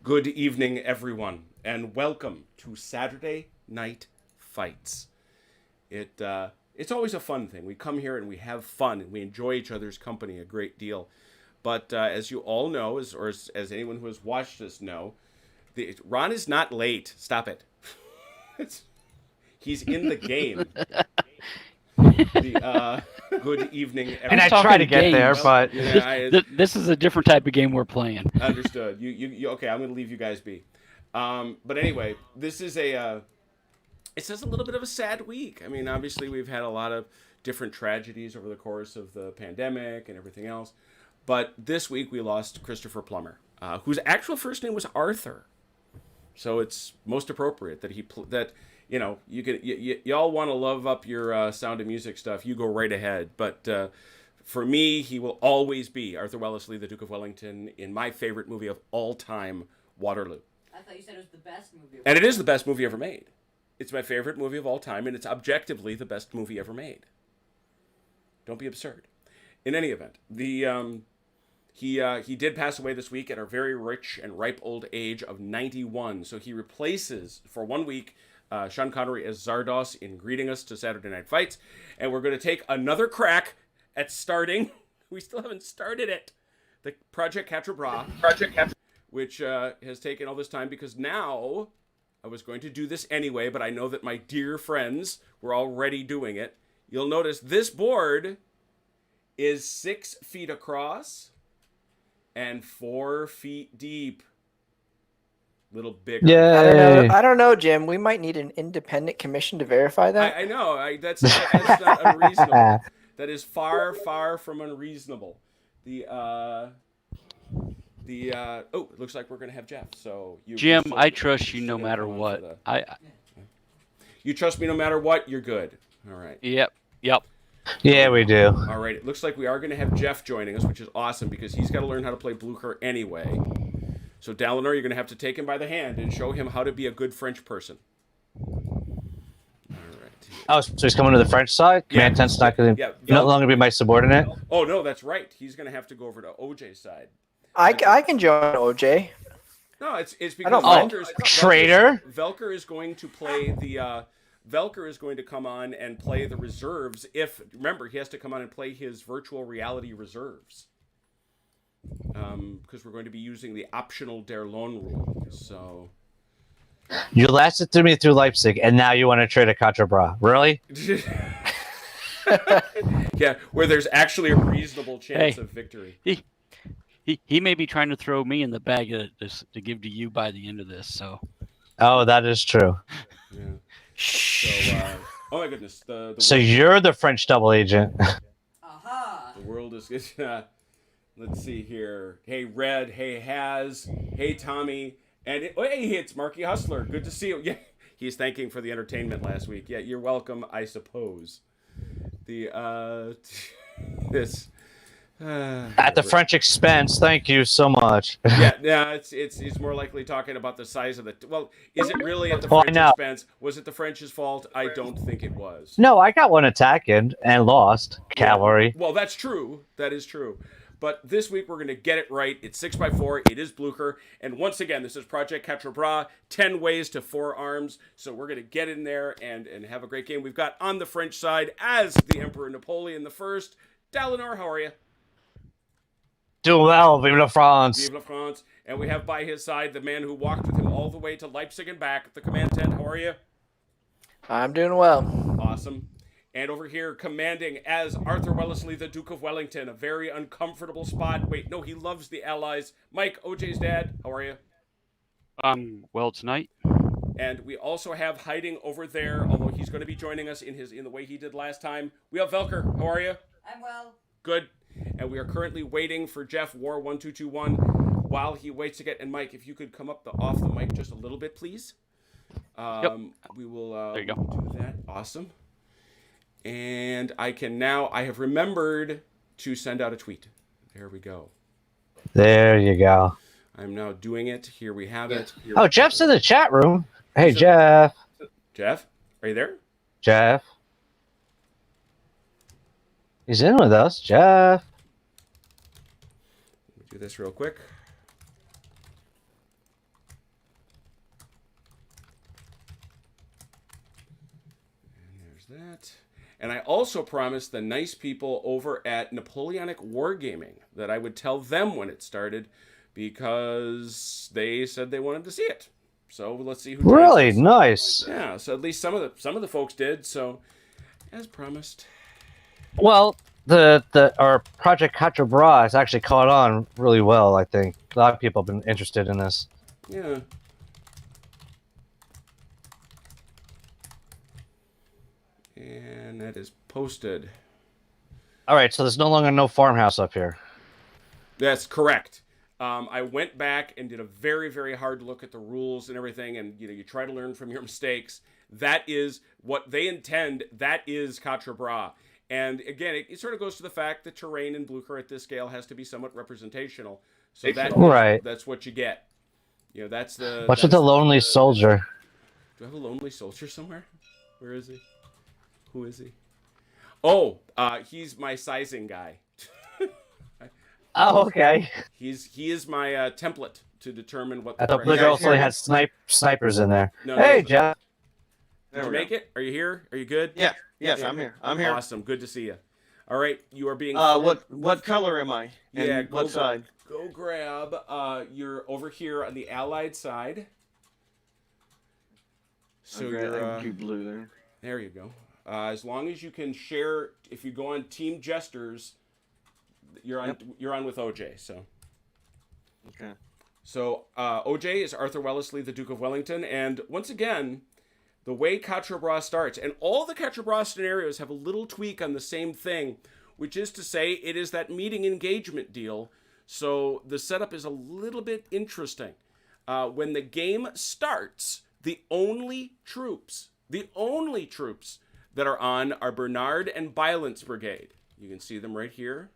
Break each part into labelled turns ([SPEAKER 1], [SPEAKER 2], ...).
[SPEAKER 1] Good evening, everyone, and welcome to Saturday Night Fights. It's always a fun thing. We come here and we have fun and we enjoy each other's company a great deal. But as you all know, as anyone who has watched us know, Ron is not late. Stop it. He's in the game. Good evening, everyone.
[SPEAKER 2] And I
[SPEAKER 3] talking
[SPEAKER 2] try to get there,
[SPEAKER 3] games.
[SPEAKER 2] but
[SPEAKER 3] This is a different type of game we're playing.
[SPEAKER 1] Understood. You okay? I'm going to leave you guys be. But anyway, this is it's just a little bit of a sad week. I mean, obviously we've had a lot of different tragedies over the course of the pandemic and everything else. But this week we lost Christopher Plummer, whose actual first name was Arthur. So it's most appropriate that y'all want to love up your Sound of Music stuff. You go right ahead. But for me, he will always be Arthur Wellesley, the Duke of Wellington, in my favorite movie of all time, Waterloo.
[SPEAKER 4] I thought you said it was the best movie.
[SPEAKER 1] And it is the best movie ever made. It's my favorite movie of all time, and it's objectively the best movie ever made. Don't be absurd. In any event, he did pass away this week at a very rich and ripe old age of 91. So he replaces, for 1 week, Sean Connery as Zardos in greeting us to Saturday Night Fights. And we're going to take another crack at starting. We still haven't started it. The Project Quatre, which has taken all this time because now I was going to do this anyway, but I know that my dear friends were already doing it. You'll notice this board is 6 feet across and 4 feet deep. Little bigger.
[SPEAKER 2] yeah.
[SPEAKER 5] I don't know, Jim. We might need an independent commission to verify that.
[SPEAKER 1] I know. That's not unreasonable. That is far, far from unreasonable. It looks like we're gonna have Jeff. So
[SPEAKER 3] Jim, I trust you no matter what.
[SPEAKER 1] You trust me no matter what. You're good. All right.
[SPEAKER 3] Yep.
[SPEAKER 2] Yeah, we do.
[SPEAKER 1] All right. It looks like we are gonna have Jeff joining us, which is awesome because he's got to learn how to play Blucher anyway. So Dalinar, you're gonna have to take him by the hand and show him how to be a good French person.
[SPEAKER 2] Oh, so he's coming to the French side? Command 10's not going to no longer be my subordinate?
[SPEAKER 1] Oh, no, that's right. He's going to have to go over to OJ's side.
[SPEAKER 5] I can join OJ.
[SPEAKER 1] No, it's because
[SPEAKER 2] traitor.
[SPEAKER 1] Velker is going to play Velker is going to come on and play the reserves. Remember, he has to come on and play his virtual reality reserves. Because we're going to be using the optional Der Lohn rule. So...
[SPEAKER 2] You lasted through me through Leipzig, and now you want to trade a Quatre Bras. Really?
[SPEAKER 1] Yeah, where there's actually a reasonable chance of victory.
[SPEAKER 3] He may be trying to throw me in the bag to give to you by the end of this. So.
[SPEAKER 2] Oh, that is true.
[SPEAKER 1] Yeah. So, oh my goodness.
[SPEAKER 2] So you're the French double agent.
[SPEAKER 4] Aha!
[SPEAKER 1] The world is... let's see here. Hey, Red. Hey, Haz. Hey, Tommy. And hey, it's Marky Hustler. Good to see you. Yeah, he's thanking for the entertainment last week. Yeah, you're welcome, I suppose. At
[SPEAKER 2] the French expense, thank you so much.
[SPEAKER 1] yeah. He's more likely talking about the size of the. Well, is it really at the French expense? Was it the French's fault? I don't think it was.
[SPEAKER 2] No, I got one attack in and lost cavalry.
[SPEAKER 1] Well, that's true. That is true. But this week, we're going to get it right. It's 6x4. It is Blucher. And once again, this is Project Quatre Bras, 10 ways to 4 arms. So we're going to get in there and have a great game. We've got on the French side, as the Emperor Napoleon I, Dalinar, how are you?
[SPEAKER 2] Doing well. Vive la France.
[SPEAKER 1] Vive la France. And we have by his side the man who walked with him all the way to Leipzig and back, the Command 10. How are you?
[SPEAKER 5] I'm doing well.
[SPEAKER 1] Awesome. And over here, commanding as Arthur Wellesley, the Duke of Wellington, a very uncomfortable spot. Wait, no, he loves the Allies. Mike, OJ's dad, how are you?
[SPEAKER 3] Well tonight.
[SPEAKER 1] And we also have hiding over there, although he's going to be joining us in the way he did last time. We have Velker. How are you?
[SPEAKER 4] I'm well.
[SPEAKER 1] Good. And we are currently waiting for Jeff War 1221 while he waits to get. And Mike, if you could come up off the mic just a little bit, please.
[SPEAKER 3] Yep.
[SPEAKER 1] We will
[SPEAKER 3] there you go.
[SPEAKER 1] do that. Awesome. And I have remembered to send out a tweet. There we go.
[SPEAKER 2] There you go.
[SPEAKER 1] I'm now doing it. Here we have it.
[SPEAKER 2] Oh, Jeff's in the chat room. Hey, Jeff.
[SPEAKER 1] Jeff, are you there?
[SPEAKER 2] Jeff. He's in with us, Jeff.
[SPEAKER 1] Let me do this real quick. And I also promised the nice people over at Napoleonic Wargaming that I would tell them when it started because they said they wanted to see it. So let's see who joins
[SPEAKER 2] Really
[SPEAKER 1] us.
[SPEAKER 2] nice.
[SPEAKER 1] Yeah, so at least some of the folks did. So as promised.
[SPEAKER 2] Well, our Project Quatre has actually caught on really well. I think a lot of people have been interested in this.
[SPEAKER 1] Yeah. And that is posted.
[SPEAKER 2] All right, so there's no longer no farmhouse up here.
[SPEAKER 1] That's correct. I went back and did a very, very hard look at the rules and everything, and you try to learn from your mistakes. That is what they intend. That is Quatre. And again, it sort of goes to the fact that terrain in Blucher at this scale has to be somewhat representational. So that's what you get. That's the.
[SPEAKER 2] What's with the lonely soldier?
[SPEAKER 1] Do I have a lonely soldier somewhere? Where is he? Who is he? Oh, he's my sizing guy.
[SPEAKER 2] Oh, okay.
[SPEAKER 1] He is my template to determine what the
[SPEAKER 2] I thought
[SPEAKER 1] correct-
[SPEAKER 2] Blucher also had snipers in there.
[SPEAKER 1] No,
[SPEAKER 2] Hey,
[SPEAKER 1] no.
[SPEAKER 2] Jeff.
[SPEAKER 1] Did you make it? Are you here? Are you good?
[SPEAKER 6] Yeah. Yes, I'm here. I'm here.
[SPEAKER 1] Awesome. Good to see you. All right, you are being.
[SPEAKER 6] What color am I? And
[SPEAKER 1] Yeah,
[SPEAKER 6] what side?
[SPEAKER 1] Go grab. You're over here on the Allied side. So you're.
[SPEAKER 6] do blue there.
[SPEAKER 1] There you go. As long as you can share, if you go on Team Jesters, you're on.
[SPEAKER 6] Yep.
[SPEAKER 1] You're on with OJ. So.
[SPEAKER 6] Okay.
[SPEAKER 1] So OJ is Arthur Wellesley, the Duke of Wellington, and once again, the way Quatre starts, and all the Quatre scenarios have a little tweak on the same thing, which is to say, it is that meeting engagement deal. So the setup is a little bit interesting. When the game starts, the only troops that are on are Bernard and Violence Brigade. You can see them right here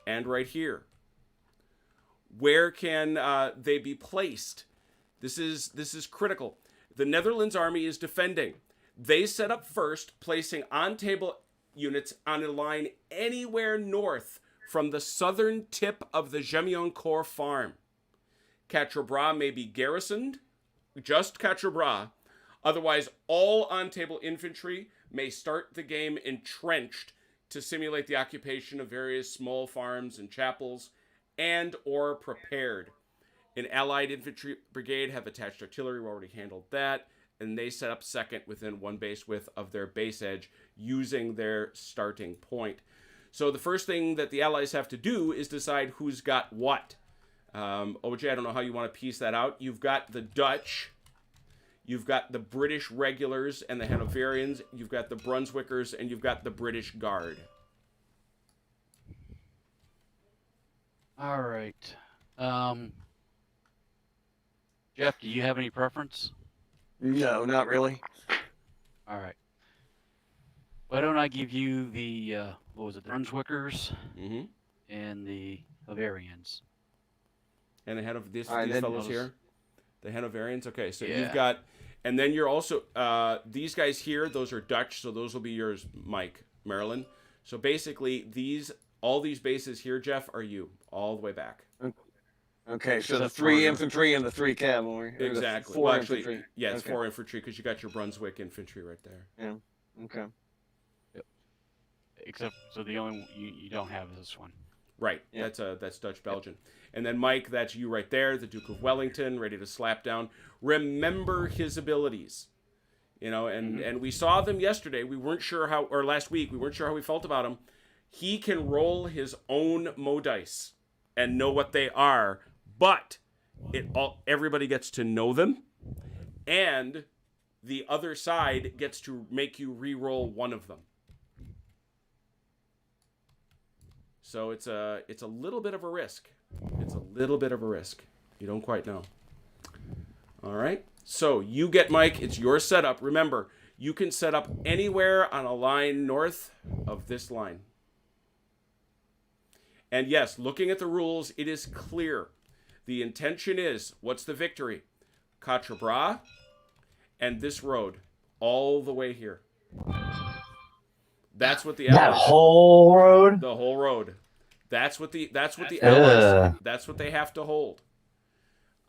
[SPEAKER 1] and right here. Where can they be placed? This is critical. The Netherlands army is defending. They set up first, placing on-table units on a line anywhere north from the southern tip of the Gemion-Court farm. Quatre may be garrisoned, just Quatre. Otherwise, all on-table infantry may start the game entrenched to simulate the occupation of various small farms and chapels, and or prepared. An Allied infantry brigade have attached artillery. We already handled that. And they set up second within one base width of their base edge using their starting point. So the first thing that the Allies have to do is decide who's got what. OJ, I don't know how you want to piece that out. You've got the Dutch. You've got the British regulars and the Hanoverians. You've got the Brunswickers, and you've got the British Guard.
[SPEAKER 3] All right. Jeff, do you have any preference?
[SPEAKER 6] No, not really.
[SPEAKER 3] All right. Why don't I give you the what was it, the Brunswickers
[SPEAKER 1] Mm-hmm.
[SPEAKER 3] and the Bavarians?
[SPEAKER 1] And the head of these
[SPEAKER 6] All right, then
[SPEAKER 1] fellows
[SPEAKER 3] I'll
[SPEAKER 1] here, the Hanoverians. Okay, so
[SPEAKER 3] Yeah.
[SPEAKER 1] you've got, and then you're also these guys here. Those are Dutch, so those will be yours, Mike, Maryland. So basically, all these bases here, Jeff, are you all the way back.
[SPEAKER 6] Okay, so
[SPEAKER 3] So
[SPEAKER 6] the 3
[SPEAKER 3] four.
[SPEAKER 6] infantry and the 3 cavalry. Or the
[SPEAKER 1] Exactly.
[SPEAKER 6] 4
[SPEAKER 1] Well, actually,
[SPEAKER 6] infantry.
[SPEAKER 1] yeah, it's
[SPEAKER 6] Okay.
[SPEAKER 1] 4 infantry because you got your Brunswick infantry right there.
[SPEAKER 6] Yeah. Okay.
[SPEAKER 3] Except so the only you don't have is this one.
[SPEAKER 1] Right.
[SPEAKER 6] Yeah.
[SPEAKER 1] That's Dutch Belgian. And then Mike, that's you right there, the Duke of Wellington, ready to slap down. Remember his abilities. And we saw them yesterday. We weren't sure or last week, we weren't sure how we felt about him. He can roll his own Mo dice and know what they are, but everybody gets to know them, and the other side gets to make you re-roll one of them. So it's a little bit of a risk. It's a little bit of a risk. You don't quite know. All right. So you get, Mike, it's your setup. Remember, you can set up anywhere on a line north of this line. And yes, looking at the rules, it is clear. The intention is, what's the victory? Quatre and this road all the way here. That's what the
[SPEAKER 2] That
[SPEAKER 1] Allies,
[SPEAKER 2] whole road?
[SPEAKER 1] the whole road. That's what the
[SPEAKER 2] Ugh.
[SPEAKER 1] Allies, that's what they have to hold.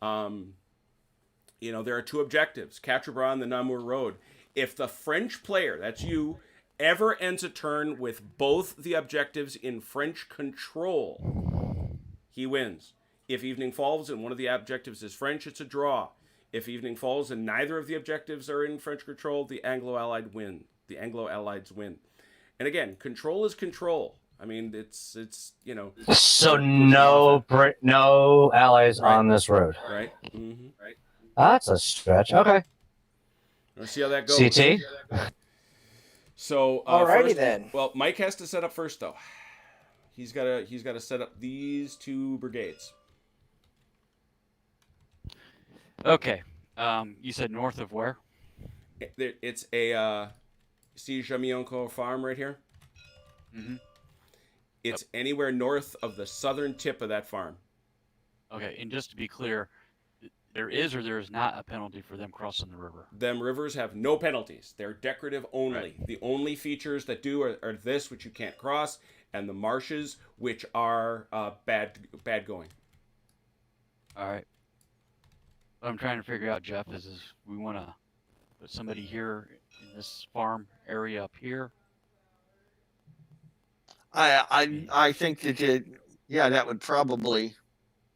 [SPEAKER 1] There are two objectives, Quatre and the Namur Road. If the French player, that's you, Whoever ends a turn with both the objectives in French control, he wins. If evening falls and one of the objectives is French, it's a draw. If evening falls and neither of the objectives are in French control, the Anglo-Allied win. The Anglo-Allies win. And again, control is control. I mean, it's you know.
[SPEAKER 2] So no allies
[SPEAKER 1] Right.
[SPEAKER 2] on this road.
[SPEAKER 1] Right. Mm-hmm. Right.
[SPEAKER 2] That's a stretch. Okay.
[SPEAKER 1] Let's see how that goes.
[SPEAKER 2] CT.
[SPEAKER 1] So
[SPEAKER 5] Alrighty
[SPEAKER 1] first,
[SPEAKER 5] then.
[SPEAKER 1] Well, Mike has to set up first though. He's got to set up these 2 brigades.
[SPEAKER 3] Okay. You said north of where?
[SPEAKER 1] It's a see Jamienko farm right here.
[SPEAKER 3] Mm-hmm.
[SPEAKER 1] It's anywhere north of the southern tip of that farm.
[SPEAKER 3] Okay, and just to be clear, there is or there is not a penalty for them crossing the river.
[SPEAKER 1] Them rivers have no penalties. They're decorative only.
[SPEAKER 3] Right.
[SPEAKER 1] The only features that do are this, which you can't cross, and the marshes, which are bad going.
[SPEAKER 3] All right. What I'm trying to figure out, Jeff, is we want to put somebody here in this farm area up here.
[SPEAKER 6] I think that that would probably.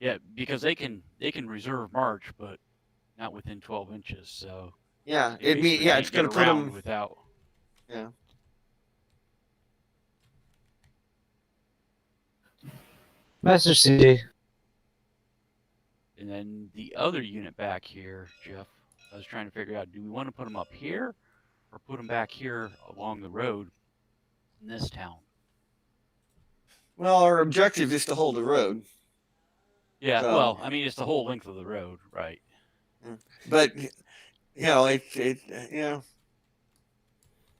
[SPEAKER 3] Yeah, because they can reserve march, but not within 12 inches. So
[SPEAKER 6] Yeah,
[SPEAKER 3] they basically
[SPEAKER 6] it's
[SPEAKER 3] can't
[SPEAKER 6] going to
[SPEAKER 3] get
[SPEAKER 6] put
[SPEAKER 3] around
[SPEAKER 6] them.
[SPEAKER 3] without.
[SPEAKER 6] Yeah.
[SPEAKER 2] Master CD.
[SPEAKER 3] And then the other unit back here, Jeff, I was trying to figure out, do we want to put them up here or put them back here along the road in this town?
[SPEAKER 6] Well, our objective is to hold the road,
[SPEAKER 3] Yeah,
[SPEAKER 6] So-
[SPEAKER 3] well, I mean, it's the whole length of the road, right?
[SPEAKER 6] but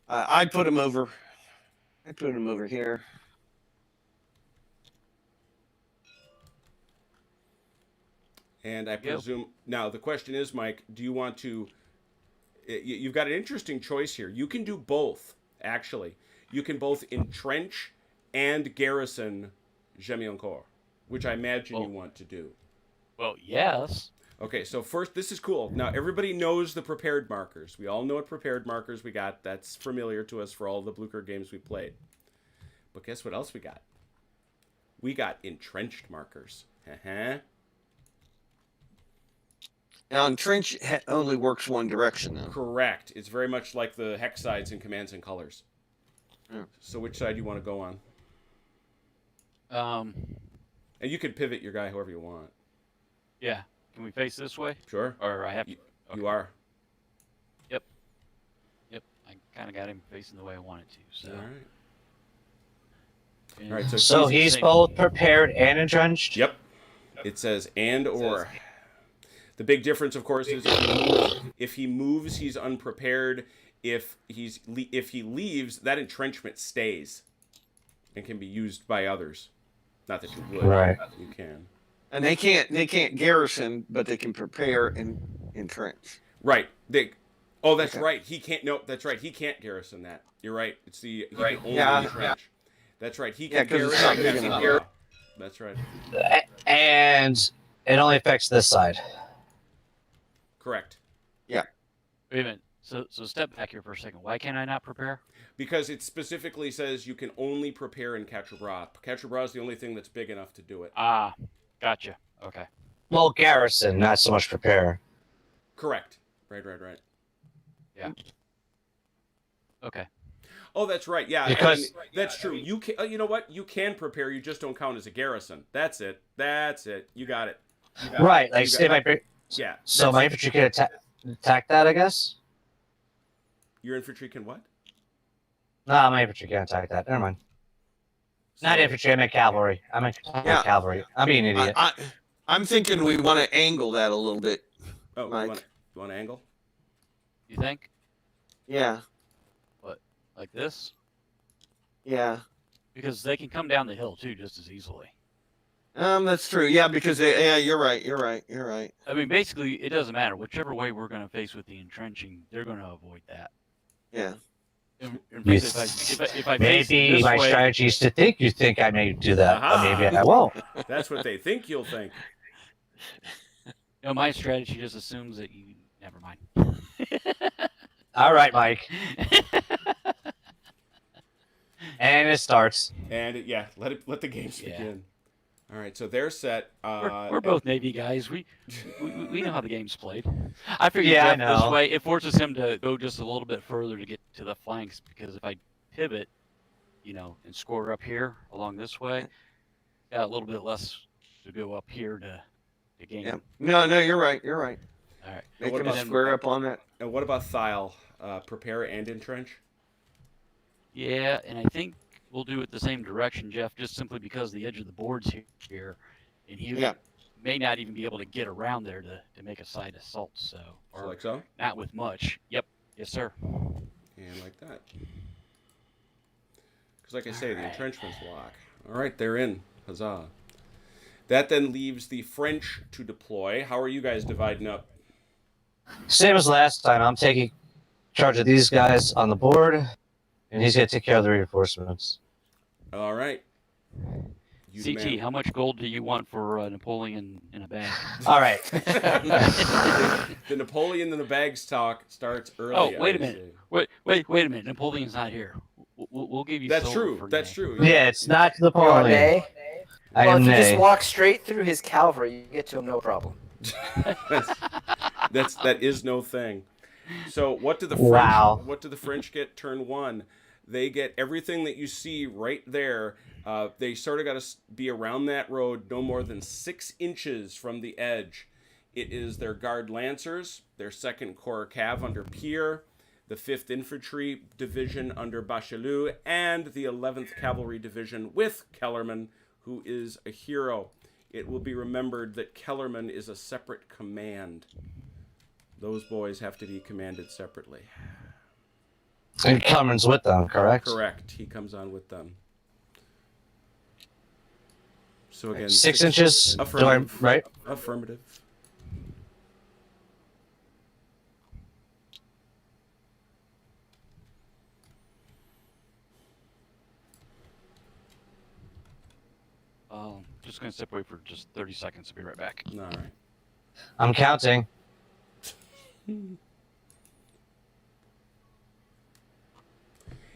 [SPEAKER 6] I'd put them over. I'd put them over here.
[SPEAKER 1] And I presume now the question is, Mike, do you want to? You've got an interesting choice here. You can do both. Actually, you can both entrench and garrison Jamiencourt, which I imagine you want to do.
[SPEAKER 3] Well, yes.
[SPEAKER 1] Okay, so first, this is cool. Now, everybody knows the prepared markers. We all know what prepared markers we got. That's familiar to us for all the Blucher games we played. But guess what else we got? We got entrenched markers.
[SPEAKER 6] Now, entrench only works one direction, though.
[SPEAKER 1] Correct. It's very much like the hex sides in Commands and Colors.
[SPEAKER 6] Yeah.
[SPEAKER 1] So which side do you want to go on? And you can pivot your guy however you want.
[SPEAKER 3] Yeah. Can we face this way?
[SPEAKER 1] Sure.
[SPEAKER 3] Or I have to?
[SPEAKER 1] You are.
[SPEAKER 3] Yep. I kind of got him facing the way I wanted to. So.
[SPEAKER 1] All right.
[SPEAKER 3] And-
[SPEAKER 1] All right,
[SPEAKER 2] So he's both prepared and entrenched?
[SPEAKER 1] Yep. It says and or. The big difference, of course, is if he moves, he's unprepared. If he leaves, that entrenchment stays and can be used by others. Not that you would.
[SPEAKER 2] Right.
[SPEAKER 1] You can.
[SPEAKER 6] And they can't garrison, but they can prepare and entrench.
[SPEAKER 1] Right. That's
[SPEAKER 6] Okay.
[SPEAKER 1] right. He can't. No, that's right. He can't garrison that. You're right. It's the he
[SPEAKER 6] Right.
[SPEAKER 1] can only
[SPEAKER 6] Yeah.
[SPEAKER 1] entrench. That's right. He
[SPEAKER 6] Yeah,
[SPEAKER 1] can
[SPEAKER 6] 'cause it's
[SPEAKER 1] garrison.
[SPEAKER 6] not big
[SPEAKER 1] he can
[SPEAKER 6] enough.
[SPEAKER 1] gar- That's right.
[SPEAKER 2] And it only affects this side.
[SPEAKER 1] Correct.
[SPEAKER 3] Wait a minute. So step back here for a second. Why can't I not prepare?
[SPEAKER 1] Because it specifically says you can only prepare in Quatre. Quatre is the only thing that's big enough to do it.
[SPEAKER 3] Ah, gotcha. Okay.
[SPEAKER 2] Well, garrison, not so much prepare.
[SPEAKER 1] Correct. Right.
[SPEAKER 3] Okay.
[SPEAKER 1] Oh, that's right. Yeah,
[SPEAKER 2] Because-
[SPEAKER 1] that's true. You can. You know what? You can prepare. You just don't count as a garrison. That's it. You got it.
[SPEAKER 2] Right, like
[SPEAKER 1] You
[SPEAKER 2] if
[SPEAKER 1] got-
[SPEAKER 2] I
[SPEAKER 1] Yeah.
[SPEAKER 2] so my infantry can attack that, I guess.
[SPEAKER 1] Your infantry can what?
[SPEAKER 2] Nah, my infantry can't attack that. Never mind. Not
[SPEAKER 1] So-
[SPEAKER 2] infantry. I meant cavalry. I meant
[SPEAKER 6] Yeah.
[SPEAKER 2] cavalry. I'm being an idiot.
[SPEAKER 6] I'm thinking we want to angle that a little bit.
[SPEAKER 1] Oh,
[SPEAKER 6] Mike.
[SPEAKER 1] you want to angle?
[SPEAKER 3] You think?
[SPEAKER 6] Yeah,
[SPEAKER 3] Like this?
[SPEAKER 6] yeah.
[SPEAKER 3] Because they can come down the hill too just as easily.
[SPEAKER 6] That's true. Yeah, because you're right.
[SPEAKER 3] I mean, basically, it doesn't matter. Whichever way we're going to face with the entrenching, they're going to avoid that.
[SPEAKER 6] Yeah.
[SPEAKER 3] In
[SPEAKER 2] You
[SPEAKER 3] fact, if I face
[SPEAKER 2] Maybe
[SPEAKER 3] this
[SPEAKER 2] my
[SPEAKER 3] way,
[SPEAKER 2] strategy is to think you think I may do that, but
[SPEAKER 1] Aha.
[SPEAKER 2] maybe I won't.
[SPEAKER 1] That's what they think you'll think.
[SPEAKER 3] no, my strategy just assumes that you. Never mind.
[SPEAKER 2] All right, Mike. And it starts.
[SPEAKER 1] And yeah, let the games
[SPEAKER 3] Yeah.
[SPEAKER 1] begin. All right, so they're set.
[SPEAKER 3] We're both Navy guys. We know how the game's played. I figured
[SPEAKER 2] Yeah, I
[SPEAKER 3] Jeff this
[SPEAKER 2] know.
[SPEAKER 3] way it forces him to go just a little bit further to get to the flanks because if I pivot, and score up here along this way, got a little bit less to go up here to gain.
[SPEAKER 6] Yeah. No, you're right. You're right.
[SPEAKER 3] All right.
[SPEAKER 6] Make
[SPEAKER 1] what
[SPEAKER 6] them
[SPEAKER 1] about-
[SPEAKER 6] square up on that.
[SPEAKER 1] And what about Thiel? Prepare and entrench?
[SPEAKER 3] Yeah, and I think we'll do it the same direction, Jeff, just simply because the edge of the board's here, and he
[SPEAKER 6] Yeah.
[SPEAKER 3] may not even be able to get around there to make a side assault. So, or
[SPEAKER 1] Like so?
[SPEAKER 3] not with much. Yep. Yes, sir.
[SPEAKER 1] And like that. Because like I say, the entrenchments lock. All right, they're in. Huzzah. That then leaves the French to deploy. How are you guys dividing up?
[SPEAKER 2] Same as last time. I'm taking charge of these guys on the board, and he's going to take care of the reinforcements.
[SPEAKER 1] All right. You
[SPEAKER 3] CT,
[SPEAKER 1] demand.
[SPEAKER 3] how much gold do you want for Napoleon in a bag?
[SPEAKER 2] All right.
[SPEAKER 1] The Napoleon in the bags talk starts early.
[SPEAKER 3] Oh, wait a
[SPEAKER 1] I
[SPEAKER 3] minute.
[SPEAKER 1] see.
[SPEAKER 3] Wait a minute. Napoleon's not here. We'll give you.
[SPEAKER 1] That's
[SPEAKER 3] silver
[SPEAKER 1] true.
[SPEAKER 3] for
[SPEAKER 1] That's
[SPEAKER 3] Nay.
[SPEAKER 1] true.
[SPEAKER 2] Yeah, it's not
[SPEAKER 5] You're
[SPEAKER 2] Napoleon.
[SPEAKER 5] Nay.
[SPEAKER 2] I
[SPEAKER 5] Well,
[SPEAKER 2] am
[SPEAKER 5] if you just
[SPEAKER 2] Nay.
[SPEAKER 5] walk straight through his cavalry, you get to him no problem.
[SPEAKER 1] That is no thing. So what do the
[SPEAKER 2] Wow.
[SPEAKER 1] French? What do the French get? Turn one, they get everything that you see right there. They sort of got to be around that road, no more than 6 inches from the edge. It is their Guard Lancers, their 2nd Corps Cav under Pierre, the 5th Infantry Division under Bachelu, and the 11th Cavalry Division with Kellerman, who is a hero. It will be remembered that Kellerman is a separate command. Those boys have to be commanded separately.
[SPEAKER 2] And Kellerman's with them, correct?
[SPEAKER 1] Correct. He comes on with them. So again,
[SPEAKER 2] 6 inches. Do I,
[SPEAKER 1] Affirmative.
[SPEAKER 2] right?
[SPEAKER 1] Affirmative.
[SPEAKER 3] Just gonna step away for just 30 seconds. I'll be right back.
[SPEAKER 1] All right.
[SPEAKER 2] I'm counting.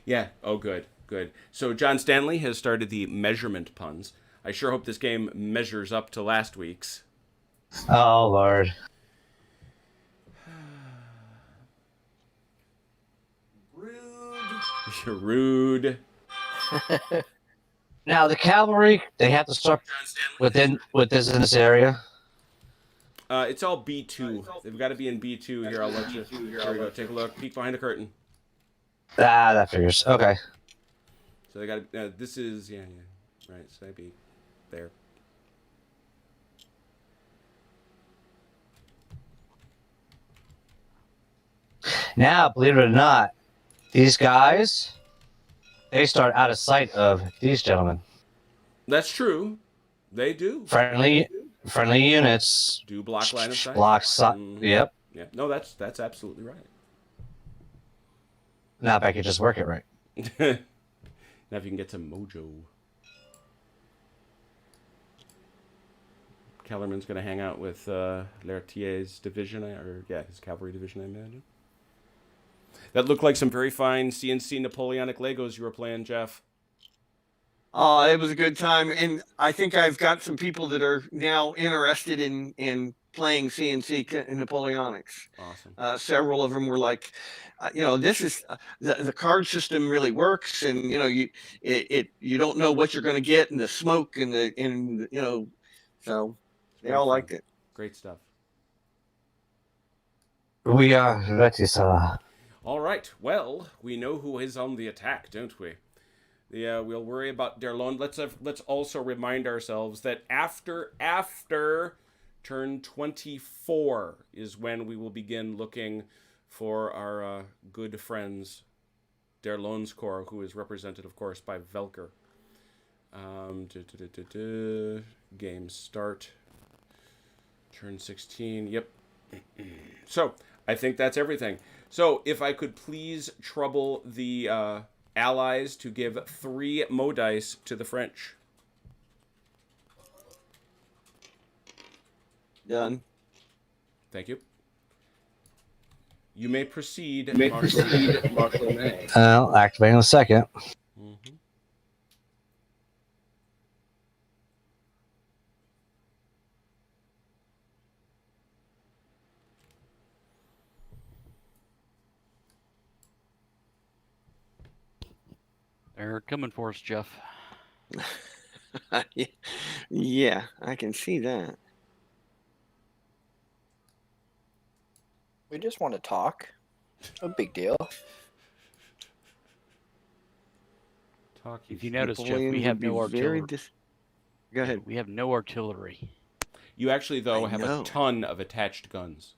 [SPEAKER 1] Yeah. Oh, good. Good. So John Stanley has started the measurement puns. I sure hope this game measures up to last week's.
[SPEAKER 2] Oh, Lord.
[SPEAKER 4] Rude.
[SPEAKER 1] You're rude.
[SPEAKER 2] Now, the cavalry, they have to start within this area.
[SPEAKER 1] It's all B2. They've got to be in B2 here. I'll let you. Here we go. Take a look. Peek behind the curtain.
[SPEAKER 2] Ah, that figures. Okay.
[SPEAKER 1] So they got. This is yeah. Right. So that'd be there.
[SPEAKER 2] Now, believe it or not, these guys, they start out of sight of these gentlemen.
[SPEAKER 1] That's true. They do.
[SPEAKER 2] Friendly units.
[SPEAKER 1] Do block line of sight.
[SPEAKER 2] Block sight.
[SPEAKER 1] Mhm.
[SPEAKER 2] Yep.
[SPEAKER 1] Yeah. No, that's absolutely right.
[SPEAKER 2] Now, if I could just work it right.
[SPEAKER 1] Now if you can get some mojo. Kellerman's going to hang out with Lertier's division, his cavalry division, I imagine. That looked like some very fine CNC Napoleonic Legos you were playing, Jeff.
[SPEAKER 6] Oh, it was a good time, and I think I've got some people that are now interested in playing CNC Napoleonics.
[SPEAKER 1] Awesome.
[SPEAKER 6] Several of them were like, this is the card system really works, and you don't know what you're going to get, and the smoke and so they all liked it.
[SPEAKER 1] Great stuff.
[SPEAKER 2] We are ready, sir.
[SPEAKER 1] All right. Well, we know who is on the attack, don't we? Yeah, we'll worry about Derlon. Let's also remind ourselves that after turn 24 is when we will begin looking for our good friends Derlon's Corps, who is represented, of course, by Velker. Game start. Turn 16. Yep. So I think that's everything. So if I could please trouble the Allies to give 3 Mo dice to the French.
[SPEAKER 6] Done.
[SPEAKER 1] Thank you. You may proceed.
[SPEAKER 6] Marshal May.
[SPEAKER 2] I'll activate in a second.
[SPEAKER 1] Mhm.
[SPEAKER 3] They're coming for us, Jeff.
[SPEAKER 6] Yeah, I can see that.
[SPEAKER 5] We just want to talk. No big deal.
[SPEAKER 3] If you notice, Jeff, we
[SPEAKER 6] Napoleon
[SPEAKER 3] have
[SPEAKER 6] would be
[SPEAKER 3] no
[SPEAKER 6] very
[SPEAKER 3] artillery.
[SPEAKER 6] Go ahead.
[SPEAKER 3] We have no artillery.
[SPEAKER 1] You actually, though,
[SPEAKER 6] I
[SPEAKER 1] have
[SPEAKER 6] know.
[SPEAKER 1] a ton of attached guns.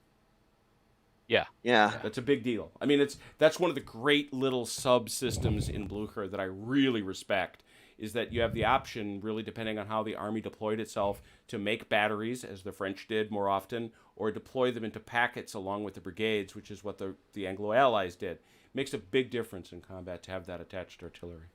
[SPEAKER 3] Yeah.
[SPEAKER 6] Yeah.
[SPEAKER 1] That's a big deal. I mean, that's one of the great little subsystems in Blucher that I really respect, is that you have the option, really depending on how the army deployed itself, to make batteries, as the French did more often, or deploy them into packets along with the brigades, which is what the Anglo-Allies did. It makes a big difference in combat to have that attached artillery.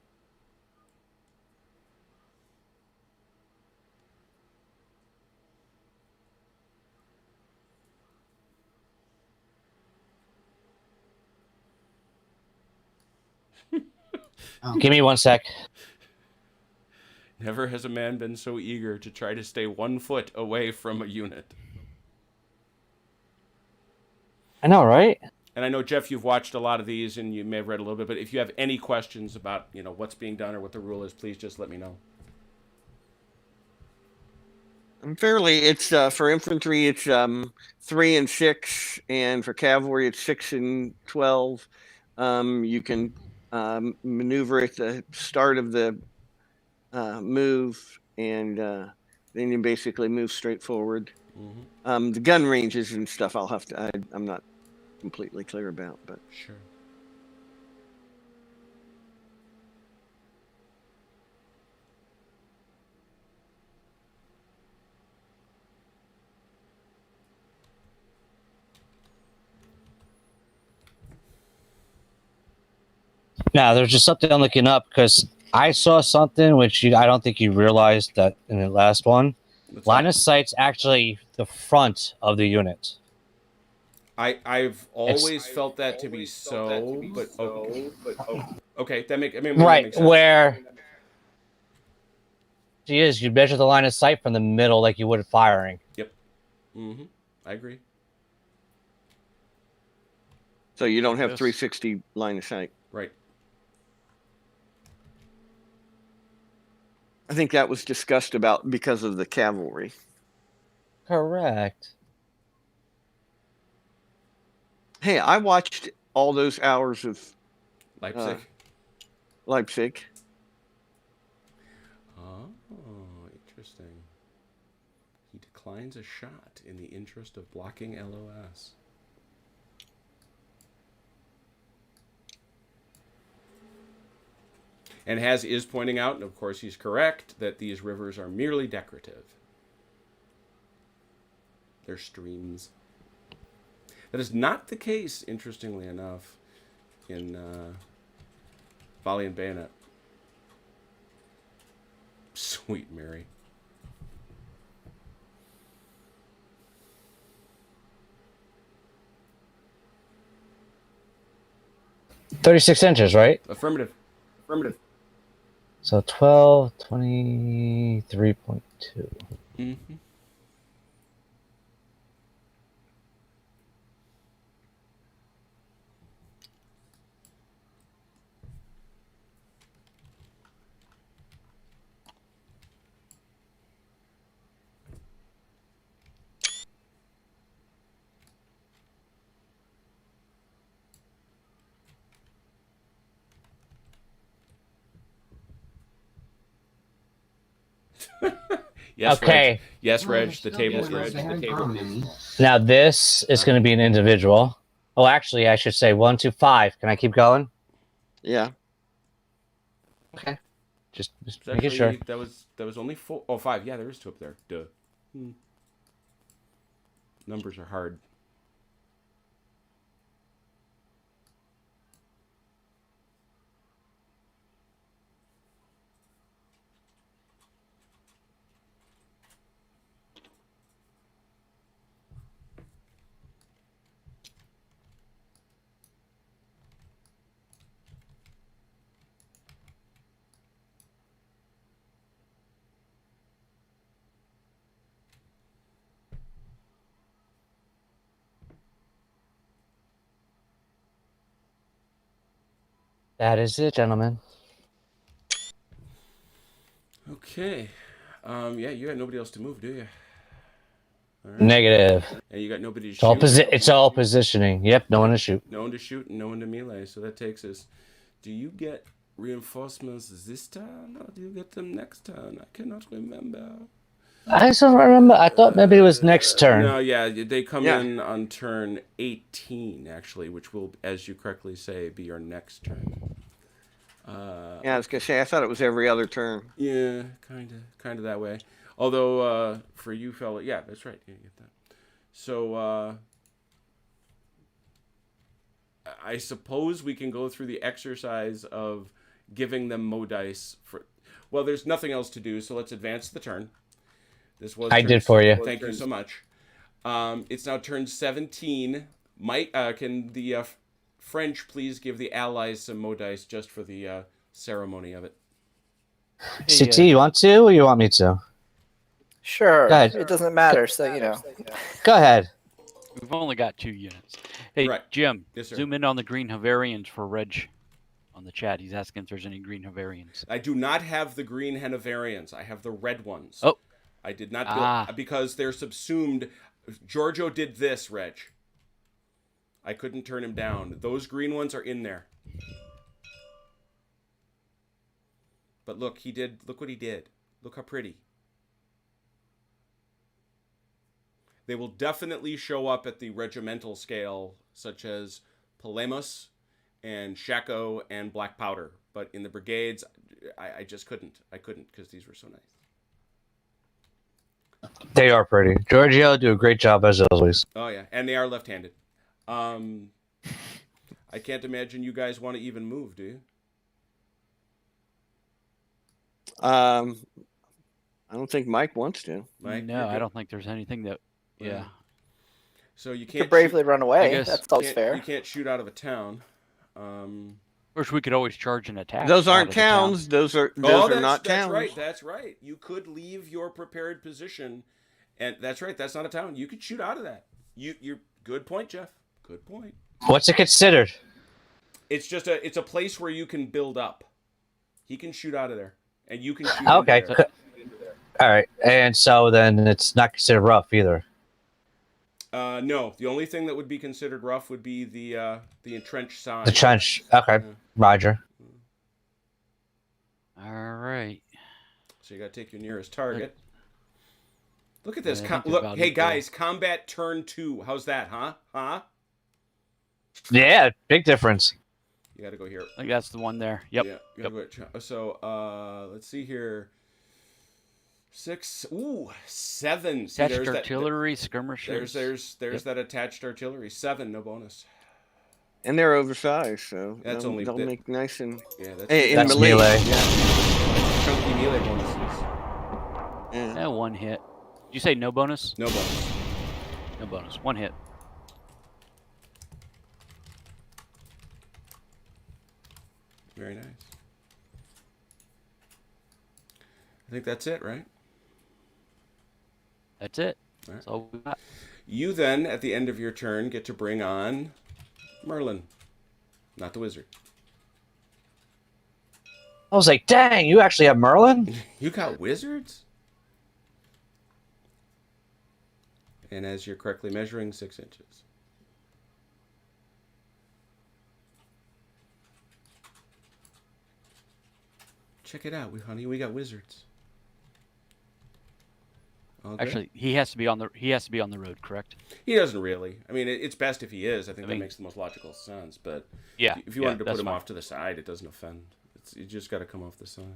[SPEAKER 2] Give me 1 sec.
[SPEAKER 1] Never has a man been so eager to try to stay 1 foot away from a unit.
[SPEAKER 2] I know, right?
[SPEAKER 1] And I know, Jeff, you've watched a lot of these and you may have read a little bit, but if you have any questions about, what's being done or what the rule is, please just let me know.
[SPEAKER 6] It's for infantry, it's 3 and 6, and for cavalry, it's 6 and 12. You can maneuver at the start of the move, and then you basically move straight forward.
[SPEAKER 1] Mm-hmm.
[SPEAKER 6] The gun ranges and stuff, I'm not completely clear about, but
[SPEAKER 1] Sure.
[SPEAKER 2] Now, there's just something I'm looking up because I saw something which I don't think you realized that in the last one.
[SPEAKER 1] What's
[SPEAKER 2] Line
[SPEAKER 1] that?
[SPEAKER 2] of sight's actually the front of the unit.
[SPEAKER 1] I've always felt that to be so, but okay, that makes
[SPEAKER 2] Right,
[SPEAKER 1] sense.
[SPEAKER 2] where she is, you measure the line of sight from the middle like you would firing.
[SPEAKER 1] Yep. Mm-hmm. I agree.
[SPEAKER 6] so you don't have
[SPEAKER 3] Yes.
[SPEAKER 6] 360 line of sight.
[SPEAKER 1] Right.
[SPEAKER 6] I think that was discussed about because of the cavalry.
[SPEAKER 2] Correct.
[SPEAKER 6] Hey, I watched all those hours of
[SPEAKER 1] Leipzig.
[SPEAKER 6] Leipzig.
[SPEAKER 1] Oh, interesting. He declines a shot in the interest of blocking LOS. And Haz is pointing out, and of course he's correct, that these rivers are merely decorative. They're streams. That is not the case, interestingly enough, in Volley and Bayonet. Sweet Mary.
[SPEAKER 2] $36 right?
[SPEAKER 1] Affirmative.
[SPEAKER 2] So 12, 23.2.
[SPEAKER 1] Mm-hmm. Yes,
[SPEAKER 2] Okay.
[SPEAKER 1] Reg. Yes, Reg. The table's Reg.
[SPEAKER 2] Now this is going to be an individual. Oh, actually, I should say 1, 2, 5. Can I keep going?
[SPEAKER 6] Yeah.
[SPEAKER 2] Okay. Just
[SPEAKER 1] It's
[SPEAKER 2] making sure.
[SPEAKER 1] actually- that was only 4. Oh, 5. Yeah, there is 2 up there. Duh. Numbers are hard.
[SPEAKER 2] That is it, gentlemen.
[SPEAKER 1] Okay. Yeah, you got nobody else to move, do you? All right.
[SPEAKER 2] Negative.
[SPEAKER 1] And you got nobody to
[SPEAKER 2] It's all
[SPEAKER 1] shoot.
[SPEAKER 2] it's all positioning. Yep, no one to shoot.
[SPEAKER 1] No one to shoot and no one to melee. So that takes us. Do you get reinforcements this turn, or do you get them next turn? I cannot remember.
[SPEAKER 2] I don't remember. I thought maybe it was next turn.
[SPEAKER 1] No, yeah, they come
[SPEAKER 6] Yeah.
[SPEAKER 1] in on turn 18, actually, which will, as you correctly say, be your next turn.
[SPEAKER 6] Yeah, I was gonna say I thought it was every other turn.
[SPEAKER 1] Yeah, kind of that way. Although for you fella, yeah, that's right. You get that. So I suppose we can go through the exercise of giving them Mo dice for. Well, there's nothing else to do, so let's advance the turn. This was
[SPEAKER 2] I did for you.
[SPEAKER 1] Thank you so much. It's now turn 17. Mike, can the French please give the Allies some Mo dice just for the ceremony of it?
[SPEAKER 2] CT, you want to, or you want me to?
[SPEAKER 5] Sure.
[SPEAKER 2] Go ahead.
[SPEAKER 5] It doesn't matter. So you know.
[SPEAKER 2] Go ahead.
[SPEAKER 3] We've only got 2 units. Hey,
[SPEAKER 1] Right.
[SPEAKER 3] Jim,
[SPEAKER 1] Yes, sir.
[SPEAKER 3] zoom in on the green Havarians for Reg on the chat. He's asking if there's any green Havarians.
[SPEAKER 1] I do not have the green Hanoverians. I have the red ones.
[SPEAKER 3] Oh.
[SPEAKER 1] I did not build because they're subsumed. Giorgio did this, Reg. I couldn't turn him down. Those green ones are in there. But look, look what he did. Look how pretty. They will definitely show up at the regimental scale, such as Polemos and Shako and Black Powder. But in the brigades, I just couldn't. I couldn't because these were so nice.
[SPEAKER 2] They are pretty. Giorgio do a great job as always.
[SPEAKER 1] Oh yeah, and they are left-handed. I can't imagine you guys want to even move, do you?
[SPEAKER 6] I don't think Mike wants to.
[SPEAKER 1] Mike,
[SPEAKER 3] No, I don't think there's anything that. Yeah.
[SPEAKER 1] So you
[SPEAKER 5] You
[SPEAKER 1] can't
[SPEAKER 5] could bravely
[SPEAKER 1] shoot,
[SPEAKER 5] run away.
[SPEAKER 3] guess-
[SPEAKER 5] That's always fair.
[SPEAKER 1] You can't shoot out of a town.
[SPEAKER 3] Of course, we could always charge an attack.
[SPEAKER 6] Those
[SPEAKER 3] out
[SPEAKER 6] aren't
[SPEAKER 3] of the town.
[SPEAKER 6] towns. Those are not
[SPEAKER 1] that's
[SPEAKER 6] towns.
[SPEAKER 1] right. That's right. You could leave your prepared position, and that's right. That's not a town. You could shoot out of that. You're good point, Jeff. Good point.
[SPEAKER 2] What's it considered?
[SPEAKER 1] It's just it's a place where you can build up. He can shoot out of there, and you can shoot.
[SPEAKER 2] Okay.
[SPEAKER 1] into there.
[SPEAKER 2] All right. And so then it's not considered rough either.
[SPEAKER 1] No, the only thing that would be considered rough would be the entrenched side.
[SPEAKER 2] The trench. Okay. Roger.
[SPEAKER 3] All right.
[SPEAKER 1] So you got to take your nearest target. Look at this.
[SPEAKER 3] Yeah, I think
[SPEAKER 1] Look,
[SPEAKER 3] about
[SPEAKER 1] hey
[SPEAKER 3] it, though.
[SPEAKER 1] guys, combat turn 2. How's that, huh?
[SPEAKER 2] Yeah, big difference.
[SPEAKER 1] You got to go here.
[SPEAKER 3] I think that's the one there. Yep.
[SPEAKER 1] Yeah. You gotta go so let's see here. 6. Ooh, 7. See,
[SPEAKER 3] Attached
[SPEAKER 1] there's
[SPEAKER 3] artillery, skirmishers.
[SPEAKER 1] There's
[SPEAKER 3] Yep.
[SPEAKER 1] that attached artillery. 7, no bonus.
[SPEAKER 6] And they're oversized, so
[SPEAKER 1] That's
[SPEAKER 6] they'll,
[SPEAKER 1] only
[SPEAKER 6] they'll
[SPEAKER 1] bit-
[SPEAKER 6] make nice and
[SPEAKER 1] Yeah,
[SPEAKER 6] in
[SPEAKER 2] That's
[SPEAKER 6] melee.
[SPEAKER 2] melee.
[SPEAKER 6] Yeah.
[SPEAKER 1] chunky melee bonuses.
[SPEAKER 6] Yeah.
[SPEAKER 3] One hit. Did you say no bonus?
[SPEAKER 1] No bonus.
[SPEAKER 3] No bonus. 1 hit.
[SPEAKER 1] Very nice. I think that's it, right?
[SPEAKER 3] That's it.
[SPEAKER 1] All right.
[SPEAKER 3] That's all we got.
[SPEAKER 1] You then, at the end of your turn, get to bring on Merlin, not the wizard.
[SPEAKER 2] I was like, dang, you actually have Merlin?
[SPEAKER 1] You got wizards? And as you're correctly measuring, 6 inches. Check it out, honey. We got wizards. All good?
[SPEAKER 3] Actually, he has to be on the road, correct?
[SPEAKER 1] He doesn't really. I mean, it's best if he is. I think
[SPEAKER 3] I
[SPEAKER 1] that
[SPEAKER 3] mean-
[SPEAKER 1] makes the most logical sense. But
[SPEAKER 3] Yeah.
[SPEAKER 1] if you
[SPEAKER 3] yeah,
[SPEAKER 1] wanted to put
[SPEAKER 3] that's
[SPEAKER 1] him
[SPEAKER 3] fine.
[SPEAKER 1] off to the side, it doesn't offend. You just got to come off the side.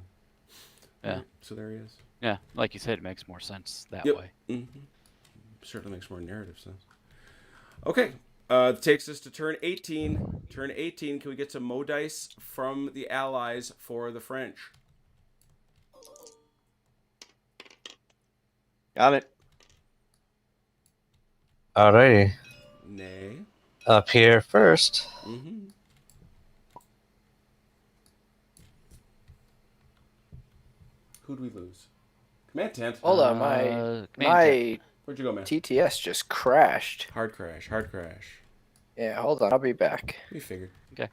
[SPEAKER 3] Yeah.
[SPEAKER 1] So there he is.
[SPEAKER 3] Yeah, like you said, it makes more sense that
[SPEAKER 1] Yep.
[SPEAKER 3] way.
[SPEAKER 1] Mm-hmm. Certainly makes more narrative sense. Okay. Takes us to turn 18. Turn 18. Can we get some Mo dice from the Allies for the French?
[SPEAKER 6] Got it.
[SPEAKER 2] Alrighty.
[SPEAKER 1] Nay.
[SPEAKER 2] Up here first.
[SPEAKER 1] Mm-hmm. Who'd we lose? Command tent.
[SPEAKER 5] Hold on,
[SPEAKER 3] Command tent.
[SPEAKER 5] my
[SPEAKER 1] Where'd you go, man?
[SPEAKER 5] TTS just crashed.
[SPEAKER 1] Hard crash. Hard crash.
[SPEAKER 5] Yeah, hold on, I'll be back.
[SPEAKER 1] We figured.
[SPEAKER 3] Okay.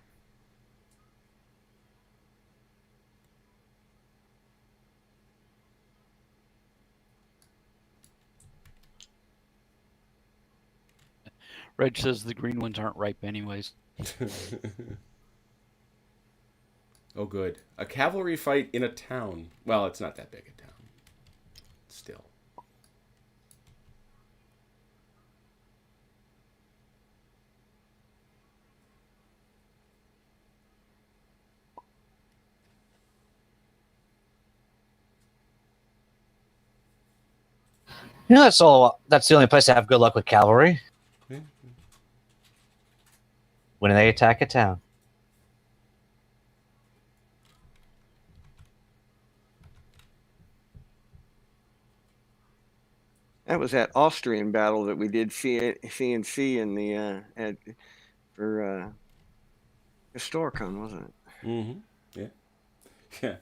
[SPEAKER 3] Reg says the green ones aren't ripe anyways.
[SPEAKER 1] Oh, good. A cavalry fight in a town. Well, it's not that big a town. Still.
[SPEAKER 2] You know, that's the only place I have good luck with cavalry.
[SPEAKER 1] Yeah.
[SPEAKER 2] When they attack a town.
[SPEAKER 6] That was that Austrian battle that we did CNC in the for Historicon, wasn't it?
[SPEAKER 1] Mm-hmm. Yeah. Yeah.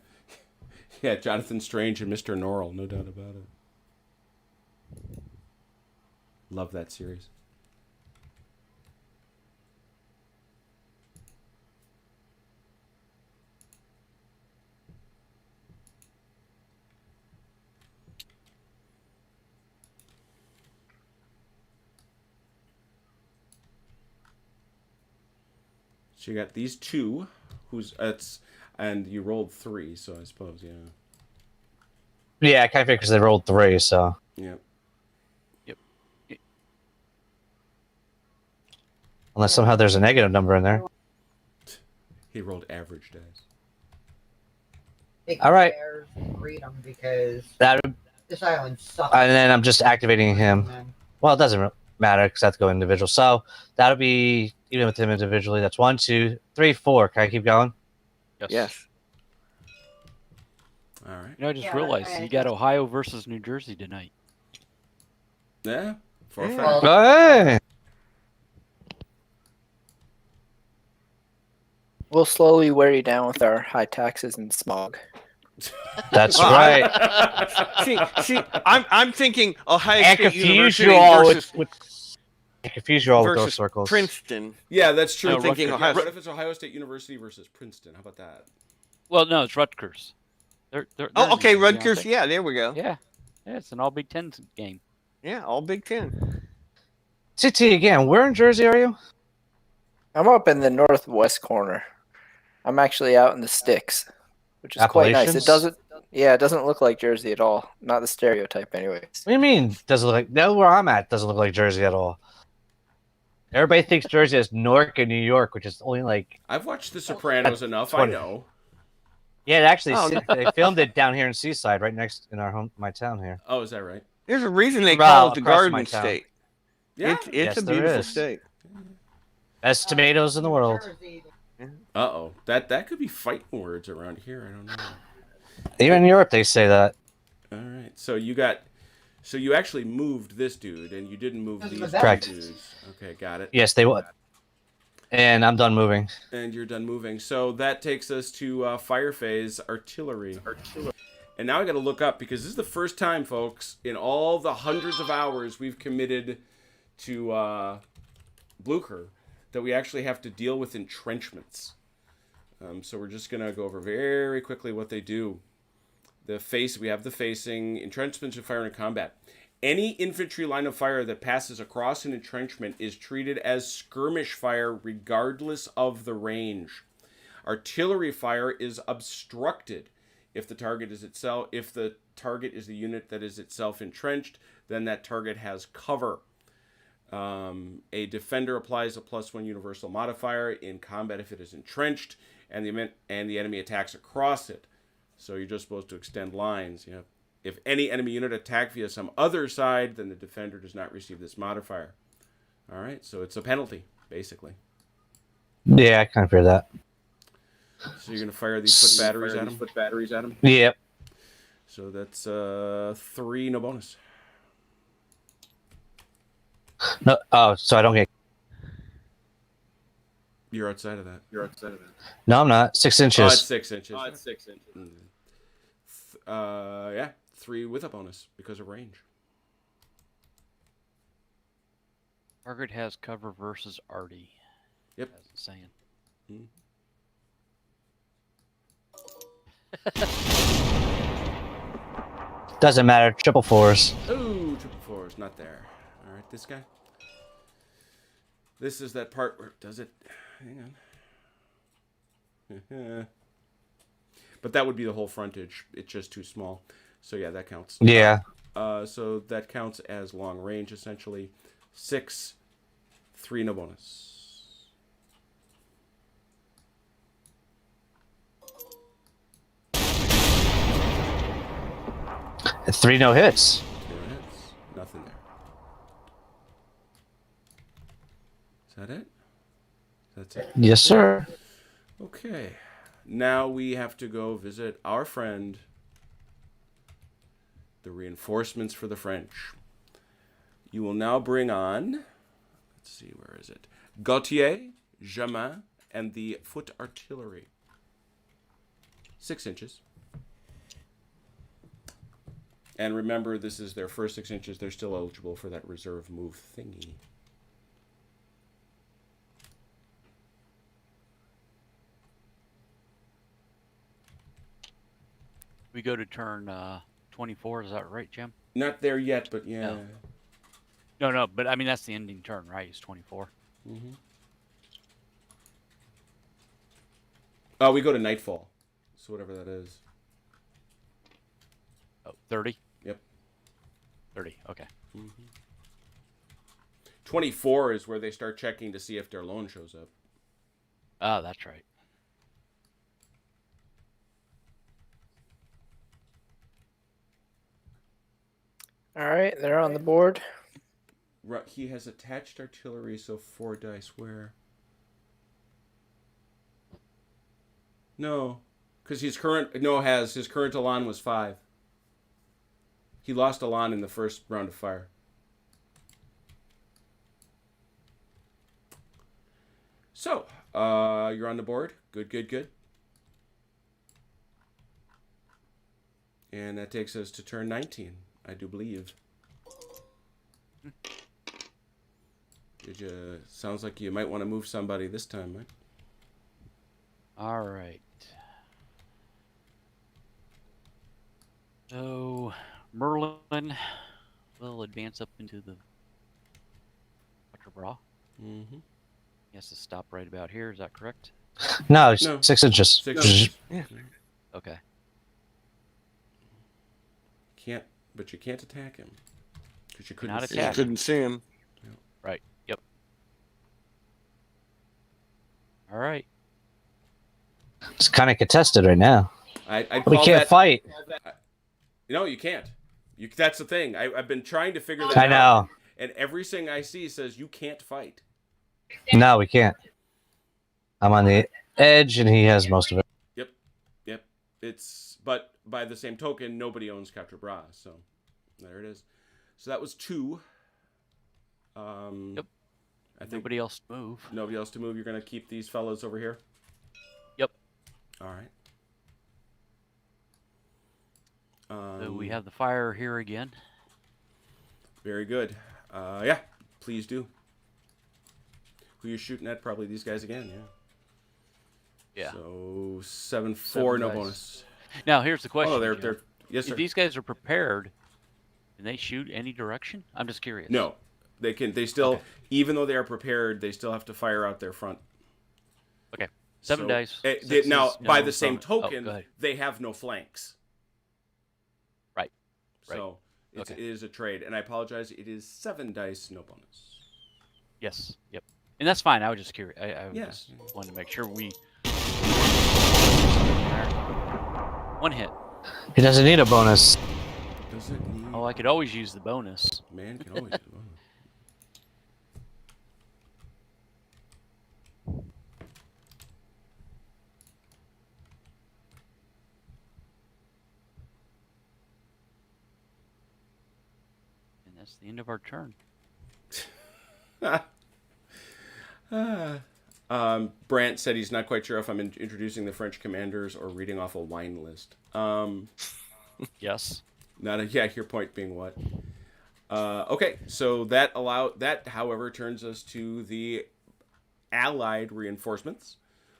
[SPEAKER 1] Yeah, Jonathan Strange and Mr. Norrell, no doubt about it. Love that series. So you got these two, and you rolled 3, so I suppose, yeah.
[SPEAKER 2] Yeah, I kind of figured because they rolled 3, so.
[SPEAKER 1] Yep.
[SPEAKER 2] Unless somehow there's a negative number in there.
[SPEAKER 1] He rolled average dice.
[SPEAKER 4] Take
[SPEAKER 2] All right.
[SPEAKER 4] Bears and read them because
[SPEAKER 2] That,
[SPEAKER 4] this island sucks.
[SPEAKER 2] and then I'm just activating him. Well, it doesn't matter because I have to go individual. So that'll be, even with him individually, that's 1, 2, 3, 4. Can I keep going?
[SPEAKER 6] Yes.
[SPEAKER 1] All right.
[SPEAKER 3] You know, I just
[SPEAKER 4] Yeah,
[SPEAKER 3] realized
[SPEAKER 4] I-
[SPEAKER 3] you got Ohio versus New Jersey tonight.
[SPEAKER 1] Yeah, for a
[SPEAKER 6] Yeah.
[SPEAKER 1] fact.
[SPEAKER 2] Hey!
[SPEAKER 5] We'll slowly wear you down with our high taxes and smog.
[SPEAKER 2] That's
[SPEAKER 6] Well,
[SPEAKER 2] right.
[SPEAKER 6] See, I'm thinking Ohio
[SPEAKER 2] And
[SPEAKER 6] State
[SPEAKER 2] confuse
[SPEAKER 6] University
[SPEAKER 2] you all
[SPEAKER 6] versus,
[SPEAKER 2] confuse you all with those
[SPEAKER 6] versus
[SPEAKER 2] circles.
[SPEAKER 6] Princeton.
[SPEAKER 1] Yeah, that's true.
[SPEAKER 3] No,
[SPEAKER 6] I'm thinking
[SPEAKER 1] Yeah,
[SPEAKER 6] Ohio.
[SPEAKER 1] what if it's Ohio State University versus Princeton? How about that?
[SPEAKER 3] Well, no, it's Rutgers. They're in
[SPEAKER 6] Oh, okay,
[SPEAKER 3] New Jersey, aren't
[SPEAKER 6] Rutgers.
[SPEAKER 3] they?
[SPEAKER 6] Yeah, there we go.
[SPEAKER 3] Yeah, it's an all Big Ten game.
[SPEAKER 6] Yeah, all Big Ten.
[SPEAKER 2] TT again. Where in Jersey are you?
[SPEAKER 5] I'm up in the northwest corner. I'm actually out in the sticks, which is quite nice.
[SPEAKER 2] Appalachians?
[SPEAKER 5] It doesn't look like Jersey at all. Not the stereotype, anyways.
[SPEAKER 2] What do you mean? Doesn't look like? No, where I'm at doesn't look like Jersey at all. Everybody thinks Jersey is Newark and New York, which is only like.
[SPEAKER 1] I've watched The Sopranos enough. I
[SPEAKER 2] 20.
[SPEAKER 1] know.
[SPEAKER 2] Yeah, it actually,
[SPEAKER 6] Oh, no.
[SPEAKER 2] they filmed it down here in Seaside, right next in my town here.
[SPEAKER 1] Oh, is that right?
[SPEAKER 6] There's a reason they
[SPEAKER 2] Well,
[SPEAKER 6] call it the
[SPEAKER 2] across my
[SPEAKER 6] Garden
[SPEAKER 2] town.
[SPEAKER 6] State.
[SPEAKER 1] Yeah.
[SPEAKER 6] It's
[SPEAKER 2] Yes,
[SPEAKER 6] a
[SPEAKER 2] there
[SPEAKER 6] beautiful
[SPEAKER 2] is.
[SPEAKER 6] state.
[SPEAKER 2] Best tomatoes in the world.
[SPEAKER 4] Jersey,
[SPEAKER 1] Uh-oh. That could be fighting words around here. I don't know.
[SPEAKER 2] Even in Europe, they say that.
[SPEAKER 1] All right. So you actually moved this dude, and you didn't move these two
[SPEAKER 2] Correct.
[SPEAKER 1] dudes. Okay, got it.
[SPEAKER 2] Yes, they would. And I'm done moving.
[SPEAKER 1] And you're done moving. So that takes us to fire phase artillery. And now I got to look up because this is the first time, folks, in all the hundreds of hours we've committed to Blucher, that we actually have to deal with entrenchments. So we're just going to go over very quickly what they do. We have the facing, entrenchments and fire in combat. Any infantry line of fire that passes across an entrenchment is treated as skirmish fire regardless of the range. Artillery fire is obstructed if the target is the unit that is itself entrenched, then that target has cover. A defender applies a +1 universal modifier in combat if it is entrenched and the enemy attacks across it. So you're just supposed to extend lines. You know, if any enemy unit attack via some other side, then the defender does not receive this modifier. All right, so it's a penalty, basically.
[SPEAKER 2] Yeah, I kind of fear that.
[SPEAKER 1] So you're going to fire these foot batteries at him?
[SPEAKER 2] Yep.
[SPEAKER 1] So that's 3, no bonus.
[SPEAKER 2] No. Oh, so I don't get.
[SPEAKER 1] You're outside of that.
[SPEAKER 2] No, I'm not. 6
[SPEAKER 1] Oh,
[SPEAKER 2] inches.
[SPEAKER 1] it's 6 inches. Yeah, 3 with a bonus because of range.
[SPEAKER 3] Target has cover versus Artie.
[SPEAKER 1] Yep.
[SPEAKER 3] That's the saying.
[SPEAKER 2] Doesn't matter. Triple 4s.
[SPEAKER 1] Ooh, triple 4s, not there. All right, this guy. This is that part where does it? Hang on. But that would be the whole frontage. It's just too small. So yeah, that counts.
[SPEAKER 2] Yeah.
[SPEAKER 1] So that counts as long range essentially. 6, 3 no bonus.
[SPEAKER 2] Three no hits.
[SPEAKER 1] 0 hits. Nothing there. Is that it? That's it.
[SPEAKER 2] Yes, sir.
[SPEAKER 1] Okay. Now we have to go visit our friend, the reinforcements for the French. You will now bring on, let's see, where is it? Gautier, Jamin, and the foot artillery. 6 inches. And remember, this is their first 6 inches. They're still eligible for that reserve move thingy.
[SPEAKER 3] We go to turn 24. Is that right, Jim?
[SPEAKER 1] Not there yet, but yeah.
[SPEAKER 3] No. But I mean, that's the ending turn, right? It's 24.
[SPEAKER 1] We go to nightfall. So whatever that is.
[SPEAKER 3] Oh, 30.
[SPEAKER 1] Yep.
[SPEAKER 3] 30. Okay.
[SPEAKER 1] 24 is where they start checking to see if their loan shows up.
[SPEAKER 3] Oh, that's right.
[SPEAKER 5] All right, they're on the board.
[SPEAKER 1] He has attached artillery, so 4 dice. Where? No, because his current elan was 5. He lost elan in the first round of fire. So, you're on the board. Good. And that takes us to turn 19, I do believe. Sounds like you might want to move somebody this time, right?
[SPEAKER 3] All right. So Merlin will advance up into the Quatre.
[SPEAKER 1] Mm-hmm.
[SPEAKER 3] He has to stop right about here. Is that correct?
[SPEAKER 2] No,
[SPEAKER 1] No.
[SPEAKER 2] 6 inches.
[SPEAKER 1] 6 inches.
[SPEAKER 3] Okay.
[SPEAKER 1] But you can't attack him because you couldn't
[SPEAKER 3] Cannot
[SPEAKER 1] see
[SPEAKER 3] attack.
[SPEAKER 1] him.
[SPEAKER 6] Couldn't see him.
[SPEAKER 3] Right. Yep. All right.
[SPEAKER 2] It's kind of contested right now.
[SPEAKER 1] I'd
[SPEAKER 2] We
[SPEAKER 1] call
[SPEAKER 2] can't
[SPEAKER 1] that,
[SPEAKER 2] fight.
[SPEAKER 1] No, you can't. That's the thing. I've been trying to figure that
[SPEAKER 2] I
[SPEAKER 1] out.
[SPEAKER 2] know.
[SPEAKER 1] And everything I see says you can't fight.
[SPEAKER 2] No, we can't. I'm on the edge, and he has most of it.
[SPEAKER 1] Yep. But by the same token, nobody owns Quatre, so there it is. So that was 2.
[SPEAKER 3] Yep.
[SPEAKER 1] I think
[SPEAKER 3] Nobody else to move.
[SPEAKER 1] nobody else to move. You're going to keep these fellows over here?
[SPEAKER 3] Yep.
[SPEAKER 1] All right.
[SPEAKER 3] So we have the fire here again.
[SPEAKER 1] Very good. Yeah, please do. Who you shooting at? Probably these guys again, yeah.
[SPEAKER 3] Yeah.
[SPEAKER 1] So 7-4,
[SPEAKER 3] 7
[SPEAKER 1] no
[SPEAKER 3] dice.
[SPEAKER 1] bonus.
[SPEAKER 3] Now here's the question.
[SPEAKER 1] Oh, they're
[SPEAKER 3] Jim.
[SPEAKER 1] yes, sir.
[SPEAKER 3] If these guys are prepared, can they shoot any direction? I'm just curious.
[SPEAKER 1] No, they can. They still,
[SPEAKER 3] Okay.
[SPEAKER 1] even though they are prepared, they still have to fire out their front.
[SPEAKER 3] Okay. 7
[SPEAKER 1] So,
[SPEAKER 3] dice.
[SPEAKER 1] Now,
[SPEAKER 3] Sixes,
[SPEAKER 1] by
[SPEAKER 3] no
[SPEAKER 1] the same
[SPEAKER 3] from-
[SPEAKER 1] token,
[SPEAKER 3] go ahead.
[SPEAKER 1] they have no flanks.
[SPEAKER 3] Right.
[SPEAKER 1] So it
[SPEAKER 3] Okay.
[SPEAKER 1] is a trade, and I apologize. It is 7 dice, no bonus.
[SPEAKER 3] Yes. Yep. And that's fine. I was just curious. I
[SPEAKER 1] Yeah.
[SPEAKER 3] just wanted to make sure we. 1 hit.
[SPEAKER 2] He doesn't need a bonus.
[SPEAKER 1] Does it need?
[SPEAKER 3] Oh, I could always use the bonus.
[SPEAKER 1] Man can always do bonus.
[SPEAKER 3] And that's the end of our turn.
[SPEAKER 1] Brant said he's not quite sure if I'm introducing the French commanders or reading off a wine list.
[SPEAKER 3] Yes.
[SPEAKER 1] Your point being what? Okay, so that however turns us to the Allied reinforcements,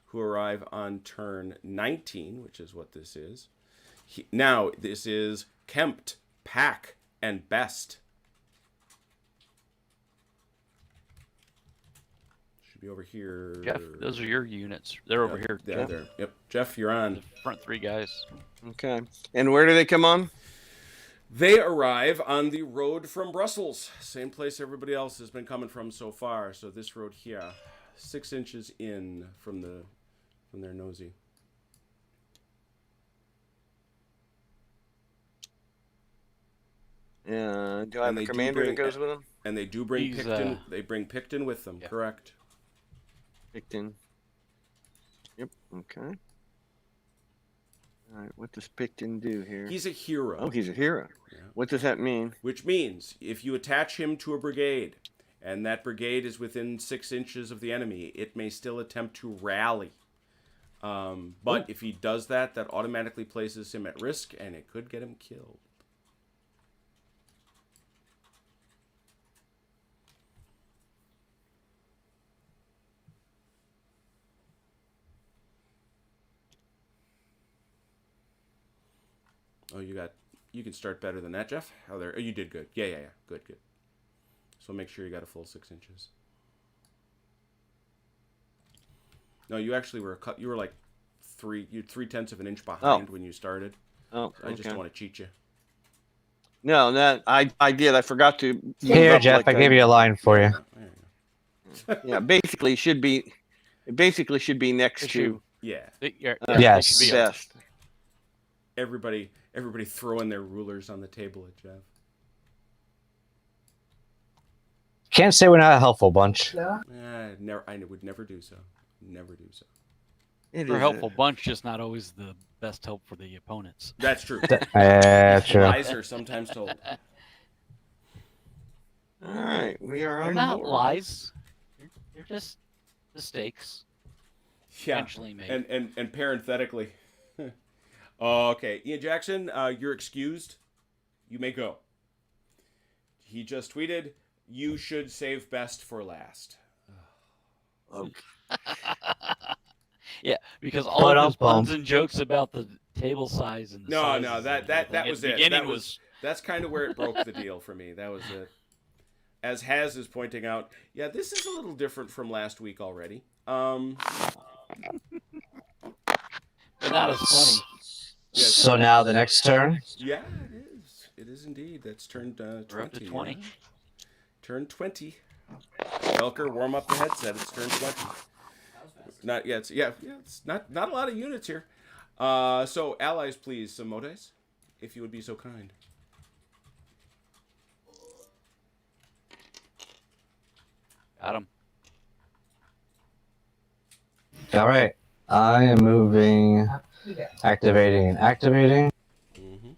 [SPEAKER 1] who arrive on turn 19, which is what this is. Now this is Kempt, Pack, and Best. be over here.
[SPEAKER 3] Jeff, those are your units. They're over here.
[SPEAKER 1] Yeah,
[SPEAKER 3] Jeff.
[SPEAKER 1] there. Yep. Jeff, you're on.
[SPEAKER 3] The front 3 guys.
[SPEAKER 6] Okay. And where do they come on?
[SPEAKER 1] They arrive on the road from Brussels, same place everybody else has been coming from so far. So this road here, 6 inches in from their nosy.
[SPEAKER 6] Do I have
[SPEAKER 1] And
[SPEAKER 6] a
[SPEAKER 1] they do
[SPEAKER 6] commander
[SPEAKER 1] bring-
[SPEAKER 6] that goes with them?
[SPEAKER 1] And they do bring
[SPEAKER 3] He's,
[SPEAKER 1] Picton. They bring Picton with them.
[SPEAKER 3] yeah.
[SPEAKER 1] Correct.
[SPEAKER 6] Picton. Yep. Okay. All right. What does Picton do here?
[SPEAKER 1] He's a hero.
[SPEAKER 6] Oh, he's a hero.
[SPEAKER 1] Yeah.
[SPEAKER 6] What does that mean?
[SPEAKER 1] Which means if you attach him to a brigade, and that brigade is within 6 inches of the enemy, it may still attempt to rally. But if he does that, that automatically places him at risk, and it could get him killed. Oh, you can start better than that, Jeff. Oh, there. Oh, you did good. Yeah. Good. So make sure you got a full 6 inches. No, you actually were you were like 3/10 of an inch behind when you started.
[SPEAKER 6] Oh,
[SPEAKER 1] I just
[SPEAKER 6] okay.
[SPEAKER 1] don't want to cheat you.
[SPEAKER 6] No, that I did. I forgot to. move
[SPEAKER 2] Here,
[SPEAKER 6] up
[SPEAKER 2] Jeff,
[SPEAKER 6] like
[SPEAKER 2] I gave you a line for you.
[SPEAKER 1] There you go.
[SPEAKER 6] Yeah, basically should be. It basically should be next
[SPEAKER 3] It
[SPEAKER 6] to.
[SPEAKER 3] should-
[SPEAKER 1] Yeah.
[SPEAKER 2] Yes.
[SPEAKER 3] They should be up.
[SPEAKER 6] Best.
[SPEAKER 1] Everybody throwing their rulers on the table at Jeff.
[SPEAKER 2] Can't say we're not a helpful bunch.
[SPEAKER 4] Yeah.
[SPEAKER 1] I would never do so. Never do so.
[SPEAKER 6] It
[SPEAKER 3] For a
[SPEAKER 6] is
[SPEAKER 3] helpful bunch, just not always the best help for the opponents.
[SPEAKER 1] That's true.
[SPEAKER 2] True.
[SPEAKER 1] Lies are sometimes told.
[SPEAKER 6] All right, we are
[SPEAKER 3] They're
[SPEAKER 6] on
[SPEAKER 3] not
[SPEAKER 6] board.
[SPEAKER 3] lies. They're just mistakes.
[SPEAKER 1] Yeah.
[SPEAKER 3] Eventually made.
[SPEAKER 1] And parenthetically. Okay, Ian Jackson, you're excused. You may go. He just tweeted, "You should save best for last."
[SPEAKER 6] Okay.
[SPEAKER 3] Yeah, because all
[SPEAKER 2] But
[SPEAKER 3] of his
[SPEAKER 2] I'll
[SPEAKER 3] puns and jokes about the table size and the
[SPEAKER 1] No,
[SPEAKER 3] sizes
[SPEAKER 1] no,
[SPEAKER 3] and
[SPEAKER 1] that
[SPEAKER 3] everything
[SPEAKER 1] was
[SPEAKER 3] at the
[SPEAKER 1] it.
[SPEAKER 3] beginning
[SPEAKER 1] That that's kind of where it broke the deal for me. That was it. As Haz is pointing out, yeah, this is a little different from last week already.
[SPEAKER 3] but not as funny.
[SPEAKER 1] Yes.
[SPEAKER 2] So now the next turn.
[SPEAKER 1] Yeah, it is. It is indeed. That's turned 20.
[SPEAKER 3] We're up to 20.
[SPEAKER 1] Yeah. Turn 20. Elker, warm up the headset. It's turn 20. Not yet. It's not a lot of units here. So allies, please, some modes, if you would be so kind.
[SPEAKER 3] Got him.
[SPEAKER 2] All right. I am moving,
[SPEAKER 4] Yeah.
[SPEAKER 2] activating, and activating.
[SPEAKER 1] Mm-hmm.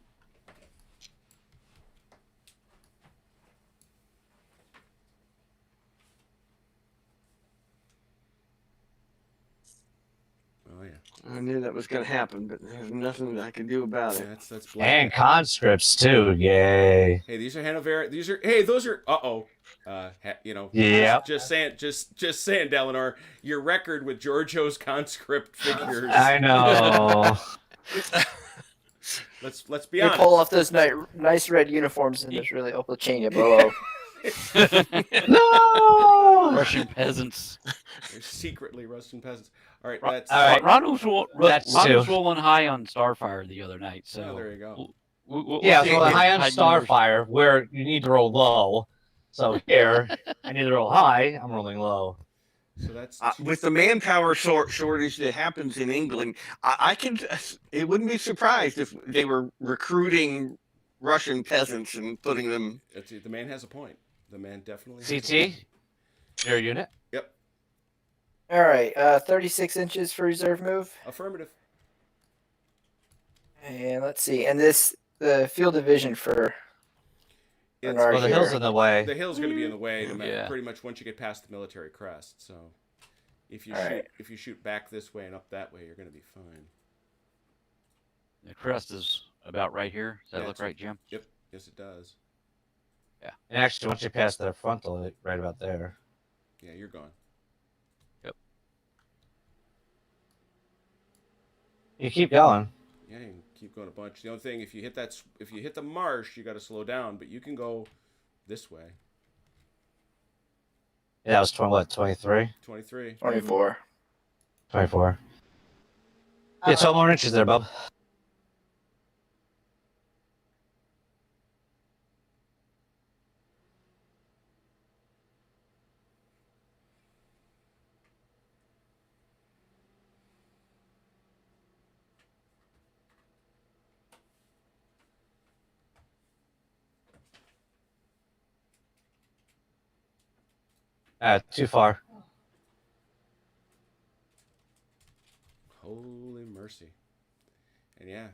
[SPEAKER 1] Oh yeah.
[SPEAKER 6] I knew that was going to happen, but there's nothing I can do about
[SPEAKER 1] Yeah,
[SPEAKER 6] it.
[SPEAKER 1] that's black.
[SPEAKER 2] And conscripts too. Yay.
[SPEAKER 1] Hey, these are Hanovera. Those are.
[SPEAKER 2] Yep.
[SPEAKER 1] Just saying, Dalinor, your record with Giorgio's conscript figures.
[SPEAKER 2] I know.
[SPEAKER 1] Let's be
[SPEAKER 5] You
[SPEAKER 1] honest.
[SPEAKER 5] pull off those nice red uniforms and just really opalchenia below.
[SPEAKER 2] No.
[SPEAKER 3] Russian peasants.
[SPEAKER 1] They're secretly Russian peasants. All right,
[SPEAKER 3] Ron,
[SPEAKER 1] that's.
[SPEAKER 2] all right.
[SPEAKER 3] Ron was
[SPEAKER 2] That's
[SPEAKER 3] rolling high on Starfire the other night. So
[SPEAKER 1] Oh, there you go.
[SPEAKER 3] we'll
[SPEAKER 2] Yeah,
[SPEAKER 3] see
[SPEAKER 2] so
[SPEAKER 3] if
[SPEAKER 2] the high on
[SPEAKER 3] high numbers-
[SPEAKER 2] Starfire, where you need to roll low. So here, I need to roll high. I'm rolling low.
[SPEAKER 1] So that's
[SPEAKER 6] With the manpower shortage that happens in England, I can. It wouldn't be surprised if they were recruiting Russian peasants and putting them.
[SPEAKER 1] the man has a point. The man definitely. has a
[SPEAKER 2] CT,
[SPEAKER 1] point.
[SPEAKER 2] your unit.
[SPEAKER 1] Yep.
[SPEAKER 5] All right, 36 inches for reserve move.
[SPEAKER 1] Affirmative.
[SPEAKER 5] And let's see. And the field division for
[SPEAKER 1] It's,
[SPEAKER 5] Bernard
[SPEAKER 2] Well, the
[SPEAKER 5] here.
[SPEAKER 2] hill's in the way.
[SPEAKER 1] the hill's going to be in the way, no matter,
[SPEAKER 3] Yeah.
[SPEAKER 1] pretty much once you get past the military crest. So, if you
[SPEAKER 5] All
[SPEAKER 1] shoot,
[SPEAKER 5] right.
[SPEAKER 1] if you shoot back this way and up that way, you're going to be fine.
[SPEAKER 3] The crest is about right here. Does that
[SPEAKER 1] Yeah,
[SPEAKER 3] look right, Jim?
[SPEAKER 1] Yep. Yes, it does.
[SPEAKER 2] And actually, once you pass the frontal, it's right about there.
[SPEAKER 1] Yeah, you're gone.
[SPEAKER 2] You keep going.
[SPEAKER 1] Yeah, you can keep going a bunch. The only thing, if you hit the marsh, you got to slow down. But you can go this way.
[SPEAKER 2] Yeah, that was 23?
[SPEAKER 1] 23.
[SPEAKER 5] 24.
[SPEAKER 2] 24. Yeah, 12 more inches there, bub. Too far.
[SPEAKER 1] Holy mercy. And yeah,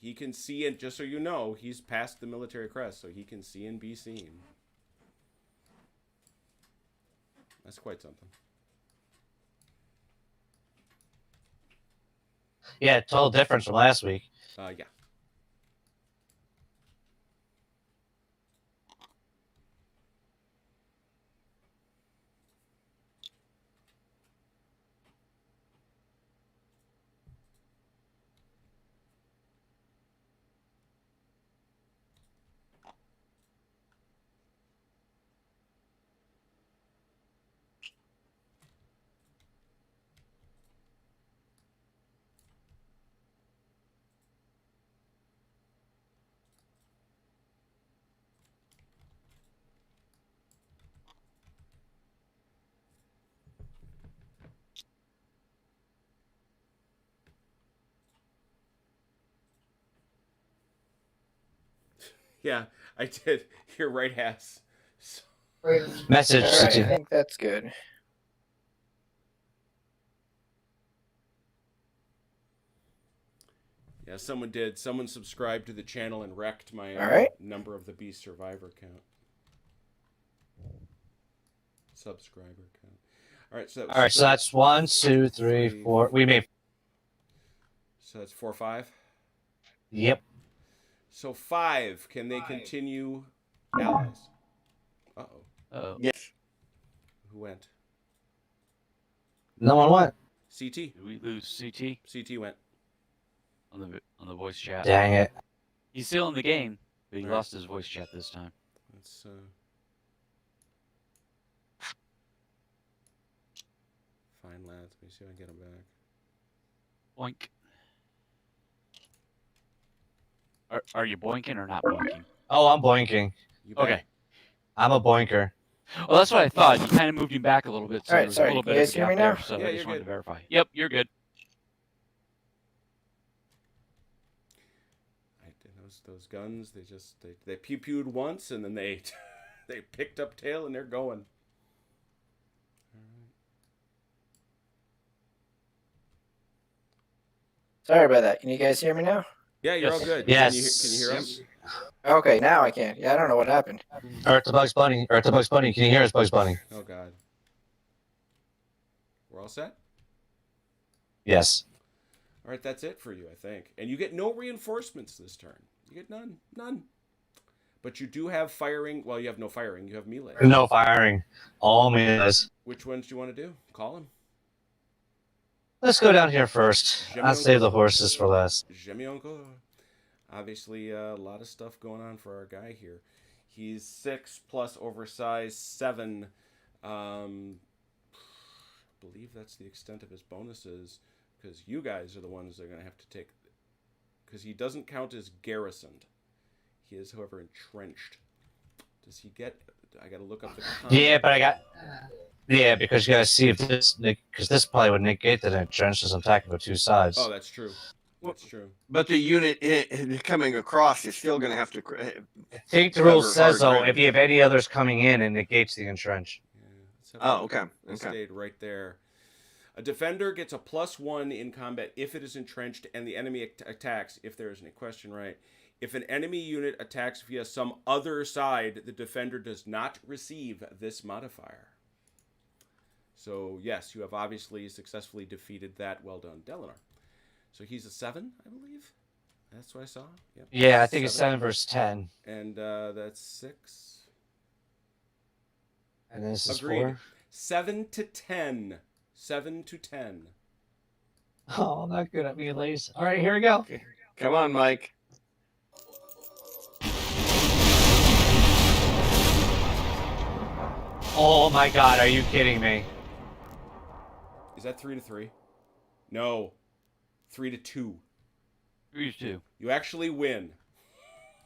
[SPEAKER 1] he can see, and just so you know, he's past the military crest, so he can see and be seen. That's quite something.
[SPEAKER 2] Yeah, total difference from last week.
[SPEAKER 1] Yeah. Yeah, I did. Your right has. So,
[SPEAKER 2] Message.
[SPEAKER 5] All right, I think that's good.
[SPEAKER 1] yeah, someone did. Someone subscribed to the channel and wrecked my
[SPEAKER 5] All right.
[SPEAKER 1] number of the Beast Survivor count. Subscriber count. All right, so
[SPEAKER 2] All right, so that's 1, 2, 3, 4. We made.
[SPEAKER 1] So that's 4, 5.
[SPEAKER 2] Yep.
[SPEAKER 1] So 5. Can they continue allies? Uh-oh.
[SPEAKER 3] Oh,
[SPEAKER 6] Yes.
[SPEAKER 1] Who went?
[SPEAKER 2] No one went.
[SPEAKER 1] CT.
[SPEAKER 3] did we lose CT
[SPEAKER 1] CT went.
[SPEAKER 3] on the voice chat?
[SPEAKER 2] Dang it.
[SPEAKER 3] He's still in the game, but he
[SPEAKER 1] All right.
[SPEAKER 3] lost his voice chat this time.
[SPEAKER 1] Let's fine, lads. Let me see if I can get him back.
[SPEAKER 3] Boink. Are you boinking or not boinking?
[SPEAKER 2] Oh, I'm boinking.
[SPEAKER 1] You back?
[SPEAKER 3] Okay.
[SPEAKER 2] I'm a boinker.
[SPEAKER 3] Well, that's what I thought. You kind of moved him back a little bit, so
[SPEAKER 5] All right,
[SPEAKER 3] there was
[SPEAKER 5] sorry,
[SPEAKER 3] a little
[SPEAKER 5] can
[SPEAKER 3] bit
[SPEAKER 5] you
[SPEAKER 3] of
[SPEAKER 5] guys
[SPEAKER 3] a
[SPEAKER 5] hear
[SPEAKER 3] gap
[SPEAKER 5] me now?
[SPEAKER 3] there, so
[SPEAKER 1] Yeah,
[SPEAKER 3] I
[SPEAKER 1] you're
[SPEAKER 3] just wanted
[SPEAKER 1] good.
[SPEAKER 3] to verify. Yep, you're good.
[SPEAKER 1] Those guns, they pew-pewed once, and then they they picked up tail, and they're going.
[SPEAKER 5] Sorry about that. Can you guys hear me now?
[SPEAKER 1] Yeah, you're
[SPEAKER 3] Yes.
[SPEAKER 1] all good.
[SPEAKER 2] Yes.
[SPEAKER 1] Can you hear us?
[SPEAKER 5] Okay, now I can. Yeah, I don't know what happened.
[SPEAKER 2] Or it's a Bugs Bunny. Or it's a Bugs Bunny. Can you hear us, Bugs Bunny?
[SPEAKER 1] Oh, God. We're all set?
[SPEAKER 2] Yes.
[SPEAKER 1] All right, that's it for you, I think. And you get no reinforcements this turn. You get none. None. But you do have firing. Well, you have no firing. You have melee.
[SPEAKER 2] No firing. All means.
[SPEAKER 1] Which ones do you want to do? Call them.
[SPEAKER 2] Let's go down here first. I'll save the horses for last.
[SPEAKER 1] J'aime encore. Obviously, a lot of stuff going on for our guy here. He's 6 plus oversized 7. Believe that's the extent of his bonuses, because you guys are the ones that are going to have to take. Because he doesn't count as garrisoned. He is, however, entrenched. Does he get? I got to look up the.
[SPEAKER 2] Yeah, but I got. Yeah, because you gotta see if this, because this probably would negate the entrenches attacking with 2 sides.
[SPEAKER 1] Oh, that's true. That's true.
[SPEAKER 6] But the unit coming across is still going to have to.
[SPEAKER 2] I think the rule
[SPEAKER 6] cover
[SPEAKER 2] says
[SPEAKER 6] hard
[SPEAKER 2] though,
[SPEAKER 6] ground.
[SPEAKER 2] if you have any others coming in, it negates the entrench.
[SPEAKER 1] Yeah, let's have
[SPEAKER 6] Oh,
[SPEAKER 1] a-
[SPEAKER 6] okay.
[SPEAKER 1] It
[SPEAKER 6] Okay.
[SPEAKER 1] stayed right there. A defender gets a +1 in combat if it is entrenched and the enemy attacks, if there isn't a question right. If an enemy unit attacks via some other side, the defender does not receive this modifier. So, yes, you have obviously successfully defeated that. Well done, Delinar. So he's a 7, I believe. That's what I saw. Yep.
[SPEAKER 2] Yeah, I think it's 7 versus 10,
[SPEAKER 1] And that's 6.
[SPEAKER 2] and this is
[SPEAKER 1] Agreed.
[SPEAKER 2] 4.
[SPEAKER 1] 7 to 10. 7 to 10.
[SPEAKER 2] Oh, not good at me, ladies. All right, here we go.
[SPEAKER 6] Come on, Mike.
[SPEAKER 2] Oh my god, are you kidding me?
[SPEAKER 1] Is that 3-3? No. 3-2.
[SPEAKER 3] 3-2.
[SPEAKER 1] You actually win.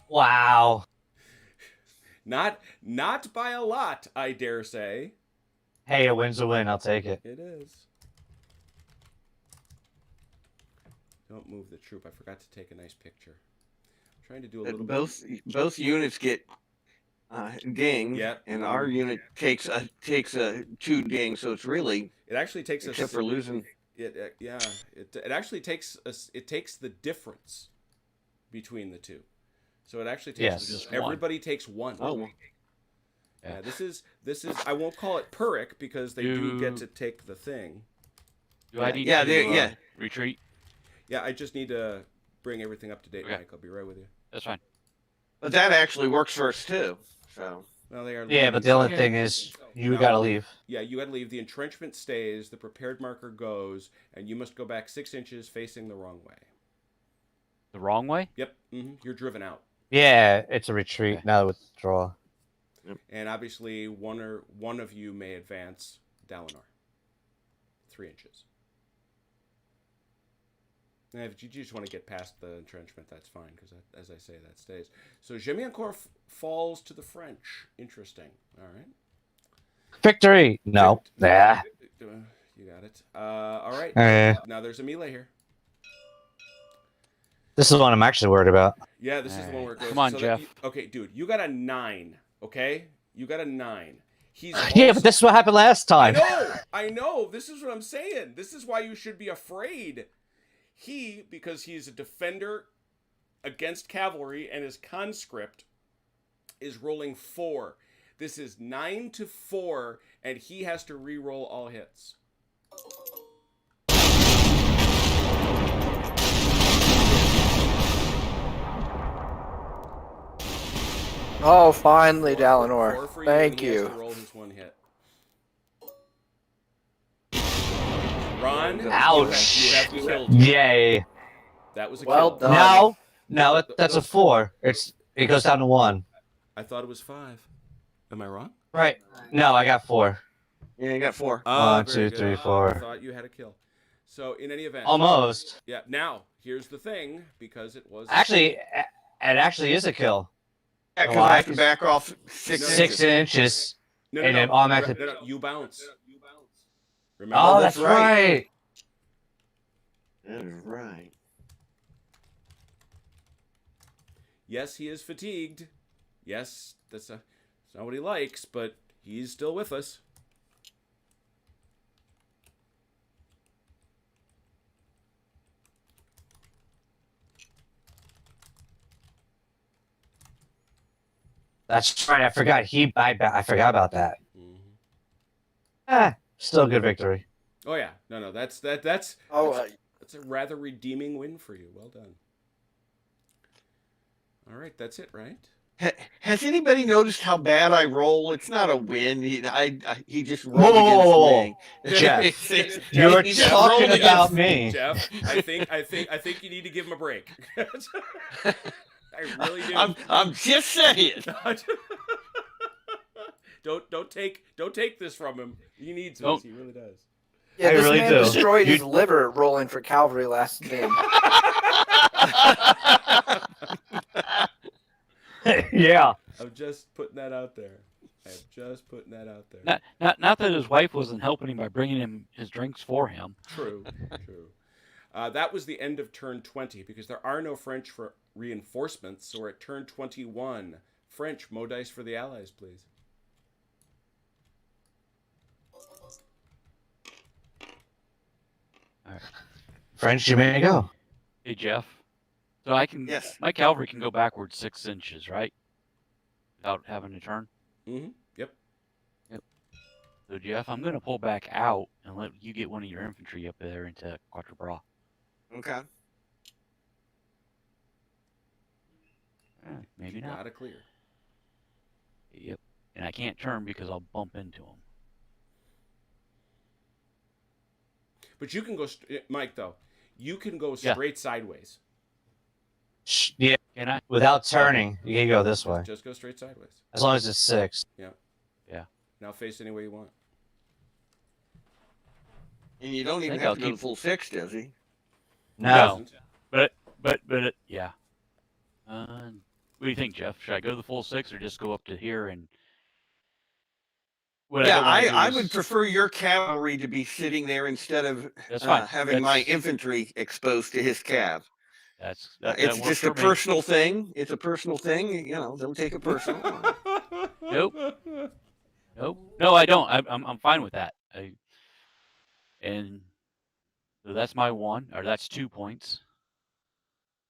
[SPEAKER 2] Wow.
[SPEAKER 1] Not by a lot, I dare say.
[SPEAKER 2] Hey, a win's a win. I'll take it.
[SPEAKER 1] It is. Don't move the troop. I forgot to take a nice picture. I'm trying to do a little
[SPEAKER 6] Both units get dinged,
[SPEAKER 1] Yeah.
[SPEAKER 6] and our unit takes a 2 ding, so it's really,
[SPEAKER 1] It actually takes
[SPEAKER 6] except for losing.
[SPEAKER 1] It actually takes us. It takes the difference between the two. So it actually takes
[SPEAKER 2] Yes.
[SPEAKER 3] Just
[SPEAKER 1] everybody takes 1.
[SPEAKER 6] Oh, well.
[SPEAKER 1] Yeah, this is I won't call it Pyrrhic because they do get to take the thing.
[SPEAKER 3] Do I need
[SPEAKER 6] Yeah,
[SPEAKER 3] to retreat?
[SPEAKER 1] Yeah, I just need to bring everything up to date,
[SPEAKER 3] Okay.
[SPEAKER 1] Mike. I'll be right with you.
[SPEAKER 3] That's fine.
[SPEAKER 6] But that actually works for us too. So
[SPEAKER 1] Well, they are
[SPEAKER 2] Yeah, but the
[SPEAKER 1] leaving,
[SPEAKER 2] only
[SPEAKER 1] so-
[SPEAKER 2] thing is, you
[SPEAKER 1] No.
[SPEAKER 2] gotta leave.
[SPEAKER 1] Yeah, you gotta leave. The entrenchment stays, the prepared marker goes, and you must go back 6 inches facing the wrong way.
[SPEAKER 3] The wrong way?
[SPEAKER 1] Yep, you're driven out.
[SPEAKER 2] Yeah, it's a retreat,
[SPEAKER 3] Okay.
[SPEAKER 2] not a withdrawal.
[SPEAKER 1] And obviously, one of you may advance Dalinar. 3 inches. And if you just want to get past the entrenchment, that's fine, because as I say, that stays. So Gémiancourt falls to the French. Interesting. All right.
[SPEAKER 2] Victory! No. Nah.
[SPEAKER 1] You got it. All right. Now there's a melee here.
[SPEAKER 2] This is what I'm actually worried about.
[SPEAKER 1] Yeah, this is the one where it goes.
[SPEAKER 3] Come on,
[SPEAKER 1] so
[SPEAKER 3] Jeff.
[SPEAKER 1] Okay, dude, you got a 9. Okay, you got a 9. He's
[SPEAKER 2] Yeah,
[SPEAKER 1] also-
[SPEAKER 2] but this is what happened last time.
[SPEAKER 1] I know. This is what I'm saying. This is why you should be afraid. Because he's a defender against cavalry and his conscript is rolling 4. This is 9-4, and he has to re-roll all hits.
[SPEAKER 5] Oh, finally,
[SPEAKER 1] 4
[SPEAKER 5] Dalinar.
[SPEAKER 1] for
[SPEAKER 5] Thank
[SPEAKER 1] and he has
[SPEAKER 5] you.
[SPEAKER 1] to roll his 1 hit. Ron,
[SPEAKER 2] Ouch.
[SPEAKER 1] you have killed.
[SPEAKER 2] Yay.
[SPEAKER 1] That was a
[SPEAKER 5] Well
[SPEAKER 1] kill.
[SPEAKER 5] done.
[SPEAKER 2] No, that's a 4. It goes down to 1.
[SPEAKER 1] I thought it was 5. Am I wrong?
[SPEAKER 2] Right. No, I got 4.
[SPEAKER 6] yeah, you got 4.
[SPEAKER 2] One,
[SPEAKER 1] Very
[SPEAKER 2] two,
[SPEAKER 1] good.
[SPEAKER 2] three, four.
[SPEAKER 1] I thought you had a kill. So in any event,
[SPEAKER 2] Almost.
[SPEAKER 1] Yeah. Now here's the thing, because it was
[SPEAKER 2] Actually, it actually is a kill.
[SPEAKER 6] Yeah, because
[SPEAKER 2] Oh,
[SPEAKER 6] I have to back off 6
[SPEAKER 1] No,
[SPEAKER 2] 6 inches.
[SPEAKER 1] no,
[SPEAKER 2] and then automatically-
[SPEAKER 1] no, you bounce. Remember?
[SPEAKER 2] Oh,
[SPEAKER 6] that's
[SPEAKER 2] that's right.
[SPEAKER 6] That is right.
[SPEAKER 1] Yes, he is fatigued. Yes, that's not what he likes, but he's still with us.
[SPEAKER 2] That's right. I forgot I forgot about that.
[SPEAKER 1] Mhm.
[SPEAKER 2] Still a good victory.
[SPEAKER 1] Oh yeah, no, that's
[SPEAKER 5] Oh,
[SPEAKER 1] that's a rather redeeming win for you. Well done. All right, that's it, right?
[SPEAKER 6] Has anybody noticed how bad I roll? It's not a win. He just rolled
[SPEAKER 2] Whoa, whoa,
[SPEAKER 6] against
[SPEAKER 2] whoa, whoa.
[SPEAKER 6] me.
[SPEAKER 2] Jeff, you were
[SPEAKER 6] Jeff,
[SPEAKER 2] talking
[SPEAKER 6] rolled
[SPEAKER 2] about
[SPEAKER 6] against-
[SPEAKER 2] me.
[SPEAKER 1] Jeff, I think you need to give him a break. I really do.
[SPEAKER 6] I'm just saying.
[SPEAKER 1] don't take this from him. He needs
[SPEAKER 3] Don't.
[SPEAKER 1] this. He really does.
[SPEAKER 5] yeah,
[SPEAKER 2] I
[SPEAKER 5] this
[SPEAKER 2] really
[SPEAKER 5] man
[SPEAKER 2] do.
[SPEAKER 5] destroyed his
[SPEAKER 2] You-
[SPEAKER 5] liver rolling for cavalry last game.
[SPEAKER 2] Yeah.
[SPEAKER 1] I'm just putting that out there.
[SPEAKER 3] Not that his wife wasn't helping him by bringing him his drinks for him.
[SPEAKER 1] True. That was the end of turn 20 because there are no French for reinforcements. So we're at turn 21. French, mo dice for the Allies, please.
[SPEAKER 2] French, you may go.
[SPEAKER 3] Hey Jeff, so I can
[SPEAKER 6] Yes.
[SPEAKER 3] my cavalry can go backwards 6 inches, right? Without having to turn.
[SPEAKER 1] Mm-hmm. Yep.
[SPEAKER 3] So Jeff, I'm gonna pull back out and let you get one of your infantry up there into Quatre.
[SPEAKER 6] Okay.
[SPEAKER 3] Maybe not.
[SPEAKER 1] Gotta clear.
[SPEAKER 3] Yep. And I can't turn because I'll bump into him.
[SPEAKER 1] But you can go, Mike. Though you can go
[SPEAKER 3] Yeah.
[SPEAKER 1] straight sideways.
[SPEAKER 2] Yeah,
[SPEAKER 3] Can I?
[SPEAKER 2] without turning, you can go this way.
[SPEAKER 1] Just go straight sideways.
[SPEAKER 2] As long as it's 6.
[SPEAKER 1] Now face any way you want.
[SPEAKER 6] And you don't even
[SPEAKER 3] think
[SPEAKER 6] have
[SPEAKER 3] I'll
[SPEAKER 6] to go to
[SPEAKER 3] keep-
[SPEAKER 6] full 6, does he?
[SPEAKER 3] No. But yeah. What do you think, Jeff? Should I go to the full 6 or just go up to here and? What
[SPEAKER 6] Yeah,
[SPEAKER 3] don't wanna do
[SPEAKER 6] I
[SPEAKER 3] is-
[SPEAKER 6] would prefer your cavalry to be sitting there instead of
[SPEAKER 3] That's fine.
[SPEAKER 6] having my
[SPEAKER 3] That's-
[SPEAKER 6] infantry exposed to his cav.
[SPEAKER 3] That's
[SPEAKER 6] It's
[SPEAKER 3] that works
[SPEAKER 6] just a
[SPEAKER 3] for me.
[SPEAKER 6] personal thing. It's a personal thing. You know, don't take it personal.
[SPEAKER 3] Nope. No, I don't. I'm fine with that. And so that's my 1, or that's 2 points.